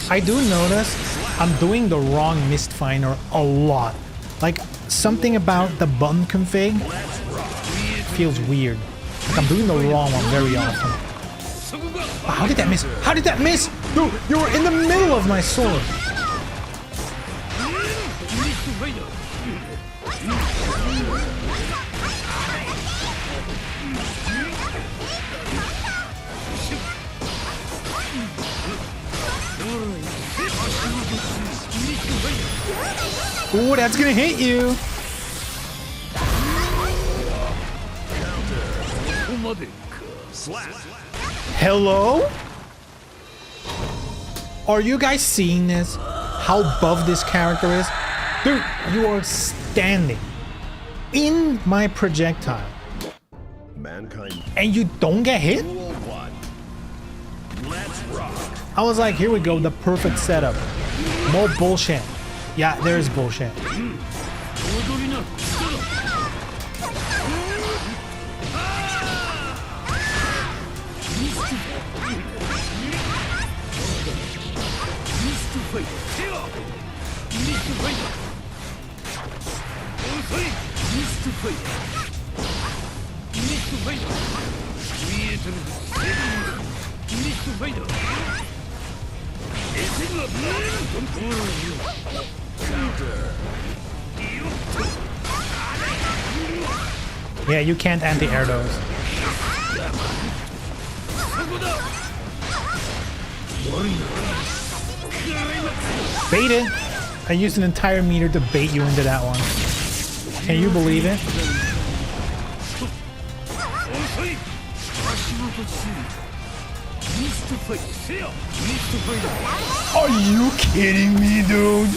I do notice I'm doing the wrong mist finder a lot. Like, something about the button config feels weird. Like I'm doing the wrong one very often. How did that miss? How did that miss? Dude, you were in the middle of my sword. Ooh, that's gonna hit you. Hello? Are you guys seeing this? How buff this character is? Dude, you are standing in my projectile Mankind. and you don't get hit? Duel 1. Let's rock. I was like, here we go, the perfect setup. More bullshit. Yeah, there's bullshit. Yeah, you can't anti-air those. Bait it! I used an entire meter to bait you into that one. Can you believe it? Are you kidding me, dude?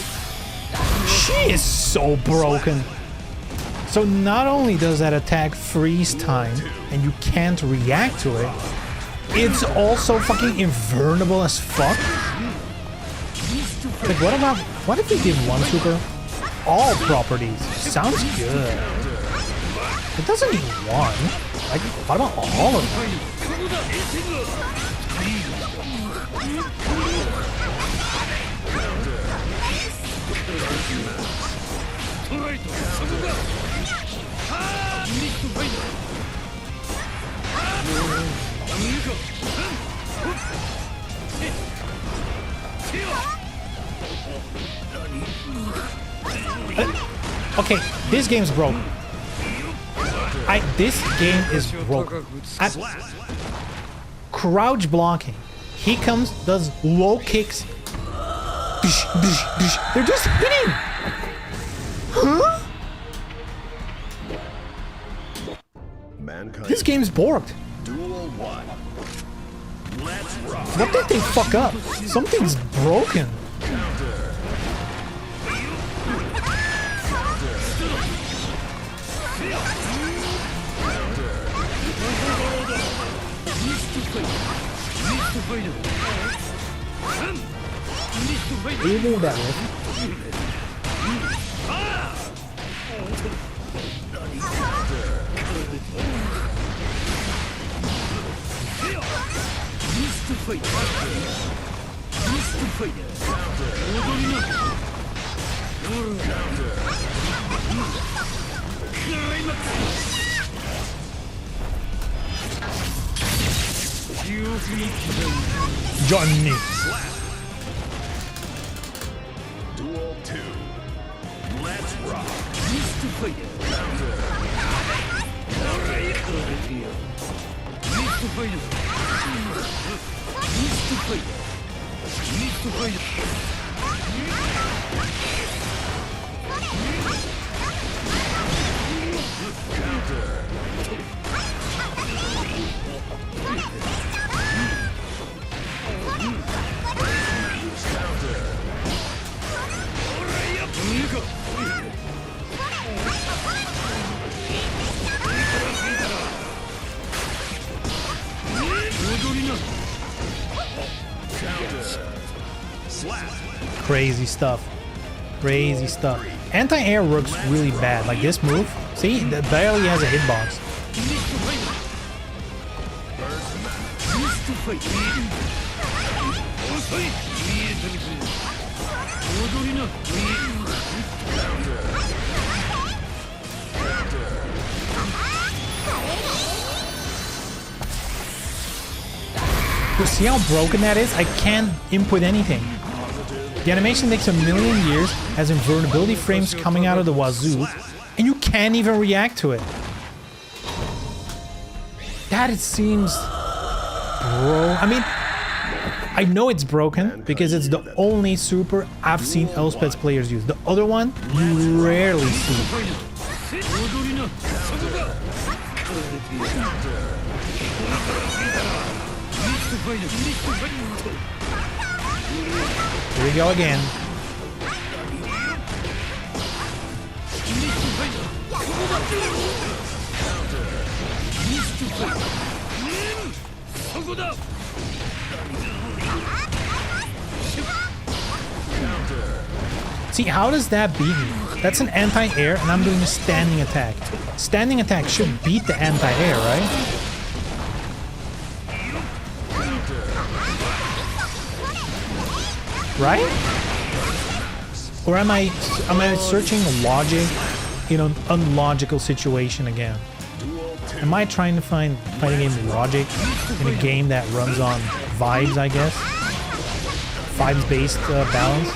She is so broken. So not only does that attack freeze time and you can't react to it, it's also fucking invulnerable as fuck. Like, what if we give one super all properties? Sounds good. It doesn't need one. Like, what about all of them? Okay, this game's broken. This game is broken. Crouch blocking. He comes, does low kicks. They're just hitting. Huh? Mankind. This game's borked. Duel 1. Let's rock. What did they fuck up? Something's broken. You move that way. Johnny. Duel 2. Let's rock. Slap. Crazy stuff. Crazy stuff. Anti-air works really bad. Like this move. See, that barely has a hitbox. You see how broken that is? I can't input anything. The animation takes a million years, has invulnerability frames coming out of the wazoo, and you can't even react to it. That it seems... Bro... I mean, I know it's broken because it's the only super I've seen Elspeth's players use. The other one, you rarely see. Here we go again. See, how does that beat me? That's an anti-air and I'm doing a standing attack. Standing attack should beat the anti-air, right? Right? Or am I searching logic in an unlogical situation again? Am I trying to find fighting game logic in a game that runs on vibes, I guess? Vibes-based balance?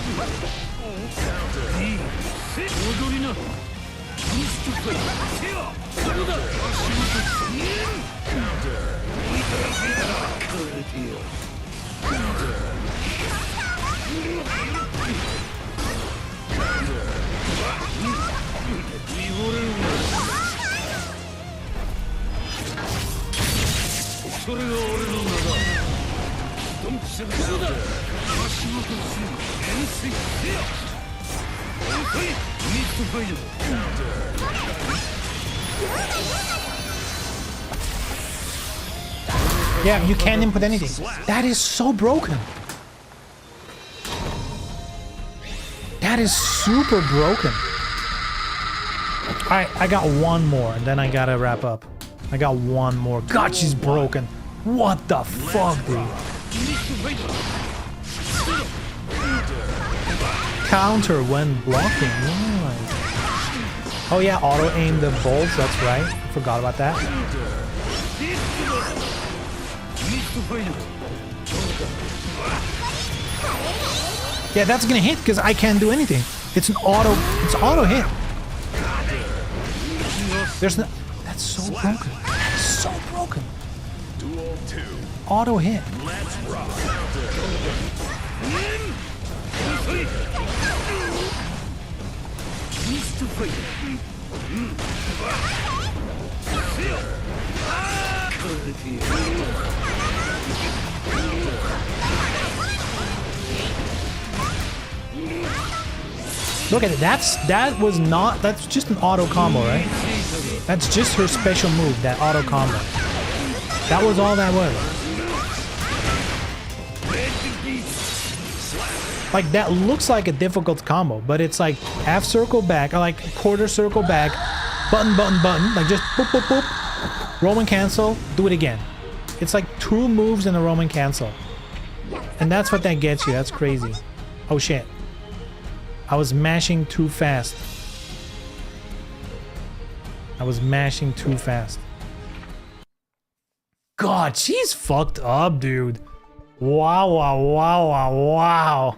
Yeah, you can't input anything. That is so broken. That is super broken. Alright, I got one more, and then I gotta wrap up. I got one more. God, she's broken. What the fuck, dude? Counter when blocking. Right. Oh yeah, auto aim the bolts, that's right. Forgot about that. Yeah, that's gonna hit because I can't do anything. It's an auto hit. There's no, that's so broken. That's so broken. Auto hit. Let's rock. Look at it. That's just an auto combo, right? That's just her special move, that auto combo. That was all that was. Like, that looks like a difficult combo, but it's like half circle back, or like quarter circle back, button, button, button, like just boop, boop, boop, Roman cancel, do it again. It's like 2 moves in a Roman cancel. And that's what that gets you. That's crazy. Oh shit. I was mashing too fast. I was mashing too fast. God, she's fucked up, dude. Wow, wow, wow, wow, wow.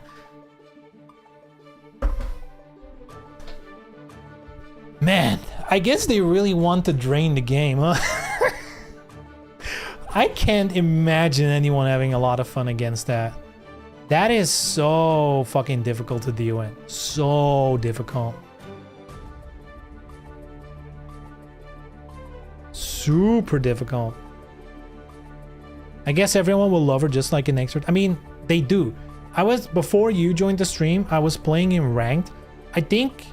Man, I guess they really want to drain the game, huh? I can't imagine anyone having a lot of fun against that. That is so fucking difficult to deal with. So difficult. Super difficult. I guess everyone will love her just like an expert. I mean, they do. Before you joined the stream, I was playing in ranked. I think,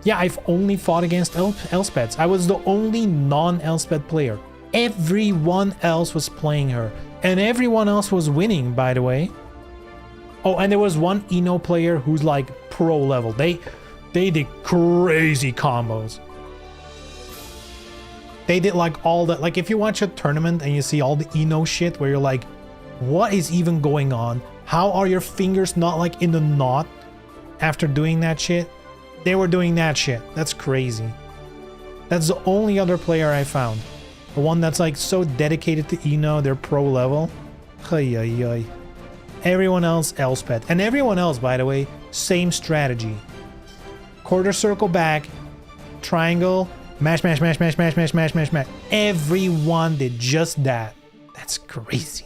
yeah, I've only fought against Elspeths. I was the only non-Elspeth player. Everyone else was playing her. And everyone else was winning, by the way. Oh, and there was one Eno player who's like pro level. They They did crazy combos. They did like all the, like if you watch a tournament and you see all the Eno shit where you're like, what is even going on? How are your fingers not like in the knot after doing that shit? They were doing that shit. That's crazy. That's the only other player I found. The one that's like so dedicated to Eno, they're pro level. Ay, ay, ay. Everyone else, Elspeth. And everyone else, by the way, same strategy. Quarter circle back, triangle, mash, mash, mash, mash, mash, mash, mash, mash, mash. Everyone did just that. That's crazy.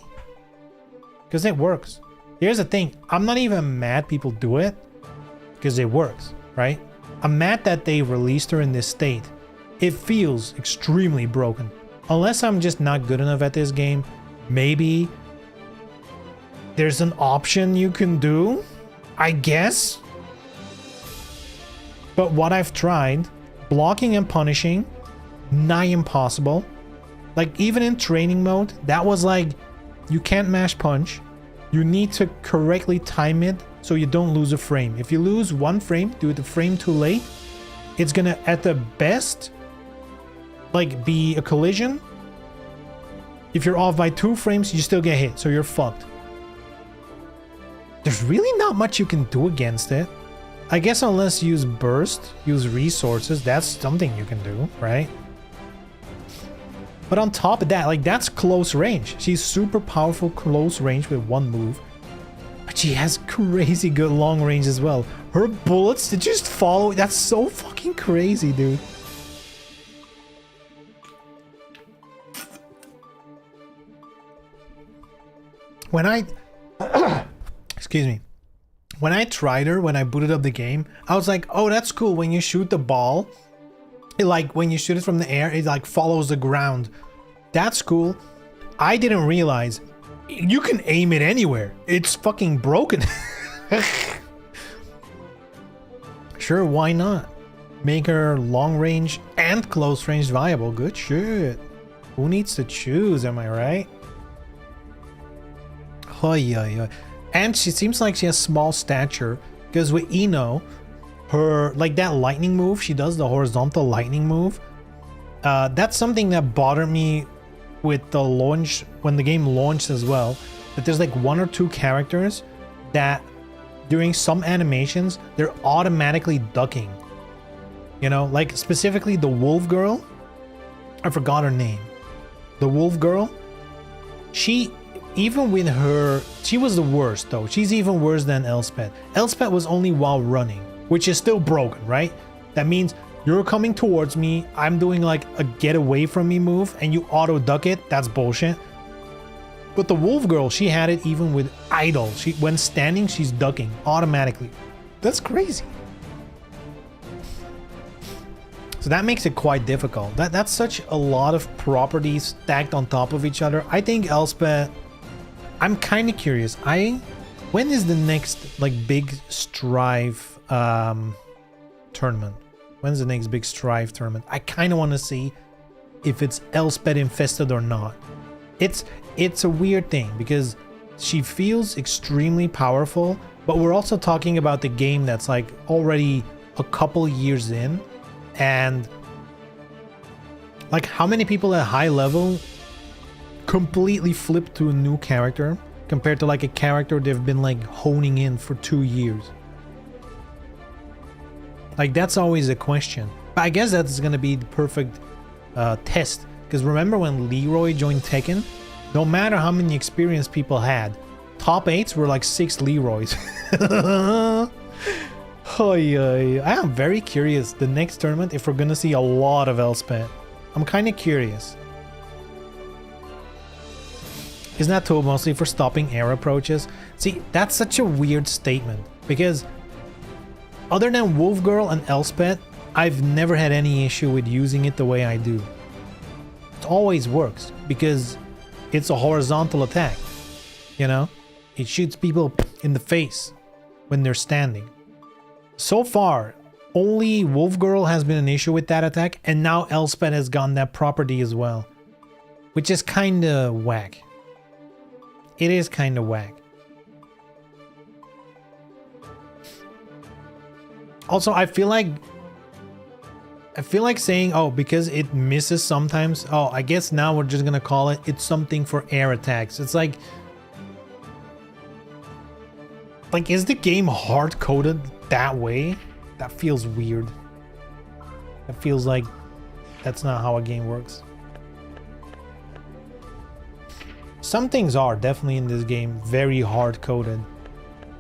Because it works. Here's the thing. I'm not even mad people do it. Because it works, right? I'm mad that they released her in this state. It feels extremely broken. Unless I'm just not good enough at this game, maybe there's an option you can do, I guess. But what I've tried, blocking and punishing, nigh impossible. Like even in training mode, that was like, you can't mash punch. You need to correctly time it so you don't lose a frame. If you lose one frame, do it a frame too late, it's gonna at the best like be a collision. If you're off by 2 frames, you still get hit, so you're fucked. There's really not much you can do against it. I guess unless you use burst, use resources, that's something you can do, right? But on top of that, like that's close range. She's super powerful close range with one move. But she has crazy good long range as well. Her bullets, they just follow. That's so fucking crazy, dude. When I... excuse me. When I tried her, when I booted up the game, I was like, oh, that's cool. When you shoot the ball, it like, when you shoot it from the air, it like follows the ground. That's cool. I didn't realize you can aim it anywhere. It's fucking broken. Sure, why not? Make her long range and close range viable. Good shit. Who needs to choose, am I right? And she seems like she has small stature, because with Eno, her like that lightning move, she does the horizontal lightning move. That's something that bothered me with the launch, when the game launched as well, that there's like 1 or 2 characters that during some animations they're automatically ducking, you know, like specifically the wolf girl. I forgot her name. The wolf girl, she, even with her, she was the worst though. She's even worse than Elspeth. Elspeth was only while running, which is still broken, right? That means you're coming towards me, I'm doing like a get away from me move, and you auto duck it. That's bullshit. But the wolf girl, she had it even with idle. She, when standing, she's ducking automatically. That's crazy. So that makes it quite difficult. That's such a lot of properties stacked on top of each other. I think Elspeth, I'm kind of curious. When is the next like big Strive tournament? When's the next big Strive tournament? I kind of want to see if it's Elspeth infested or not. It's a weird thing because she feels extremely powerful, but we're also talking about the game that's like already a couple years in, and like how many people at high level completely flip to a new character compared to like a character they've been like honing in for 2 years. Like that's always a question. But I guess that's gonna be the perfect test, because remember when Leroy joined Tekken, no matter how many experienced people had, top 8s were like 6 Leroys. Oh yeah, I am very curious the next tournament if we're gonna see a lot of Elspeth. I'm kind of curious. Isn't that tool mostly for stopping air approaches? See, that's such a weird statement, because other than Wolf Girl and Elspeth, I've never had any issue with using it the way I do. It always works because it's a horizontal attack, you know? It shoots people in the face when they're standing. So far, only Wolf Girl has been an issue with that attack, and now Elspeth has gotten that property as well, which is kinda whack. It is kinda whack. Also, I feel like saying, oh, because it misses sometimes, oh, I guess now we're just gonna call it's something for air attacks. It's like is the game hard-coded that way? That feels weird. It feels like that's not how a game works. Some things are definitely in this game very hard-coded,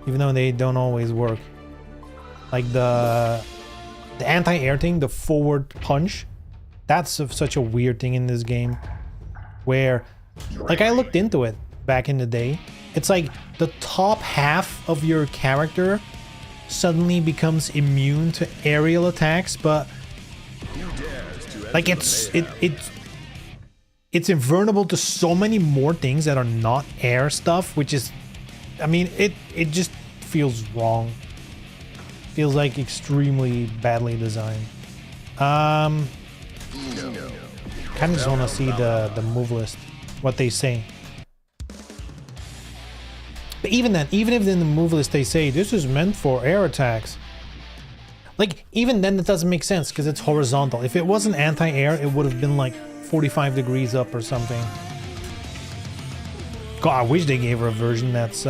even though they don't always work. Like the anti-air thing, the forward punch, that's such a weird thing in this game, where, like, I looked into it back in the day. It's like the top half of your character suddenly becomes immune to aerial attacks, but like it's invulnerable to so many more things that are not air stuff, which is, I mean, it just feels wrong. Feels like extremely badly designed. Kind of just want to see the move list, what they say. But even then, even if in the move list they say this is meant for air attacks, like, even then it doesn't make sense because it's horizontal. If it wasn't anti-air, it would have been like 45 degrees up or something. God, I wish they gave her a version that's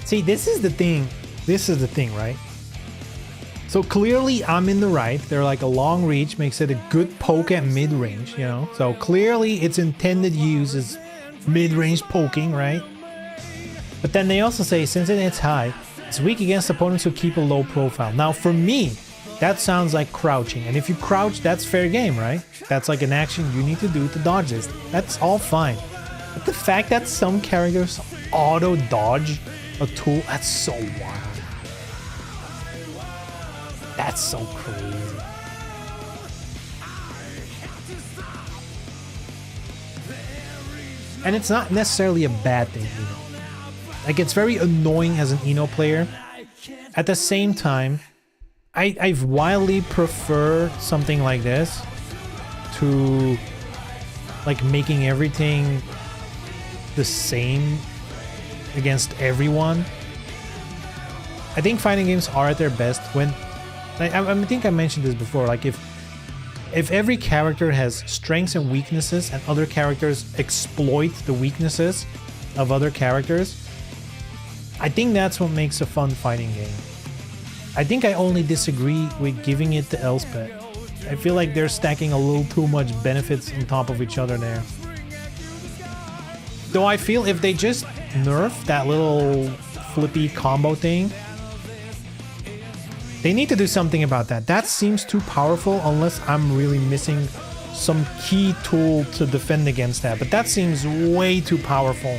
See, this is the thing. This is the thing, right? So clearly I'm in the right. They're like a long reach makes it a good poke at mid-range, you know? So clearly its intended use is mid-range poking, right? But then they also say since it hits high, it's weak against opponents who keep a low profile. Now for me, that sounds like crouching. And if you crouch, that's fair game, right? That's like an action you need to do to dodge this. That's all fine. But the fact that some characters auto-dodge a tool, that's so wild. That's so crazy. And it's not necessarily a bad thing, you know. Like, it's very annoying as an Eno player. At the same time, I wildly prefer something like this to like making everything the same against everyone. I think fighting games are at their best when, I think I mentioned this before, like if every character has strengths and weaknesses and other characters exploit the weaknesses of other characters, I think that's what makes a fun fighting game. I think I only disagree with giving it to Elphelt. I feel like they're stacking a little too much benefits on top of each other there. Though I feel if they just nerf that little flippy combo thing, they need to do something about that. That seems too powerful unless I'm really missing some key tool to defend against that. But that seems way too powerful.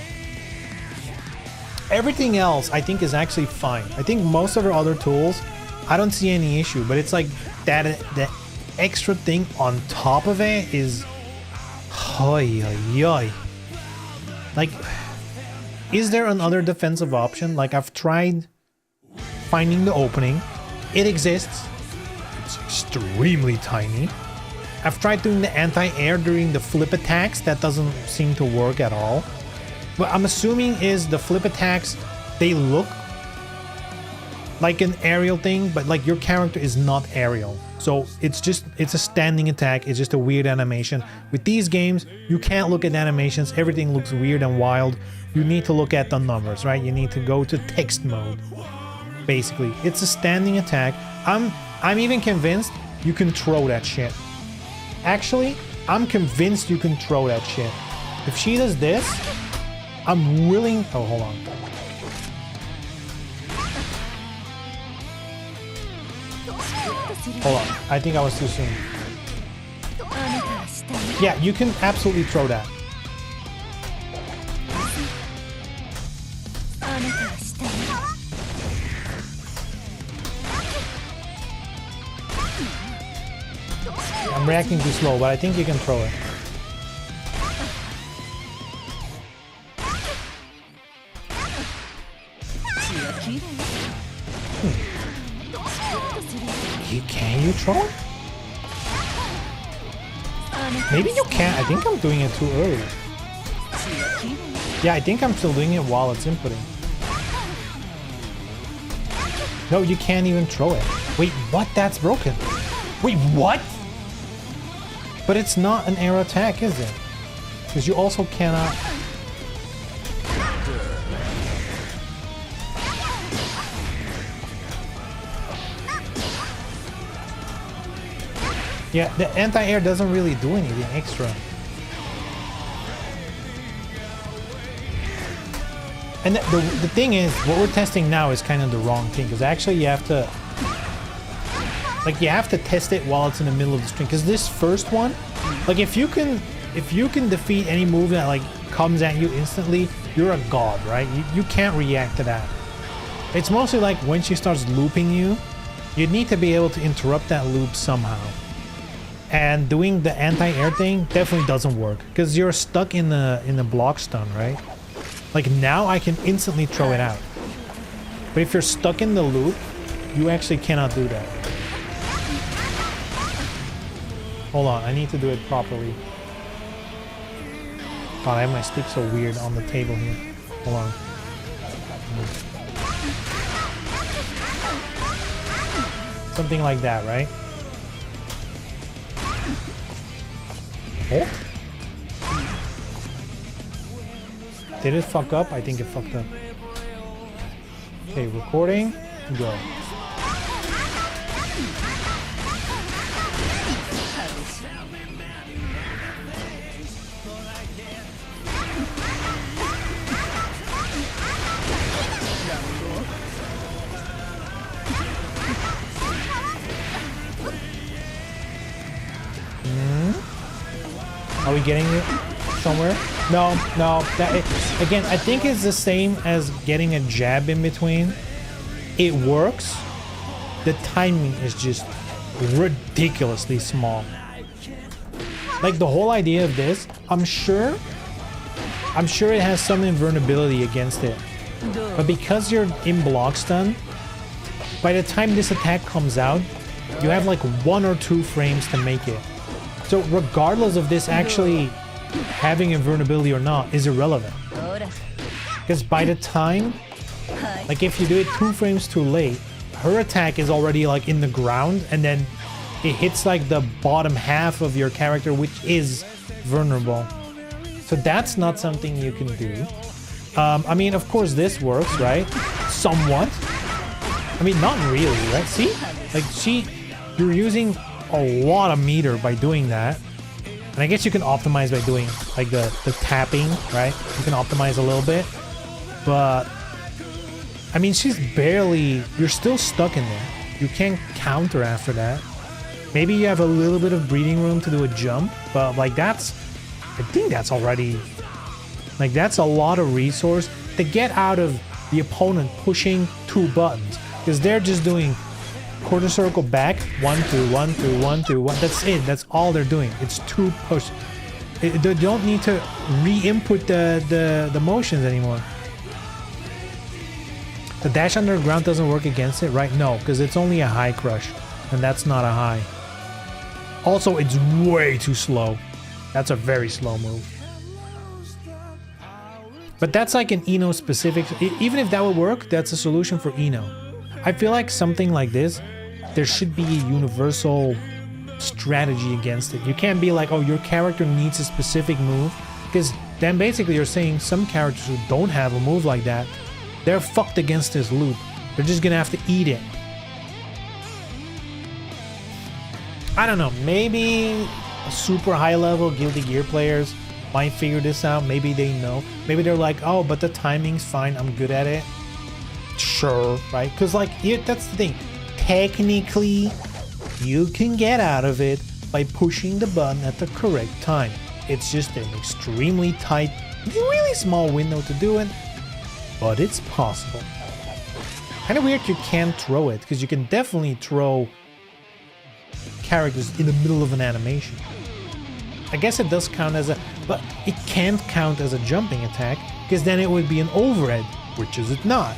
Everything else I think is actually fine. I think most of our other tools, I don't see any issue. But it's like that the extra thing on top of it is... Hoi, hoi, hoi. Like, is there another defensive option? Like, I've tried finding the opening. It exists. It's extremely tiny. I've tried doing the anti-air during the flip attacks. That doesn't seem to work at all. What I'm assuming is the flip attacks, they look like an aerial thing, but like your character is not aerial. So it's a standing attack. It's just a weird animation. With these games, you can't look at animations. Everything looks weird and wild. You need to look at the numbers, right? You need to go to text mode. Basically, it's a standing attack. I'm even convinced you can throw that shit. Actually, I'm convinced you can throw that shit. If she does this, I'm willing... Oh, hold on. Hold on. I think I was too soon. Yeah, you can absolutely throw that. I'm reacting too slow, but I think you can throw it. Can you throw it? Maybe you can't. I think I'm doing it too early. Yeah, I think I'm still doing it while it's inputting. No, you can't even throw it. Wait, what? That's broken. Wait, what? But it's not an air attack, is it? Because you also cannot... Yeah, the anti-air doesn't really do anything extra. And the thing is, what we're testing now is kind of the wrong thing, because actually you have to... Like, you have to test it while it's in the middle of the string, because this first one, like, if you can defeat any move that, like, comes at you instantly, you're a god, right? You can't react to that. It's mostly like when she starts looping you, you need to be able to interrupt that loop somehow. And doing the anti-air thing definitely doesn't work, because you're stuck in the block stun, right? Like, now I can instantly throw it out. But if you're stuck in the loop, you actually cannot do that. Hold on, I need to do it properly. God, I have my stick so weird on the table here. Hold on. Something like that, right? Oh? Did it fuck up? I think it fucked up. Okay, recording, go. Are we getting it somewhere? No. Again, I think it's the same as getting a jab in between. It works. The timing is just ridiculously small. Like, the whole idea of this, I'm sure it has some invulnerability against it. But because you're in block stun, by the time this attack comes out, you have like 1 or 2 frames to make it. So regardless of this actually having invulnerability or not is irrelevant. Because by the time, like, if you do it 2 frames too late, her attack is already like in the ground, and then it hits like the bottom half of your character, which is vulnerable. So that's not something you can do. I mean, of course this works, right? Somewhat. I mean, not really, right? See? Like, you're using a lot of meter by doing that. And I guess you can optimize by doing like the tapping, right? You can optimize a little bit. But I mean, she's barely... You're still stuck in there. You can't counter after that. Maybe you have a little bit of breathing room to do a jump, but like that's... I think that's already... Like, that's a lot of resource to get out of the opponent pushing 2 buttons. Because they're just doing quarter circle back, 1, 2, 1, 2, 1, 2, 1. That's it. That's all they're doing. It's 2 push. They don't need to re-input the motions anymore. The dash underground doesn't work against it, right? No, because it's only a high crush, and that's not a high. Also, it's way too slow. That's a very slow move. But that's like an Ino specific. Even if that would work, that's a solution for Ino. I feel like something like this, there should be a universal strategy against it. You can't be like, oh, your character needs a specific move, because then basically you're saying some characters who don't have a move like that, they're fucked against this loop. They're just gonna have to eat it. I don't know, maybe super high level Guilty Gear players might figure this out. Maybe they know. Maybe they're like, oh, but the timing's fine, I'm good at it. Sure, right? Because like, that's the thing. Technically, you can get out of it by pushing the button at the correct time. It's just an extremely tight, really small window to do it, but it's possible. Kind of weird you can't throw it, because you can definitely throw characters in the middle of an animation. I guess it does count as a... But it can't count as a jumping attack, because then it would be an overhead, which is it not.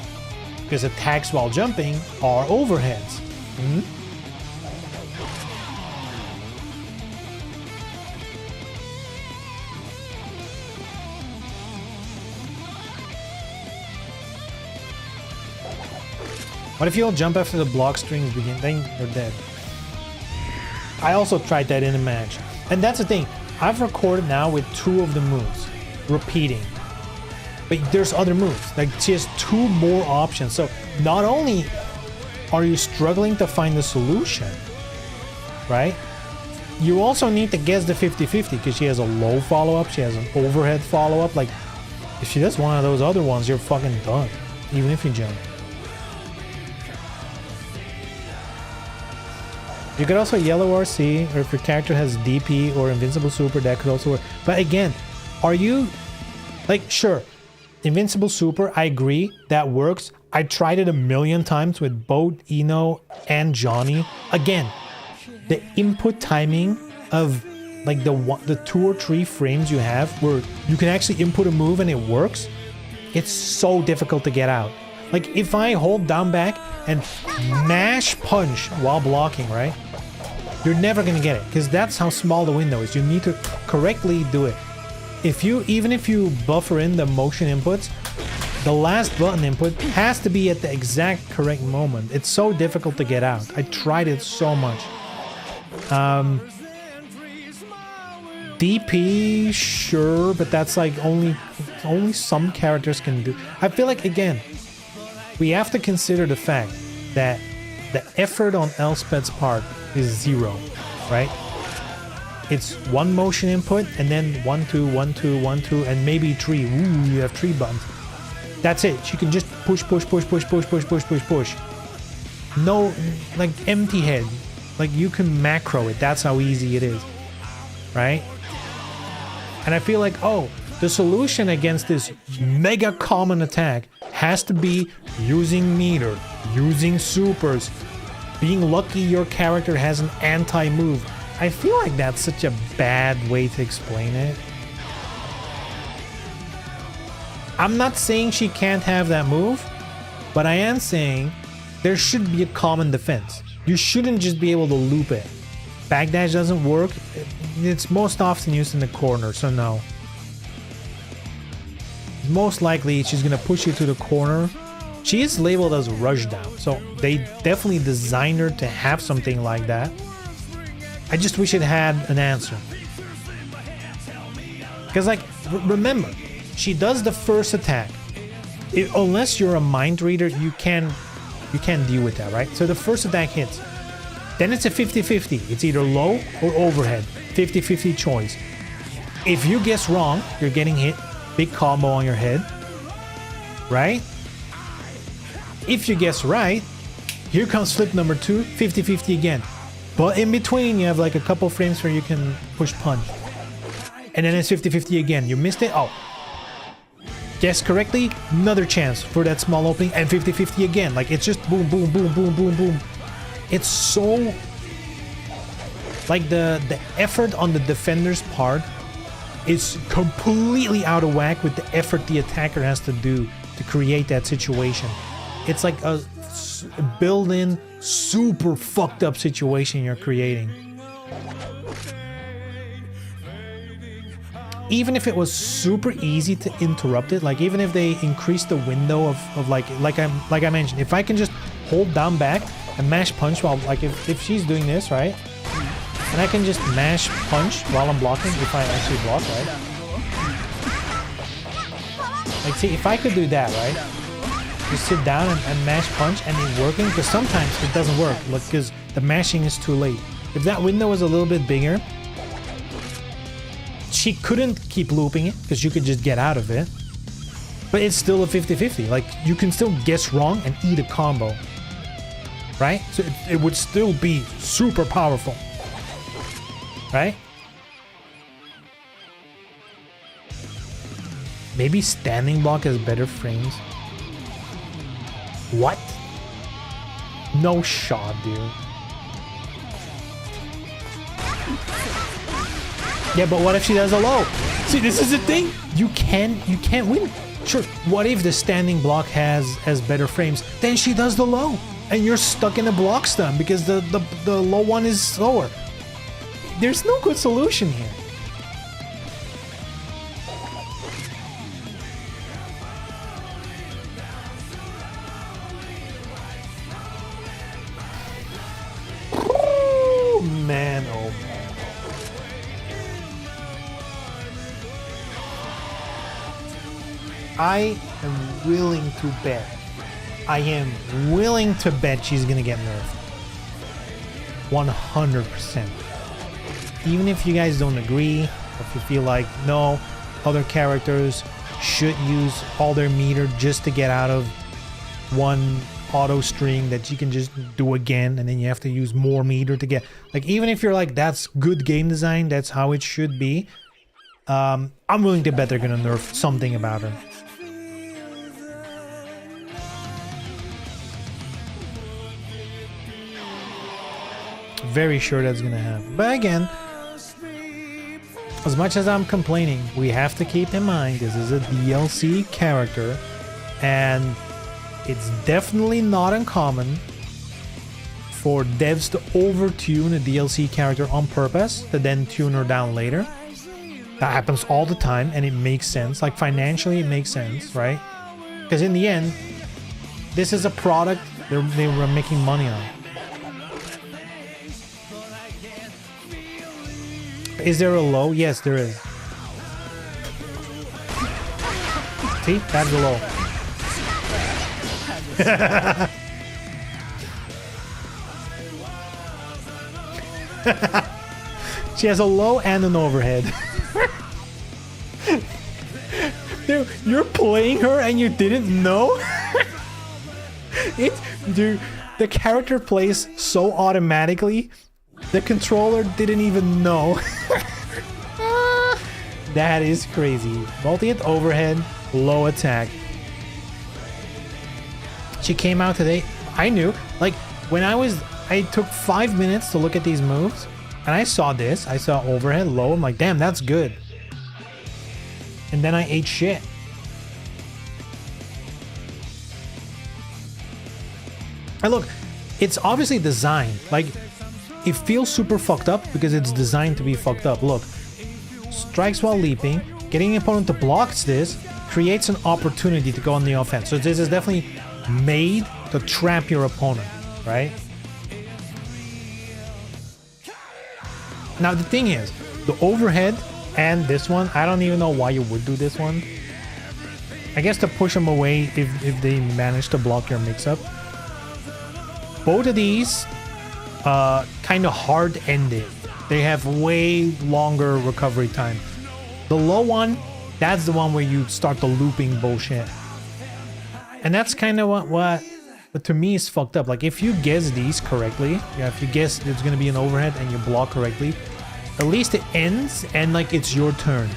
Because attacks while jumping are overheads. What if you don't jump after the block strings begin? Then you're dead. I also tried that in a match. And that's the thing. I've recorded now with 2 of the moves. Repeating. But there's other moves. Like, she has 2 more options. So not only are you struggling to find the solution, right? You also need to guess the 50-50 because she has a low follow-up. She has an overhead follow-up. Like, if she does one of those other ones, you're fucking done. Even if you jump. You could also yellow RC, or if your character has DP or Invincible Super, that could also work. But again, are you... Like, sure, Invincible Super, I agree, that works. I tried it a million times with both Eno and Johnny. Again, the input timing of like the 2 or 3 frames you have where you can actually input a move and it works, it's so difficult to get out. Like, if I hold down back and mash punch while blocking, right? You're never gonna get it because that's how small the window is. You need to correctly do it. Even if you buffer in the motion inputs, the last button input has to be at the exact correct moment. It's so difficult to get out. I tried it so much. DP, sure, but that's like only some characters can do. I feel like, again, we have to consider the fact that the effort on Elspeth's part is 0, right? It's 1 motion input and then 1, 2, 1, 2, 1, 2, and maybe 3. Ooh, you have 3 buttons. That's it. She can just push. No, like, empty head. Like, you can macro it. That's how easy it is, right? And I feel like, oh, the solution against this mega common attack has to be using meter, using supers, being lucky your character has an anti-move. I feel like that's such a bad way to explain it. I'm not saying she can't have that move, but I am saying there should be a common defense. You shouldn't just be able to loop it. Backdash doesn't work. It's most often used in the corner, so no. Most likely she's gonna push you to the corner. She is labeled as rush down, so they definitely designed her to have something like that. I just wish it had an answer. Because, like, remember, she does the first attack. Unless you're a mind reader, you can't deal with that, right? So the first attack hits. Then it's a 50-50. It's either low or overhead. 50-50 choice. If you guess wrong, you're getting hit. Big combo on your head. Right? If you guess right, here comes flip number 2, 50-50 again. But in between, you have like a couple frames where you can push punch. And then it's 50-50 again. You missed it? Oh. Guess correctly, another chance for that small opening, and 50-50 again. Like, it's just boom, boom, boom, boom, boom, boom. It's so... Like, the effort on the defender's part is completely out of whack with the effort the attacker has to do to create that situation. It's like a built-in, super fucked up situation you're creating. Even if it was super easy to interrupt it, like even if they increase the window of like I mentioned, if I can just hold down back and mash punch while, like, if she's doing this, right? And I can just mash punch while I'm blocking, if I actually block, right? Like, see, if I could do that, right? Just sit down and mash punch and it working, because sometimes it doesn't work, like, because the mashing is too late. If that window was a little bit bigger, she couldn't keep looping it because you could just get out of it. But it's still a 50-50. Like, you can still guess wrong and eat a combo. Right? So it would still be super powerful. Right? Maybe standing block has better frames. What? No shot, dude. Yeah, but what if she does a low? See, this is the thing. You can't win. Sure, what if the standing block has better frames? Then she does the low, and you're stuck in a block stun because the low one is slower. There's no good solution here. I am willing to bet. I am willing to bet she's gonna get nerfed. 100%. Even if you guys don't agree, or if you feel like, no, other characters should use all their meter just to get out of one auto string that you can just do again, and then you have to use more meter to get, like, even if you're like, that's good game design, that's how it should be, I'm willing to bet they're gonna nerf something about her. Very sure that's gonna happen. But again, as much as I'm complaining, we have to keep in mind this is a DLC character, and it's definitely not uncommon for devs to over-tune a DLC character on purpose to then tune her down later. That happens all the time, and it makes sense. Like, financially, it makes sense, right? Because in the end, this is a product they were making money on. Is there a low? Yes, there is. See? That's the low. She has a low and an overhead. Dude, you're playing her and you didn't know? Dude, the character plays so automatically, the controller didn't even know. That is crazy. Multi-hit overhead, low attack. She came out today. I knew. Like, when I took 5 minutes to look at these moves, and I saw this. I saw overhead, low. I'm like, damn, that's good. And then I ate shit. And look, it's obviously designed. Like, it feels super fucked up because it's designed to be fucked up. Look, strikes while leaping, getting an opponent to block this creates an opportunity to go on the offense. So this is definitely made to trap your opponent, right? Now the thing is, the overhead and this one, I don't even know why you would do this one. I guess to push them away if they manage to block your mix-up. Both of these kind of hard-ended. They have way longer recovery time. The low one, that's the one where you start the looping bullshit. And that's kind of what to me is fucked up. Like, if you guess these correctly, yeah, if you guess it's gonna be an overhead and you block correctly, at least it ends and like it's your turn.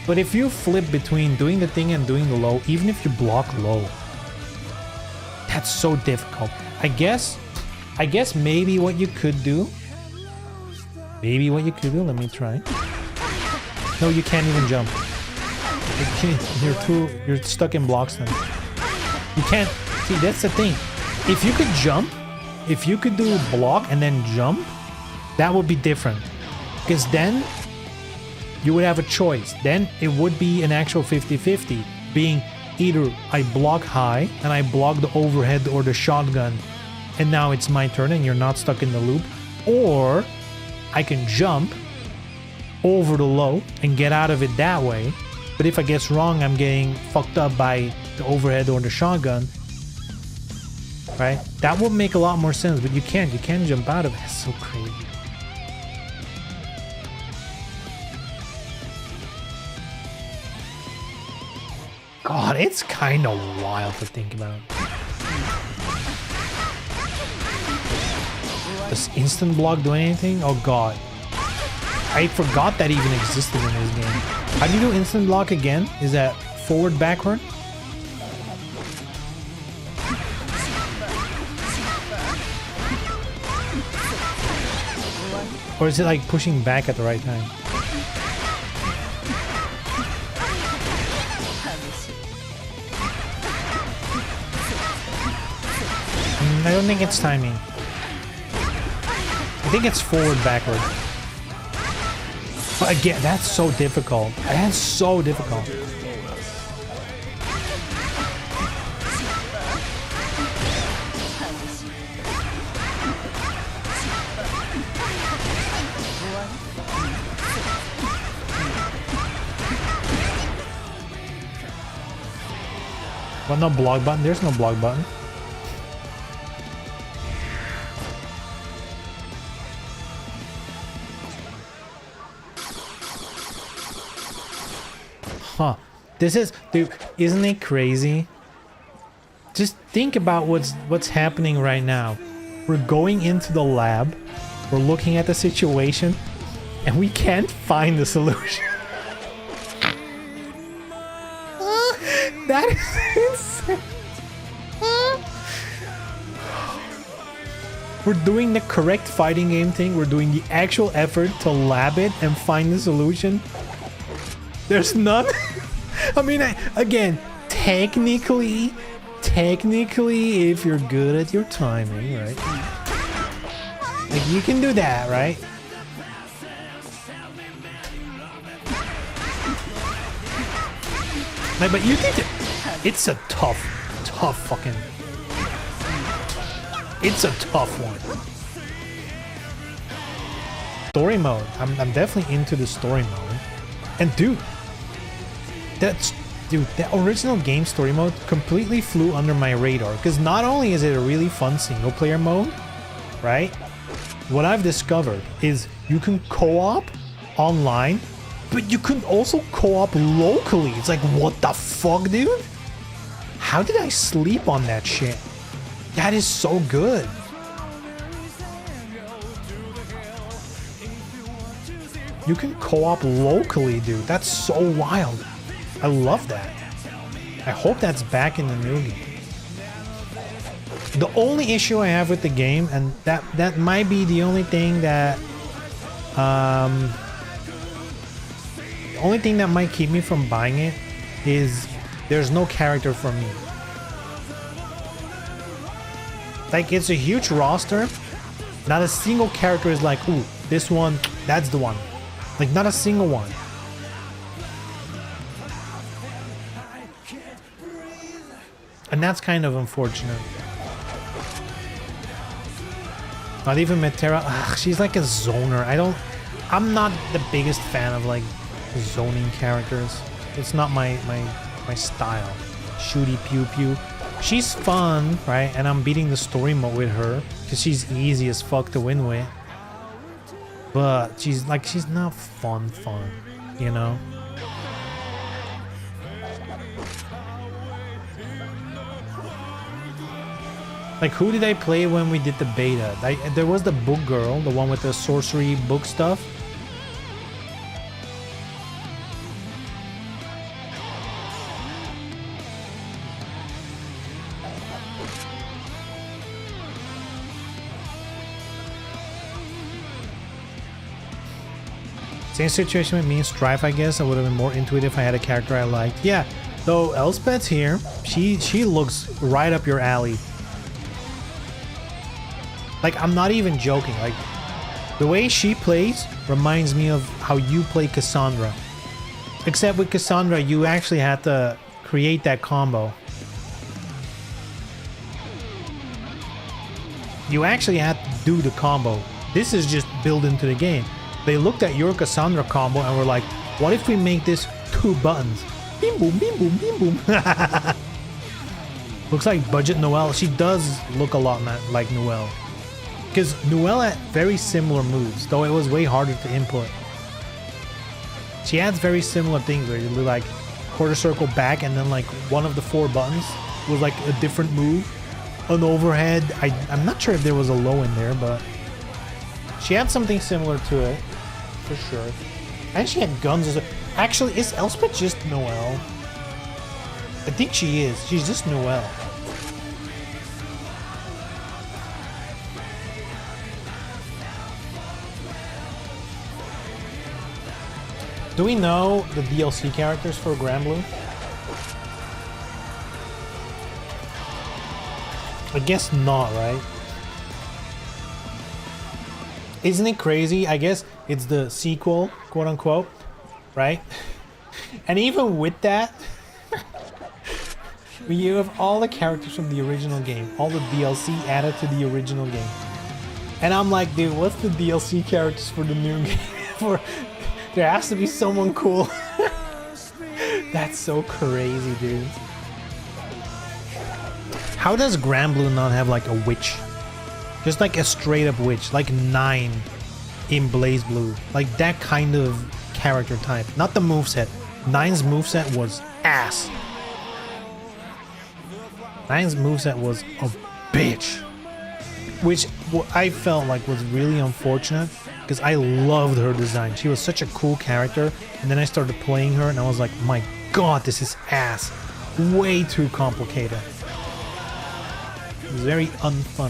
But if you flip between doing the thing and doing the low, even if you block low, that's so difficult. I guess maybe what you could do, let me try. No, you can't even jump. You're stuck in blocks then. You can't, see, that's the thing. If you could jump, if you could do block and then jump, that would be different. Because then you would have a choice. Then it would be an actual 50-50, being either I block high and I block the overhead or the shotgun, and now it's my turn and you're not stuck in the loop, or I can jump over the low and get out of it that way. But if I guess wrong, I'm getting fucked up by the overhead or the shotgun, right? That would make a lot more sense, but you can't jump out of it. It's so crazy. God, it's kind of wild to think about. Does instant block do anything? Oh god. I forgot that even existed in this game. How do you do instant block again? Is that forward, backward? Or is it like pushing back at the right time? I don't think it's timing. I think it's forward, backward. But again, that's so difficult. That's so difficult. What, no block button? There's no block button. Huh. This is, dude, isn't it crazy? Just think about what's happening right now. We're going into the lab, we're looking at the situation, and we can't find the solution. That is insane. We're doing the correct fighting game thing. We're doing the actual effort to lab it and find the solution. There's none. I mean, again, technically, if you're good at your timing, right? Like, you can do that, right? Like, but you think that it's a tough fucking... It's a tough one. Story mode. I'm definitely into the story mode. And dude, the original game story mode completely flew under my radar, because not only is it a really fun single player mode, right? What I've discovered is you can co-op online, but you can also co-op locally. It's like, what the fuck, dude? How did I sleep on that shit? That is so good. You can co-op locally, dude. That's so wild. I love that. I hope that's back in the new game. The only issue I have with the game, and that might be the only thing that the only thing that might keep me from buying it, is there's no character for me. Like, it's a huge roster, not a single character is like, ooh, this one, that's the one. Like, not a single one. And that's kind of unfortunate. Not even Metera. Ugh, she's like a zoner. I'm not the biggest fan of like zoning characters. It's not my style. Shooty pew pew. She's fun, right? And I'm beating the story mode with her because she's easy as fuck to win with. But she's not fun, you know? Like, who did I play when we did the beta? There was the book girl, the one with the sorcery book stuff. Same situation with me and Strife, I guess. I would have been more into it if I had a character I liked. Yeah, though Elspeth's here. She looks right up your alley. Like, I'm not even joking. Like, the way she plays reminds me of how you play Cassandra. Except with Cassandra, you actually had to create that combo. You actually had to do the combo. This is just built into the game. They looked at your Cassandra combo and were like, what if we make this 2 buttons? Beam boom, beam boom, beam boom. Looks like Budget Noelle. She does look a lot like Noelle. Because Noelle had very similar moves, though it was way harder to input. She adds very similar things where you do like quarter circle back and then like one of the 4 buttons was like a different move. An overhead. I'm not sure if there was a low in there, but she had something similar to it. For sure. And she had guns as a... Actually, is Elspeth just Noelle? I think she is. She's just Noelle. Do we know the DLC characters for Granblue? I guess not, right? Isn't it crazy? I guess it's the sequel, quote unquote, right? And even with that, you have all the characters from the original game, all the DLC added to the original game. And I'm like, dude, what's the DLC characters for the new game? There has to be someone cool. That's so crazy, dude. How does Grand Blue not have like a witch? Just like a straight up witch, like 9 in Blaze Blue. Like that kind of character type. Not the moveset. 9's moveset was ass. 9's moveset was a bitch. Which I felt like was really unfortunate because I loved her design. She was such a cool character. And then I started playing her and I was like, my god, this is ass. Way too complicated. It was very unfun.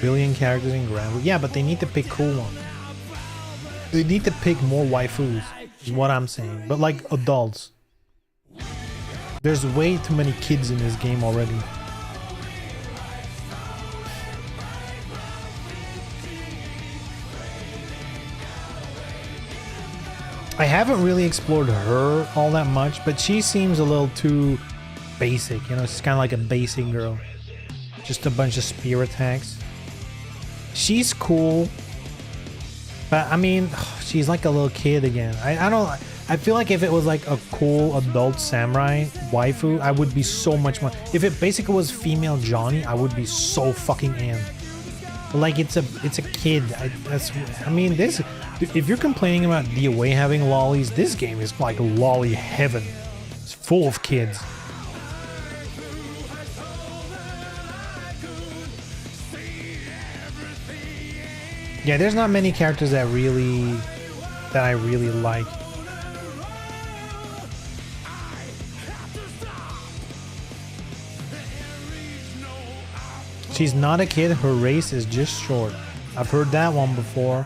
Billion characters in Grand Blue. Yeah, but they need to pick cool ones. They need to pick more waifus, is what I'm saying. But like adults. There's way too many kids in this game already. I haven't really explored her all that much, but she seems a little too basic, you know, she's kind of like a basic girl. Just a bunch of spear attacks. She's cool, but I mean, she's like a little kid again. I feel like if it was like a cool adult samurai waifu, I would be so much more. If it basically was female Johnny, I would be so fucking in. But like it's a kid. I mean, this. If you're complaining about DOA having lollies, this game is like lolly heaven. It's full of kids. Yeah, there's not many characters that I really like. She's not a kid, her race is just short. I've heard that one before.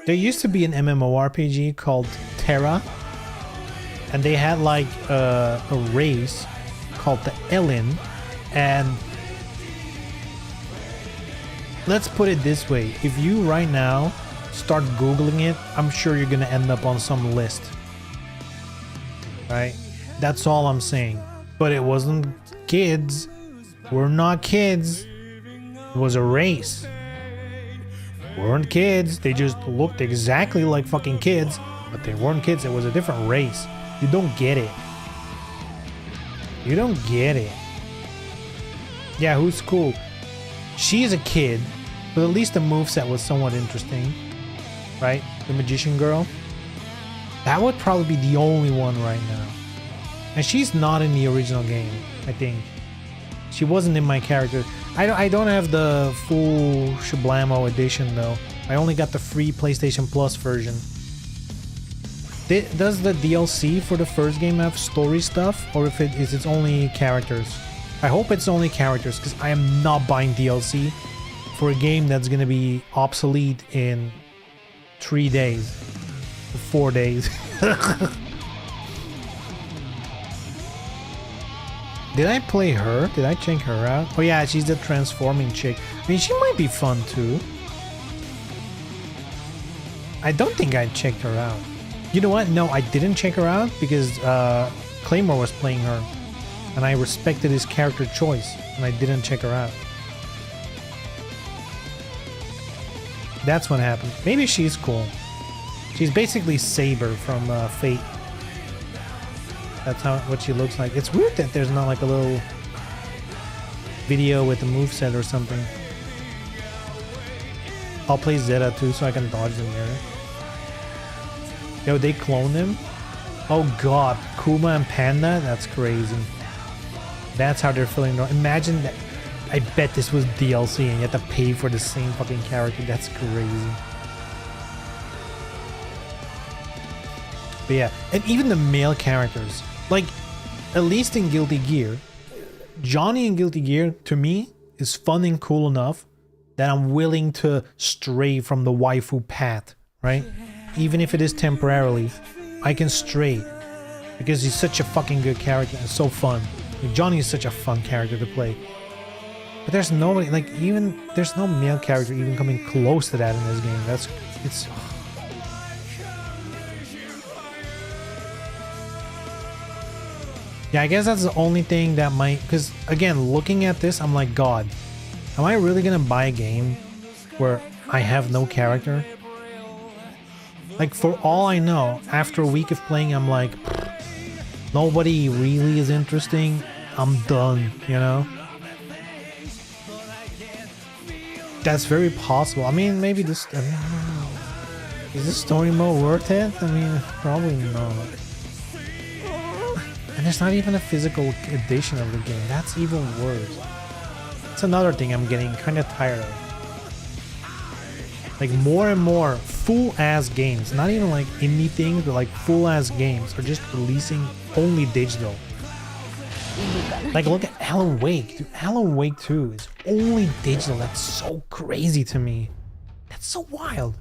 There used to be an MMORPG called Terra, and they had like a race called the Ellen, and let's put it this way, if you right now start googling it, I'm sure you're gonna end up on some list, right? That's all I'm saying. But it wasn't kids. We're not kids. It was a race. Weren't kids. They just looked exactly like fucking kids, but they weren't kids. It was a different race. You don't get it. You don't get it. Yeah, who's cool? She's a kid, but at least the moveset was somewhat interesting, right? The magician girl. That would probably be the only one right now. And she's not in the original game, I think. She wasn't in my character. I don't have the full Shablamo edition though. I only got the free PlayStation Plus version. Does the DLC for the first game have story stuff, or if it's only characters? I hope it's only characters, because I am not buying DLC for a game that's gonna be obsolete in 3 days, 4 days. Did I play her? Did I check her out? Oh yeah, she's the transforming chick. I mean, she might be fun too. I don't think I checked her out. You know what? No, I didn't check her out because Claymore was playing her. And I respected his character choice. And I didn't check her out. That's what happened. Maybe she's cool. She's basically Saber from Fate. That's what she looks like. It's weird that there's not like a little video with the moveset or something. I'll play Zeta too so I can dodge the mirror. Yo, they cloned him? Oh god, Kuma and Panda? That's crazy. That's how they're filling it. Imagine that. I bet this was DLC and you have to pay for the same fucking character. That's crazy. But yeah, and even the male characters. Like, at least in Guilty Gear, Johnny in Guilty Gear, to me, is fun and cool enough that I'm willing to stray from the waifu path, right? Even if it is temporarily, I can stray. Because he's such a fucking good character and so fun. Like, Johnny is such a fun character to play. But there's nobody, like, there's no male character even coming close to that in this game. It's... Yeah, I guess that's the only thing that might... Because, again, looking at this, I'm like, God, Am I really gonna buy a game where I have no character? Like, for all I know, after a week of playing, I'm like, nobody really is interesting. I'm done, you know? That's very possible. I mean, maybe this... I don't know. Is this story mode worth it? I mean, probably not. And there's not even a physical edition of the game. That's even worse. That's another thing I'm getting kind of tired of. Like, more and more full-ass games, not even like indie things, but like full-ass games are just releasing only digital. Like, look at Alan Wake. Dude, Alan Wake 2 is only digital. That's so crazy to me. That's so wild.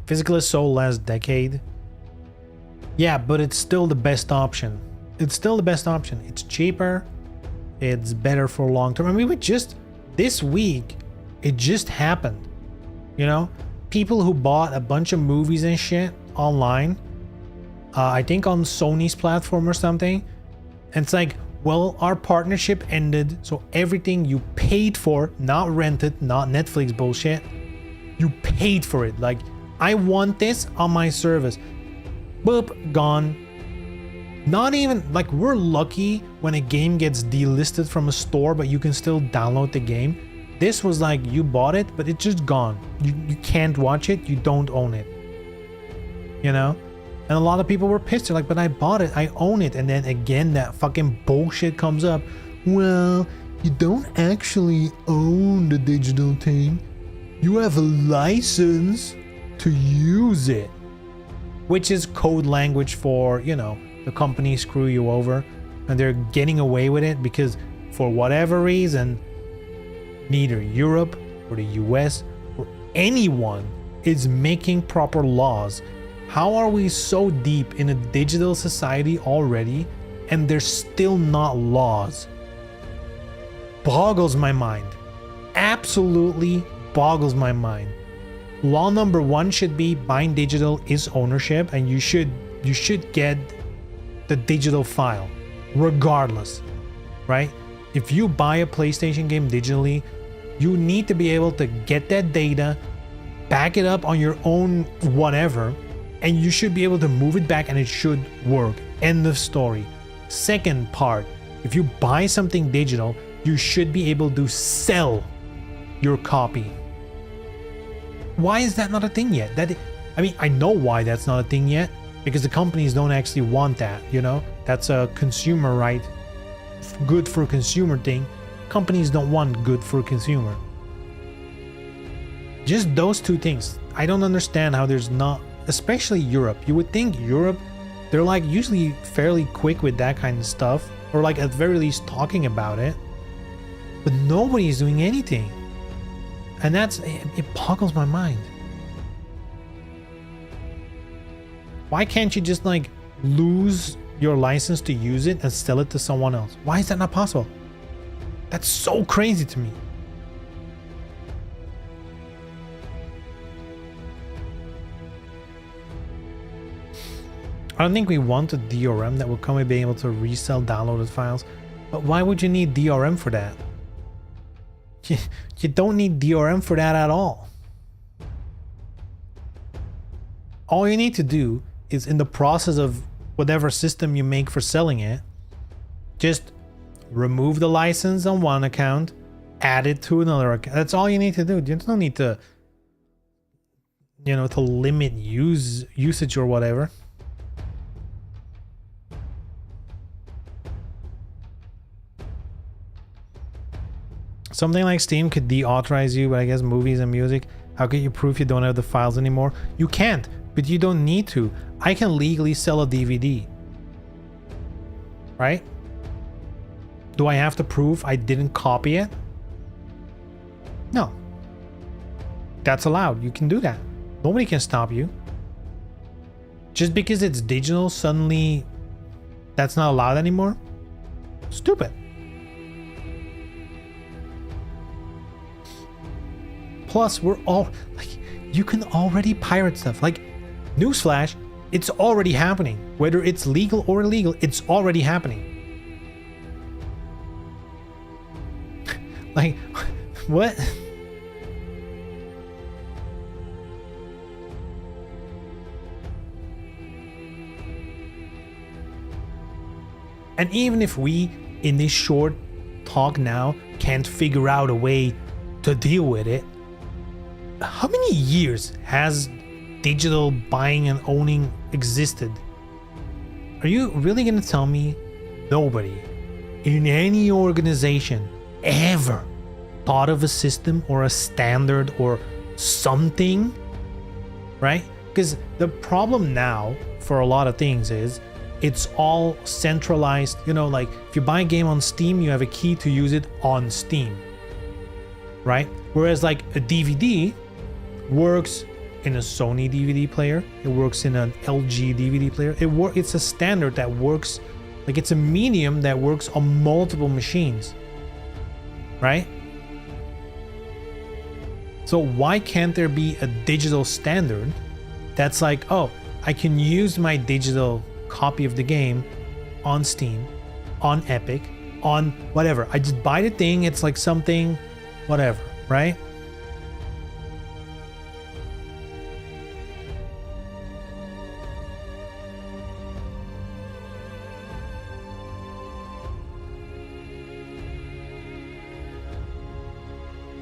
Physical is so last decade. Yeah, but it's still the best option. It's still the best option. It's cheaper. It's better for long term. I mean, we just... This week, it just happened. You know? People who bought a bunch of movies and shit online. I think on Sony's platform or something. And it's like, well, our partnership ended. So everything you paid for, not rented, not Netflix bullshit. You paid for it. Like... I want this on my service. Boop, gone. Not even, like, we're lucky when a game gets delisted from a store, but you can still download the game. This was like, you bought it, but it's just gone. You can't watch it, you don't own it. You know? And a lot of people were pissed. They're like, but I bought it, I own it. And then again, that fucking bullshit comes up. Well, you don't actually own the digital thing. You have a license to use it, which is code language for, you know, the company screw you over, and they're getting away with it because for whatever reason, neither Europe or the US or anyone is making proper laws. How are we so deep in a digital society already and there's still not laws? Boggles my mind. Absolutely boggles my mind. Law number one should be buying digital is ownership, and you should get the digital file regardless, right? If you buy a PlayStation game digitally, you need to be able to get that data, back it up on your own whatever, and you should be able to move it back and it should work. End of story. Second part, if you buy something digital, you should be able to sell your copy. Why is that not a thing yet? I mean, I know why that's not a thing yet, because the companies don't actually want that, you know? That's a consumer right, good for consumer thing. Companies don't want good for consumer. Just those two things. I don't understand how there's not, especially Europe. You would think Europe, they're like usually fairly quick with that kind of stuff, or like at the very least talking about it, but nobody's doing anything. And it boggles my mind. Why can't you just like lose your license to use it and sell it to someone else? Why is that not possible? That's so crazy to me. I don't think we want a DRM that will come and be able to resell downloaded files. But why would you need DRM for that? You don't need DRM for that at all. All you need to do is, in the process of whatever system you make for selling it, just remove the license on one account, add it to another account. That's all you need to do. You don't need to, you know, to limit usage or whatever. Something like Steam could deauthorize you, but I guess movies and music, how can you prove you don't have the files anymore? You can't, but you don't need to. I can legally sell a DVD. Right? Do I have to prove I didn't copy it? No. That's allowed. You can do that. Nobody can stop you. Just because it's digital, suddenly that's not allowed anymore? Stupid. Plus, we're all like, you can already pirate stuff. Like, newsflash, It's already happening. Whether it's legal or illegal, it's already happening. Like, what? And even if we, in this short talk now, can't figure out a way to deal with it, how many years has digital buying and owning existed? Are you really gonna tell me nobody in any organization ever thought of a system or a standard or something, right? Because the problem now for a lot of things is it's all centralized. You know, like if you buy a game on Steam, you have a key to use it on Steam, right? Whereas like a DVD works in a Sony DVD player, it works in an LG DVD player. It's a standard that works, like it's a medium that works on multiple machines, right? So why can't there be a digital standard that's like, oh, I can use my digital copy of the game on Steam, on Epic, on whatever. I just buy the thing, it's like something, whatever, right?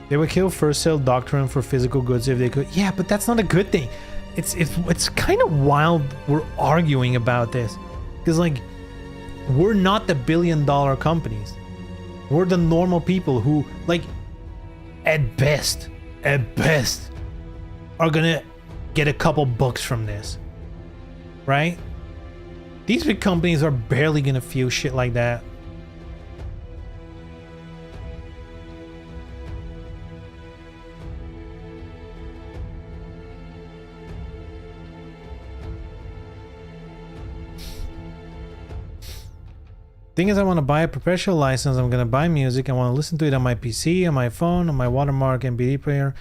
They would kill first sale doctrine for physical goods if they could. Yeah, but that's not a good thing. It's kind of wild we're arguing about this. Because like, we're not the billion-dollar companies. We're the normal people who, like, at best, are gonna get a couple bucks from this. Right? These big companies are barely gonna feel shit like that. Thing is, I want to buy a perpetual license. I'm going to buy music. I want to listen to it on my PC, on my phone, on my Watermark MP3 player,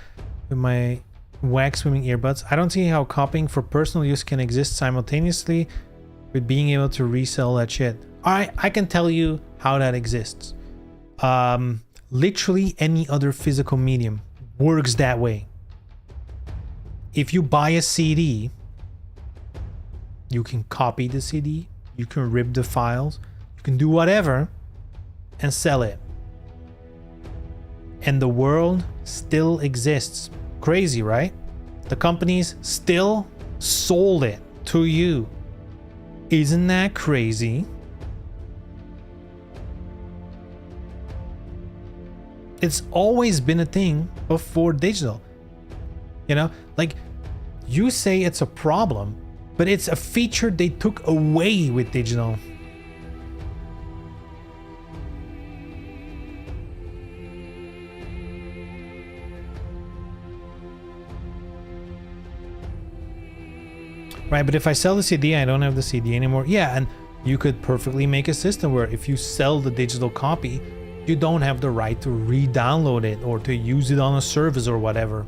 with my wax swimming earbuds. I don't see how copying for personal use can exist simultaneously with being able to resell that shit. I can tell you how that exists. Literally any other physical medium works that way. If you buy a CD, you can copy the CD, you can rip the files, you can do whatever and sell it. And the world still exists. Crazy, right? The companies still sold it to you. Isn't that crazy? It's always been a thing before digital. You know, like you say it's a problem, but it's a feature they took away with digital. Right, but if I sell the CD, I don't have the CD anymore. Yeah, and you could perfectly make a system where if you sell the digital copy, you don't have the right to re-download it or to use it on a service or whatever.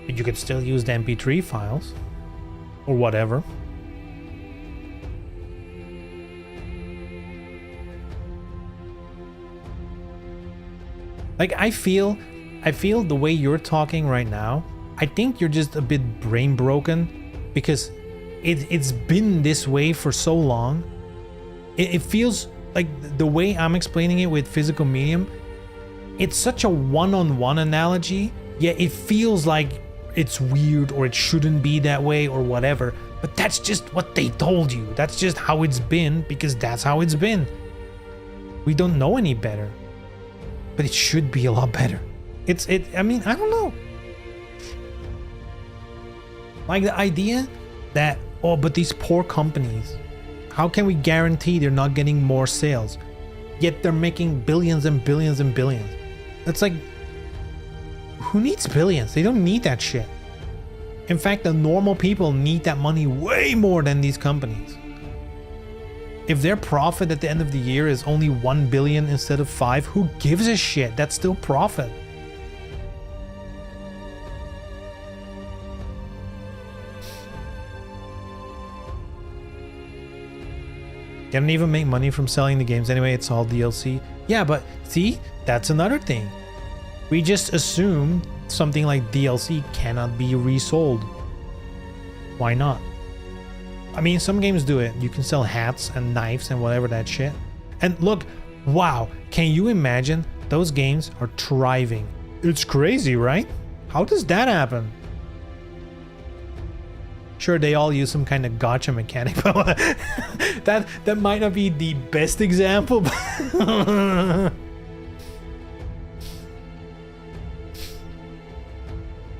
But you could still use the MP3 files or whatever. Like I feel the way you're talking right now, I think you're just a bit brain broken because it's been this way for so long. It feels like the way I'm explaining it with physical medium, it's such a one-on-one analogy, yet it feels like it's weird or it shouldn't be that way or whatever. But that's just what they told you. That's just how it's been because that's how it's been. We don't know any better. But it should be a lot better. I mean, I don't know. Like the idea that, oh, but these poor companies, how can we guarantee they're not getting more sales? Yet they're making billions and billions and billions. It's like, who needs billions? They don't need that shit. In fact, the normal people need that money way more than these companies. If their profit at the end of the year is only 1 billion instead of 5, who gives a shit? That's still profit. They don't even make money from selling the games anyway. It's all DLC. Yeah, but see, that's another thing. We just assume something like DLC cannot be resold. Why not? I mean, some games do it. You can sell hats and knives and whatever that shit. And look, wow, can you imagine those games are thriving? It's crazy, right? How does that happen? Sure, they all use some kind of gotcha mechanic, but that might not be the best example.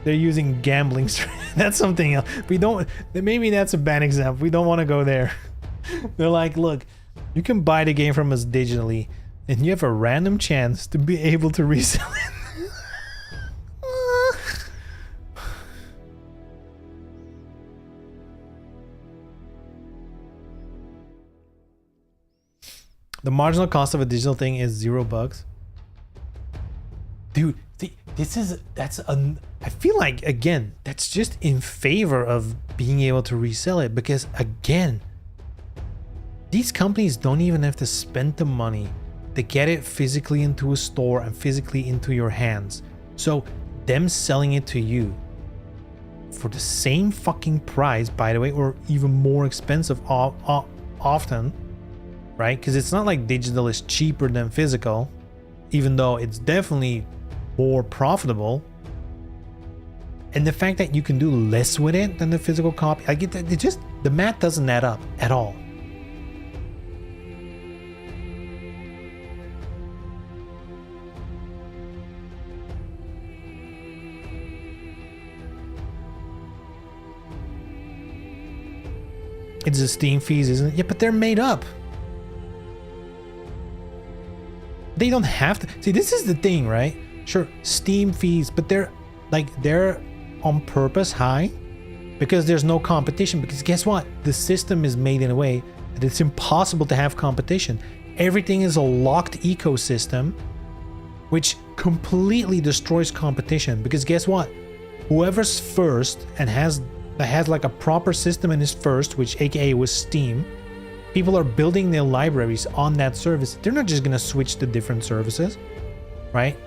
They're using gambling. That's something else. We don't. Maybe that's a bad example. We don't want to go there. They're like, look, you can buy the game from us digitally, and you have a random chance to be able to resell it. The marginal cost of a digital thing is $0. Dude, see, I feel like, again, that's just in favor of being able to resell it, because again, these companies don't even have to spend the money to get it physically into a store and physically into your hands. So them selling it to you for the same fucking price, by the way, or even more expensive often, right? Because it's not like digital is cheaper than physical, even though it's definitely more profitable. And the fact that you can do less with it than the physical copy, I get that. It just, the math doesn't add up at all. It's the Steam fees, isn't it? Yeah, but they're made up. They don't have to. See, this is the thing, right? Sure, Steam fees, but they're on purpose high because there's no competition. Because guess what? The system is made in a way that it's impossible to have competition. Everything is a locked ecosystem, which completely destroys competition. Because guess what? Whoever's first and has like a proper system and is first, which aka was Steam, people are building their libraries on that service. They're not just gonna switch to different services, right?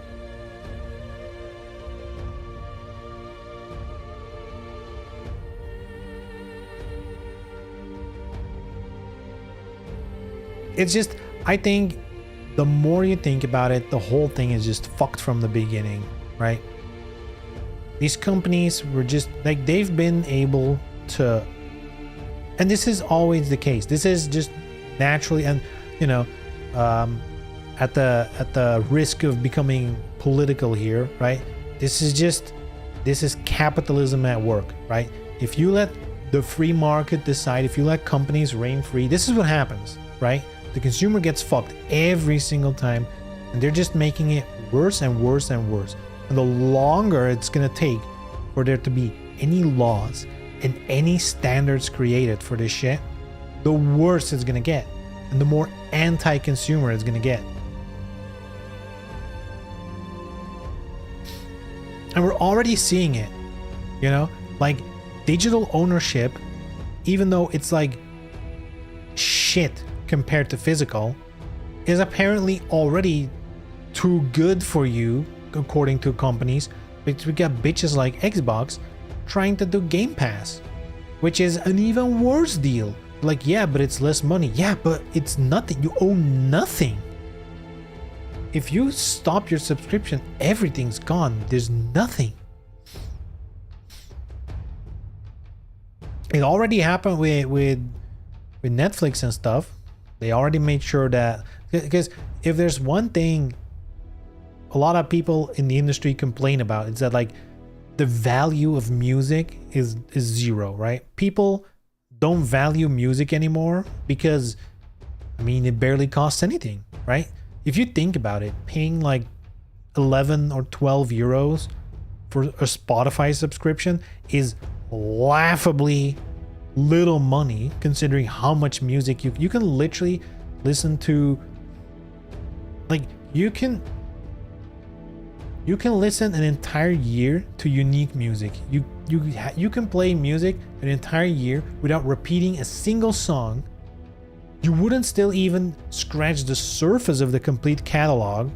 It's just, I think the more you think about it, the whole thing is just fucked from the beginning, right? These companies were just like, they've been able to, and this is always the case. This is just naturally, and you know, at the risk of becoming political here, right? This is capitalism at work, right? If you let the free market decide, if you let companies reign free, this is what happens, right? The consumer gets fucked every single time, and they're just making it worse and worse and worse. And the longer it's gonna take for there to be any laws and any standards created for this shit, the worse it's gonna get, and the more anti-consumer it's gonna get. And we're already seeing it, you know, like digital ownership, even though it's like shit compared to physical, is apparently already too good for you, according to companies. Because we got bitches like Xbox trying to do Game Pass, which is an even worse deal. Like, yeah, but it's less money. Yeah, but it's nothing. You own nothing. If you stop your subscription, everything's gone. There's nothing. It already happened with Netflix and stuff. They already made sure that, because if there's one thing a lot of people in the industry complain about, it's that like the value of music is zero, right? People don't value music anymore because, I mean, it barely costs anything, right? If you think about it, paying like 11 or 12 euros for a Spotify subscription is laughably little money considering how much music you can literally listen to. Like, you can listen an entire year to unique music. You can play music an entire year without repeating a single song you wouldn't still even scratch the surface of the complete catalog,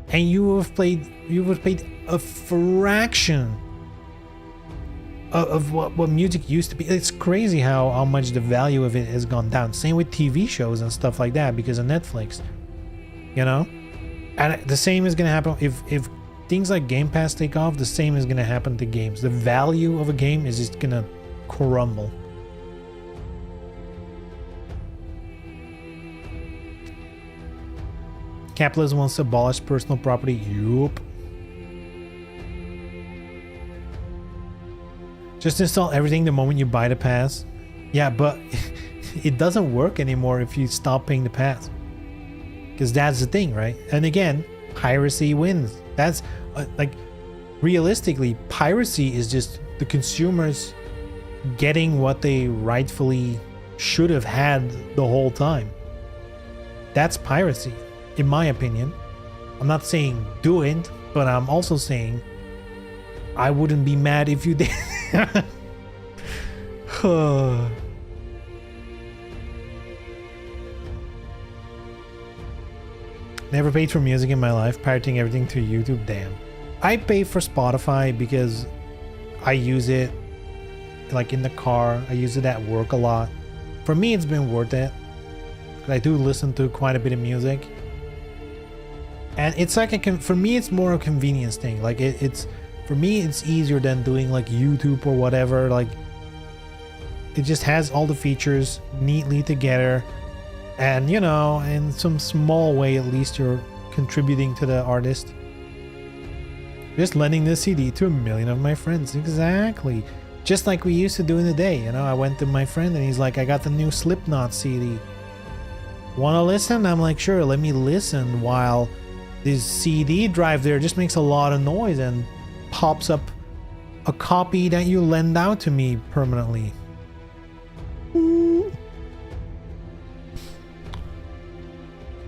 and you would have paid a fraction of what music used to be. It's crazy how much the value of it has gone down. Same with TV shows and stuff like that because of Netflix, you know. And the same is gonna happen if things like Game Pass take off. The same is gonna happen to games. The value of a game is just gonna crumble. Capitalism wants to abolish personal property. Yup. Just install everything the moment you buy the pass. Yeah, but it doesn't work anymore if you stop paying the pass. Because that's the thing, right? And again, piracy wins. That's like, realistically, piracy is just the consumers getting what they rightfully should have had the whole time. That's piracy, in my opinion. I'm not saying do it, but I'm also saying I wouldn't be mad if you did. Never paid for music in my life, pirating everything to YouTube. Damn. I pay for Spotify because I use it like in the car. I use it at work a lot. For me, it's been worth it. I do listen to quite a bit of music. And it's like for me, it's more a convenience thing. Like it's for me, it's easier than doing like YouTube or whatever. Like it just has all the features neatly together. And, you know, in some small way, at least you're contributing to the artist. Just lending this CD to 1 million of my friends. Exactly. Just like we used to do in the day. You know, I went to my friend and he's like, I got the new Slipknot CD. Want to listen? I'm like, sure, let me listen while this CD drive there just makes a lot of noise and pops up a copy that you lend out to me permanently.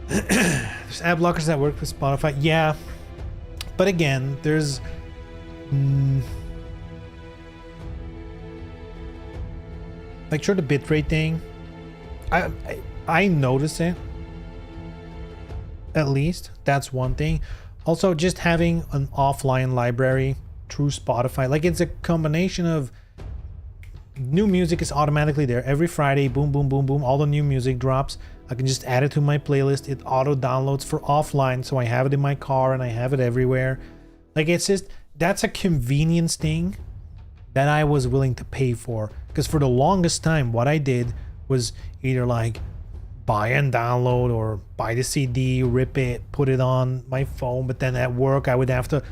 There's ad blockers that work with Spotify. Yeah, but again, there's like sure the bitrate thing. I notice it. At least that's one thing. Also, just having an offline library through Spotify, like it's a combination of new music is automatically there every Friday. Boom, boom, boom, boom. All the new music drops. I can just add it to my playlist. It auto downloads for offline, so I have it in my car and I have it everywhere. Like it's just, that's a convenience thing that I was willing to pay for. Because for the longest time, what I did was either like buy and download or buy the CD, rip it, put it on my phone. But then at work, I would have to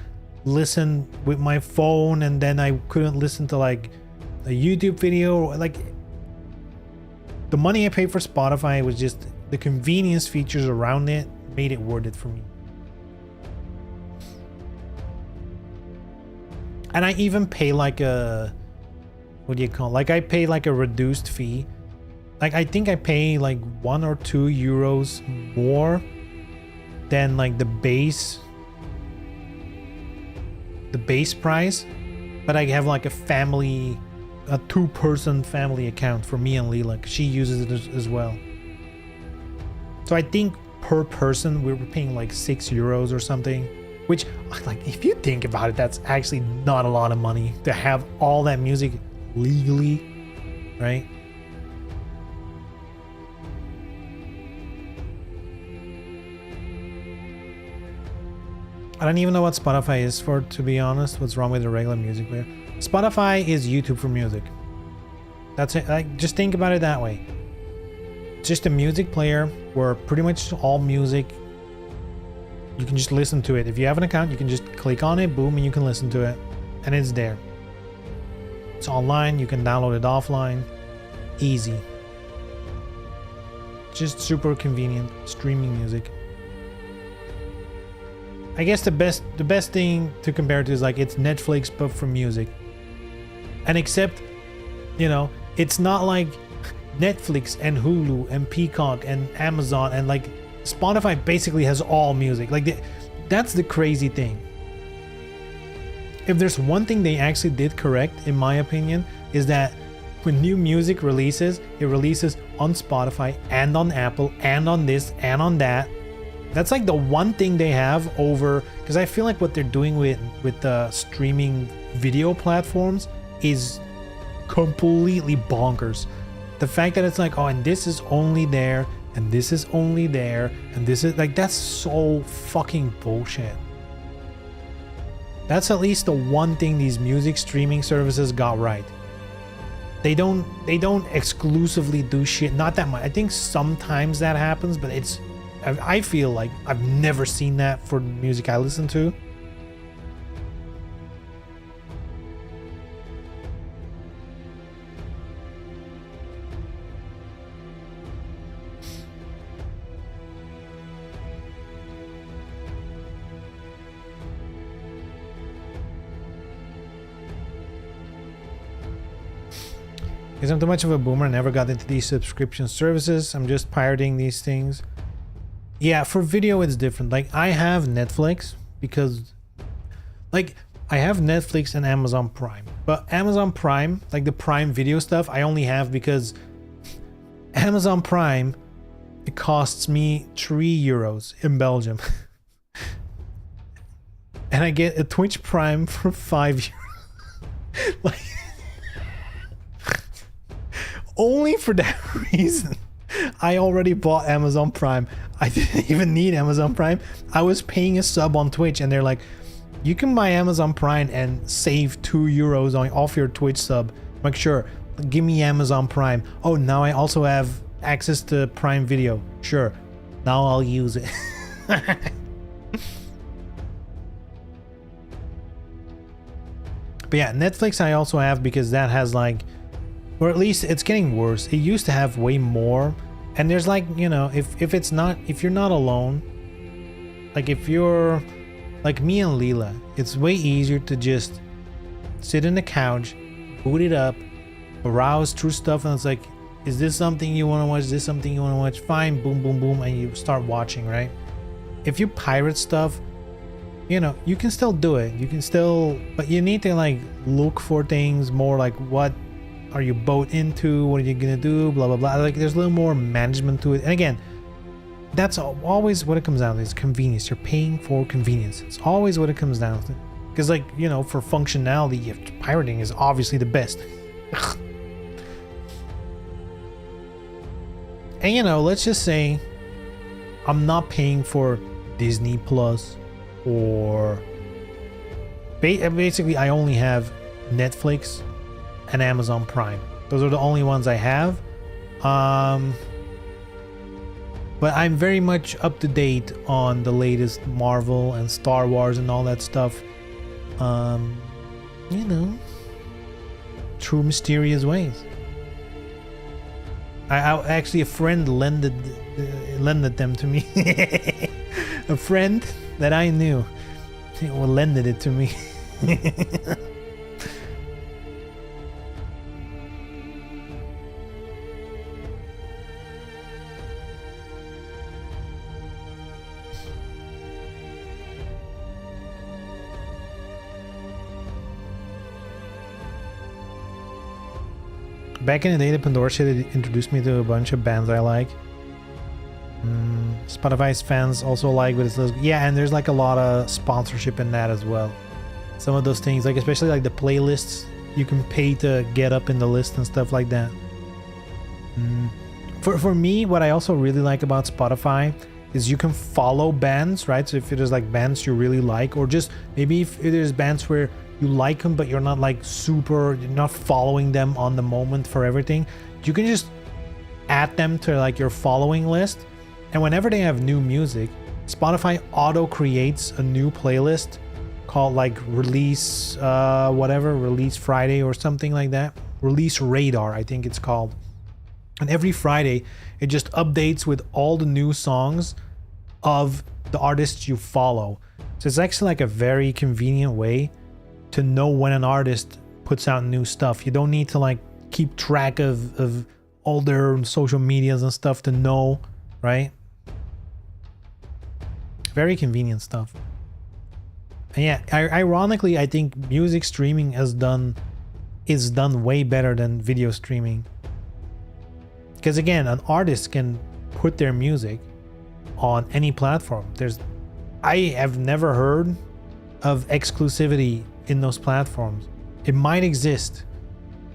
listen with my phone, and then I couldn't listen to like a YouTube video. Like the money I paid for Spotify was just the convenience features around it made it worth it for me. And I even pay like a, what do you call it? Like I pay like a reduced fee. Like I think I pay like 1 or 2 euros more than like the base price. But I have like a 2-person family account for me and Leela. She uses it as well. So I think per person we were paying like 6 euros or something, which, like, if you think about it, that's actually not a lot of money to have all that music legally, right? I don't even know what Spotify is for, to be honest. What's wrong with the regular music player? Spotify is YouTube for music. That's it. Like, just think about it that way. It's just a music player where pretty much all music, you can just listen to it. If you have an account, you can just click on it, boom, and you can listen to it. And it's there. It's online. You can download it offline. Easy. Just super convenient streaming music. I guess the best thing to compare it to is like it's Netflix but for music. And except, you know, it's not like Netflix and Hulu and Peacock and Amazon, and like Spotify basically has all music. Like that's the crazy thing. If there's one thing they actually did correct, in my opinion, is that when new music releases, it releases on Spotify and on Apple and on this and on that. That's like the one thing they have over, because I feel like what they're doing with the streaming video platforms is completely bonkers. The fact that it's like, oh, and this is only there, and this is only there, and this is like, that's so fucking bullshit. That's at least the one thing these music streaming services got right. They don't exclusively do shit, not that much. I think sometimes that happens, but I feel like I've never seen that for music I listen to. Because I'm too much of a boomer, I never got into these subscription services. I'm just pirating these things. Yeah, for video it's different. Like I have Netflix because like I have Netflix and Amazon Prime. But Amazon Prime, like the Prime Video stuff, I only have because Amazon Prime, it costs me €3 in Belgium. And I get a Twitch Prime for €5. Like only for that reason, I already bought Amazon Prime. I didn't even need Amazon Prime. I was paying a sub on Twitch, and they're like, you can buy Amazon Prime and save €2 off your Twitch sub. I'm like, sure, give me Amazon Prime. Oh, now I also have access to Prime Video. Sure, now I'll use it. But yeah, Netflix I also have because that has like, or at least it's getting worse. It used to have way more, and there's like, you know, if you're not alone, like if you're like me and Leela, it's way easier to just sit in the couch, boot it up, browse through stuff, and it's like, is this something you want to watch? Is this something you want to watch? Fine, boom, boom, boom, and you start watching, right? If you pirate stuff, you know, you can still do it. You can still, but you need to like look for things more like, what are you boat into? What are you gonna do? Blah blah blah. Like there's a little more management to it. And again, that's always what it comes down to, is convenience. You're paying for convenience. It's always what it comes down to. Because like, you know, for functionality, pirating is obviously the best. And you know, let's just say I'm not paying for Disney Plus, or basically I only have Netflix and Amazon Prime. Those are the only ones I have. But I'm very much up to date on the latest Marvel and Star Wars and all that stuff. You know, through mysterious ways. I actually, a friend lended them to me. A friend that I knew lended it to me. Back in the day, the Pandora shit introduced me to a bunch of bands I like. Spotify's fans also like, but it's yeah, and there's like a lot of sponsorship in that as well. Some of those things, like especially like the playlists, you can pay to get up in the list and stuff like that. For me, what I also really like about Spotify is you can follow bands, right? So if there's like bands you really like, or just maybe if there's bands where you like them but you're not like you're not following them on the moment for everything, you can just add them to like your following list, and whenever they have new music, Spotify auto creates a new playlist called like release release Friday or something like that. Release Radar, I think it's called. And every Friday it just updates with all the new songs of the artists you follow. So it's actually like a very convenient way to know when an artist puts out new stuff. You don't need to like keep track of all their social medias and stuff to know, right? Very convenient stuff. And yeah, ironically, I think music streaming has done is done way better than video streaming. Because again, an artist can put their music on any platform. I have never heard of exclusivity in those platforms. It might exist,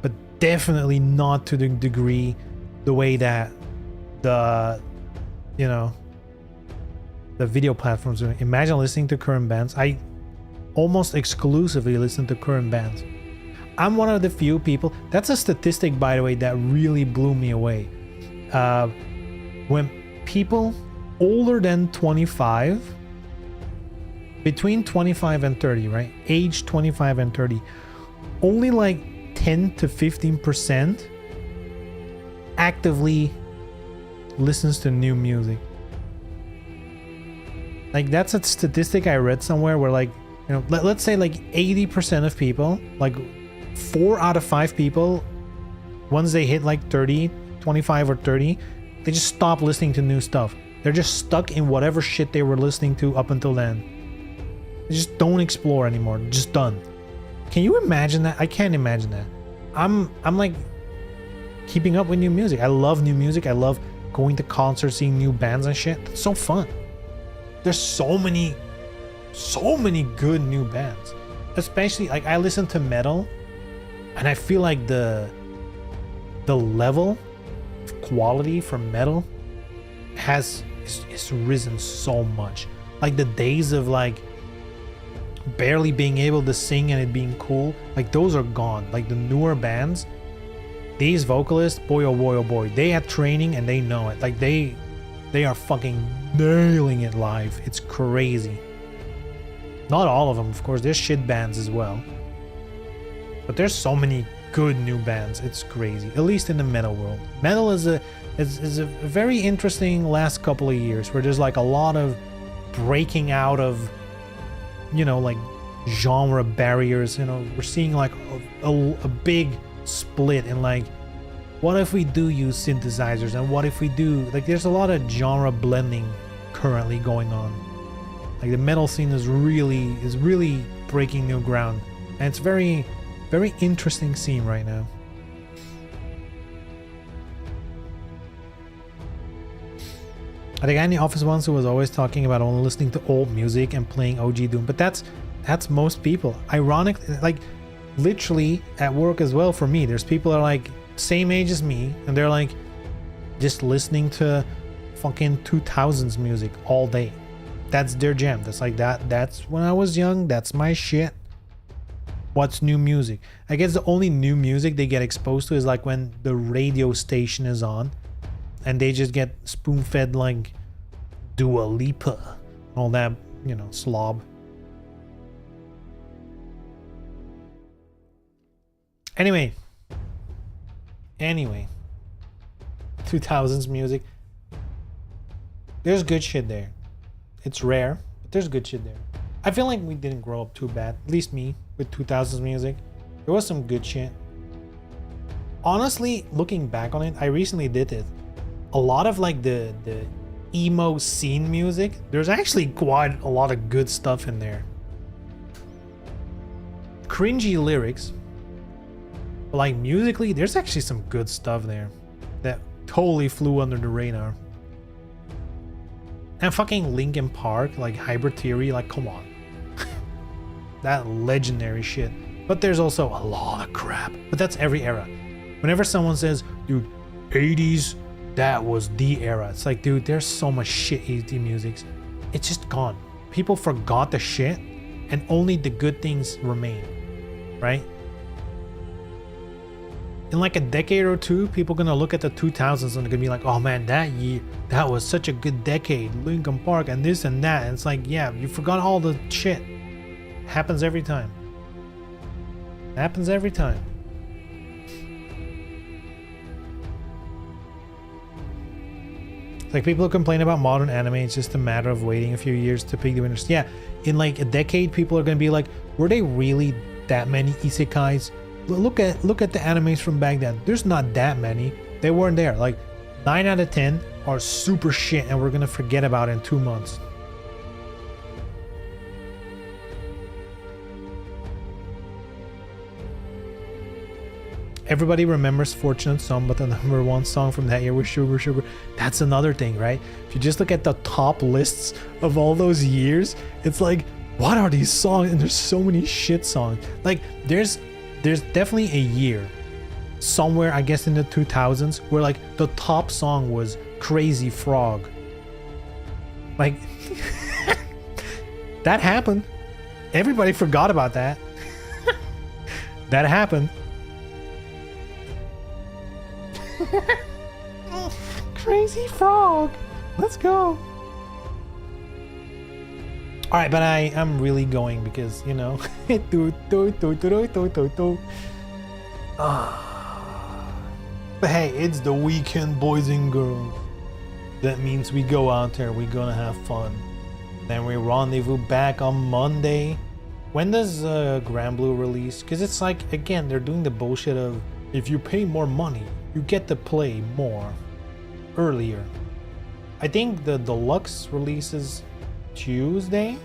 but definitely not to the degree, the way that the video platforms are. Imagine listening to current bands. I almost exclusively listen to current bands. I'm one of the few people. That's a statistic, by the way, that really blew me away. When people older than 25, between 25 and 30, right? Age 25 and 30, only like 10 to 15% actively listens to new music. Like, that's a statistic I read somewhere where, like, let's say like 80% of people, like 4 out of 5 people, once they hit like 30, 25 or 30, they just stop listening to new stuff. They're just stuck in whatever shit they were listening to up until then. They just don't explore anymore. Just done. Can you imagine that? I can't imagine that. I'm like keeping up with new music. I love new music. I love going to concerts, seeing new bands and shit. It's so fun. There's so many good new bands. Especially, like, I listen to metal, and I feel like the level of quality for metal has risen so much. Like, the days of like barely being able to sing and it being cool, like, those are gone. Like, the newer bands, these vocalists, boy oh boy oh boy, they had training and they know it. Like, they are fucking nailing it live. It's crazy. Not all of them, of course. There's shit bands as well, but there's so many good new bands. It's crazy. At least in the metal world. Metal is a very interesting last couple of years, where there's like a lot of breaking out of, like, genre barriers. We're seeing like a big split in, like, what if we do use synthesizers, and what if we do, like, there's a lot of genre blending currently going on. Like, the metal scene is really breaking new ground, and it's very, very interesting scene right now. I think Andy Office once, who was always talking about only listening to old music and playing OG Doom, but that's most people. Ironically, like, literally at work as well. For me, there's people that are like same age as me, and they're like just listening to fucking 2000s music all day. That's their jam. That's like that's when I was young. That's my shit. What's new music? I guess the only new music they get exposed to is like when the radio station is on, and they just get spoon-fed like Dua Lipa, all that, slob. Anyway, 2000s music. There's good shit there. It's rare, but there's good shit there. I feel like we didn't grow up too bad, at least me, with 2000s music. There was some good shit. Honestly, looking back on it, I recently did it. A lot of like the emo scene music, there's actually quite a lot of good stuff in there. Cringy lyrics, but like musically, there's actually some good stuff there that totally flew under the radar. And fucking Linkin Park, like Hybrid Theory, like, come on. That legendary shit. But there's also a lot of crap. But that's every era. Whenever someone says, dude, 80s, that was the era. It's like, dude, there's so much shit 80s music. It's just gone. People forgot the shit, and only the good things remain. Right? In like a decade or two, people are gonna look at the 2000s and they're gonna be like, oh man, that year, that was such a good decade. Linkin Park and this and that. And it's like, yeah, you forgot all the shit. Happens every time. Happens every time. It's like people complain about modern anime. It's just a matter of waiting a few years to pick the winners. Yeah, in like a decade, people are gonna be like, were they really that many isekais? Look at the animes from back then. There's not that many. They weren't there. Like 9 out of 10 are super shit, and we're gonna forget about it in 2 months. everybody remembers Fortunate Son, but the number one song from that year was Sugar Sugar. That's another thing, right? If you just look at the top lists of all those years, it's like, what are these songs? And there's so many shit songs. Like, there's definitely a year somewhere, I guess in the 2000s, where like the top song was Crazy Frog. Like, that happened. Everybody forgot about that. That happened. Crazy Frog. Let's go. All right, but I'm really going because, you know. But hey, it's the weekend, boys and girls. That means we go out there, we're gonna have fun. Then we rendezvous back on Monday. When does Grand Blue release? Because it's like, again, they're doing the bullshit of, if you pay more money, you get to play more earlier. I think the deluxe releases Tuesday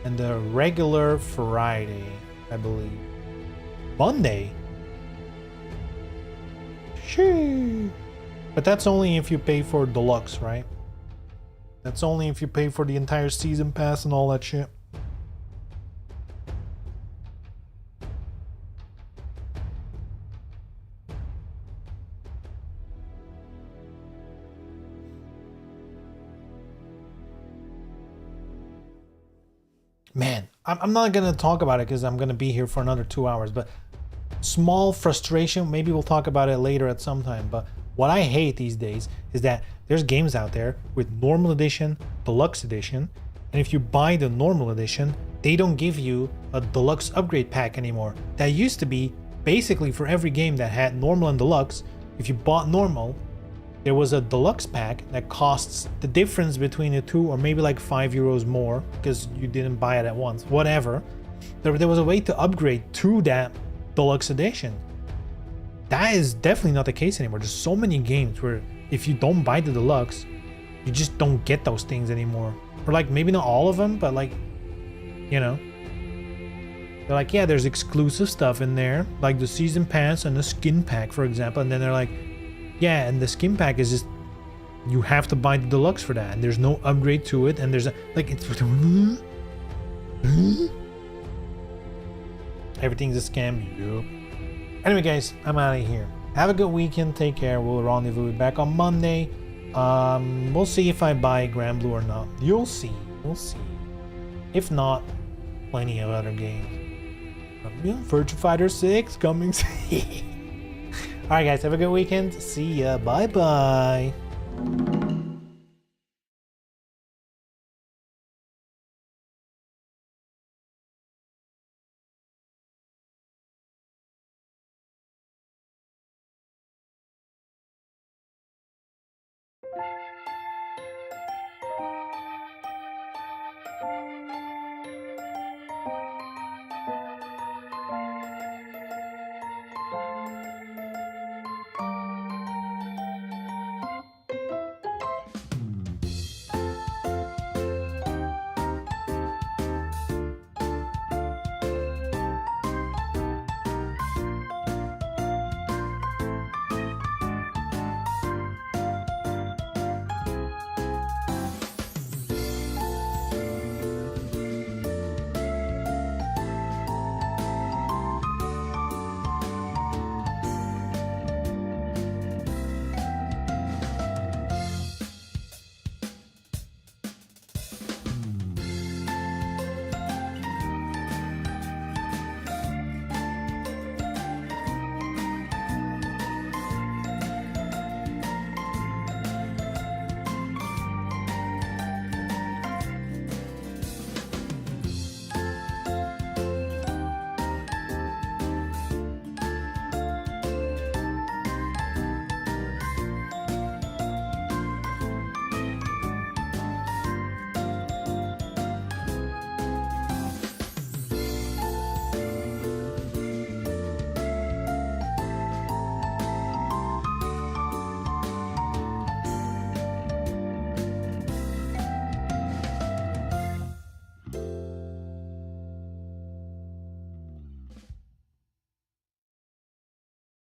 and the regular Friday, I believe. Monday? Shee. But that's only if you pay for deluxe, right? That's only if you pay for the entire season pass and all that shit. Man, I'm not gonna talk about it because I'm gonna be here for another 2 hours, but small frustration, maybe we'll talk about it later at some time, but what I hate these days is that there's games out there with normal edition, deluxe edition, and if you buy the normal edition, they don't give you a deluxe upgrade pack anymore. That used to be basically for every game that had normal and deluxe, if you bought normal, there was a deluxe pack that costs the difference between the two, or maybe like €5 more because you didn't buy it at once, whatever. There was a way to upgrade to that deluxe edition. That is definitely not the case anymore. There's so many games where if you don't buy the deluxe, you just don't get those things anymore. Or like, maybe not all of them, but like, you know, they're like, yeah, there's exclusive stuff in there, like the season pass and the skin pack, for example, and then they're like, yeah, and the skin pack is just, you have to buy the deluxe for that, and there's no upgrade to it, and there's a, like, it's everything's a scam. Yep. Anyway, guys, I'm out of here. Have a good weekend. Take care. We'll rendezvous back on Monday. We'll see if I buy Grand Blue or not. You'll see. We'll see. If not, plenty of other games. Virtua Fighter 6 coming soon. Alright guys, have a good weekend. See ya. Bye bye.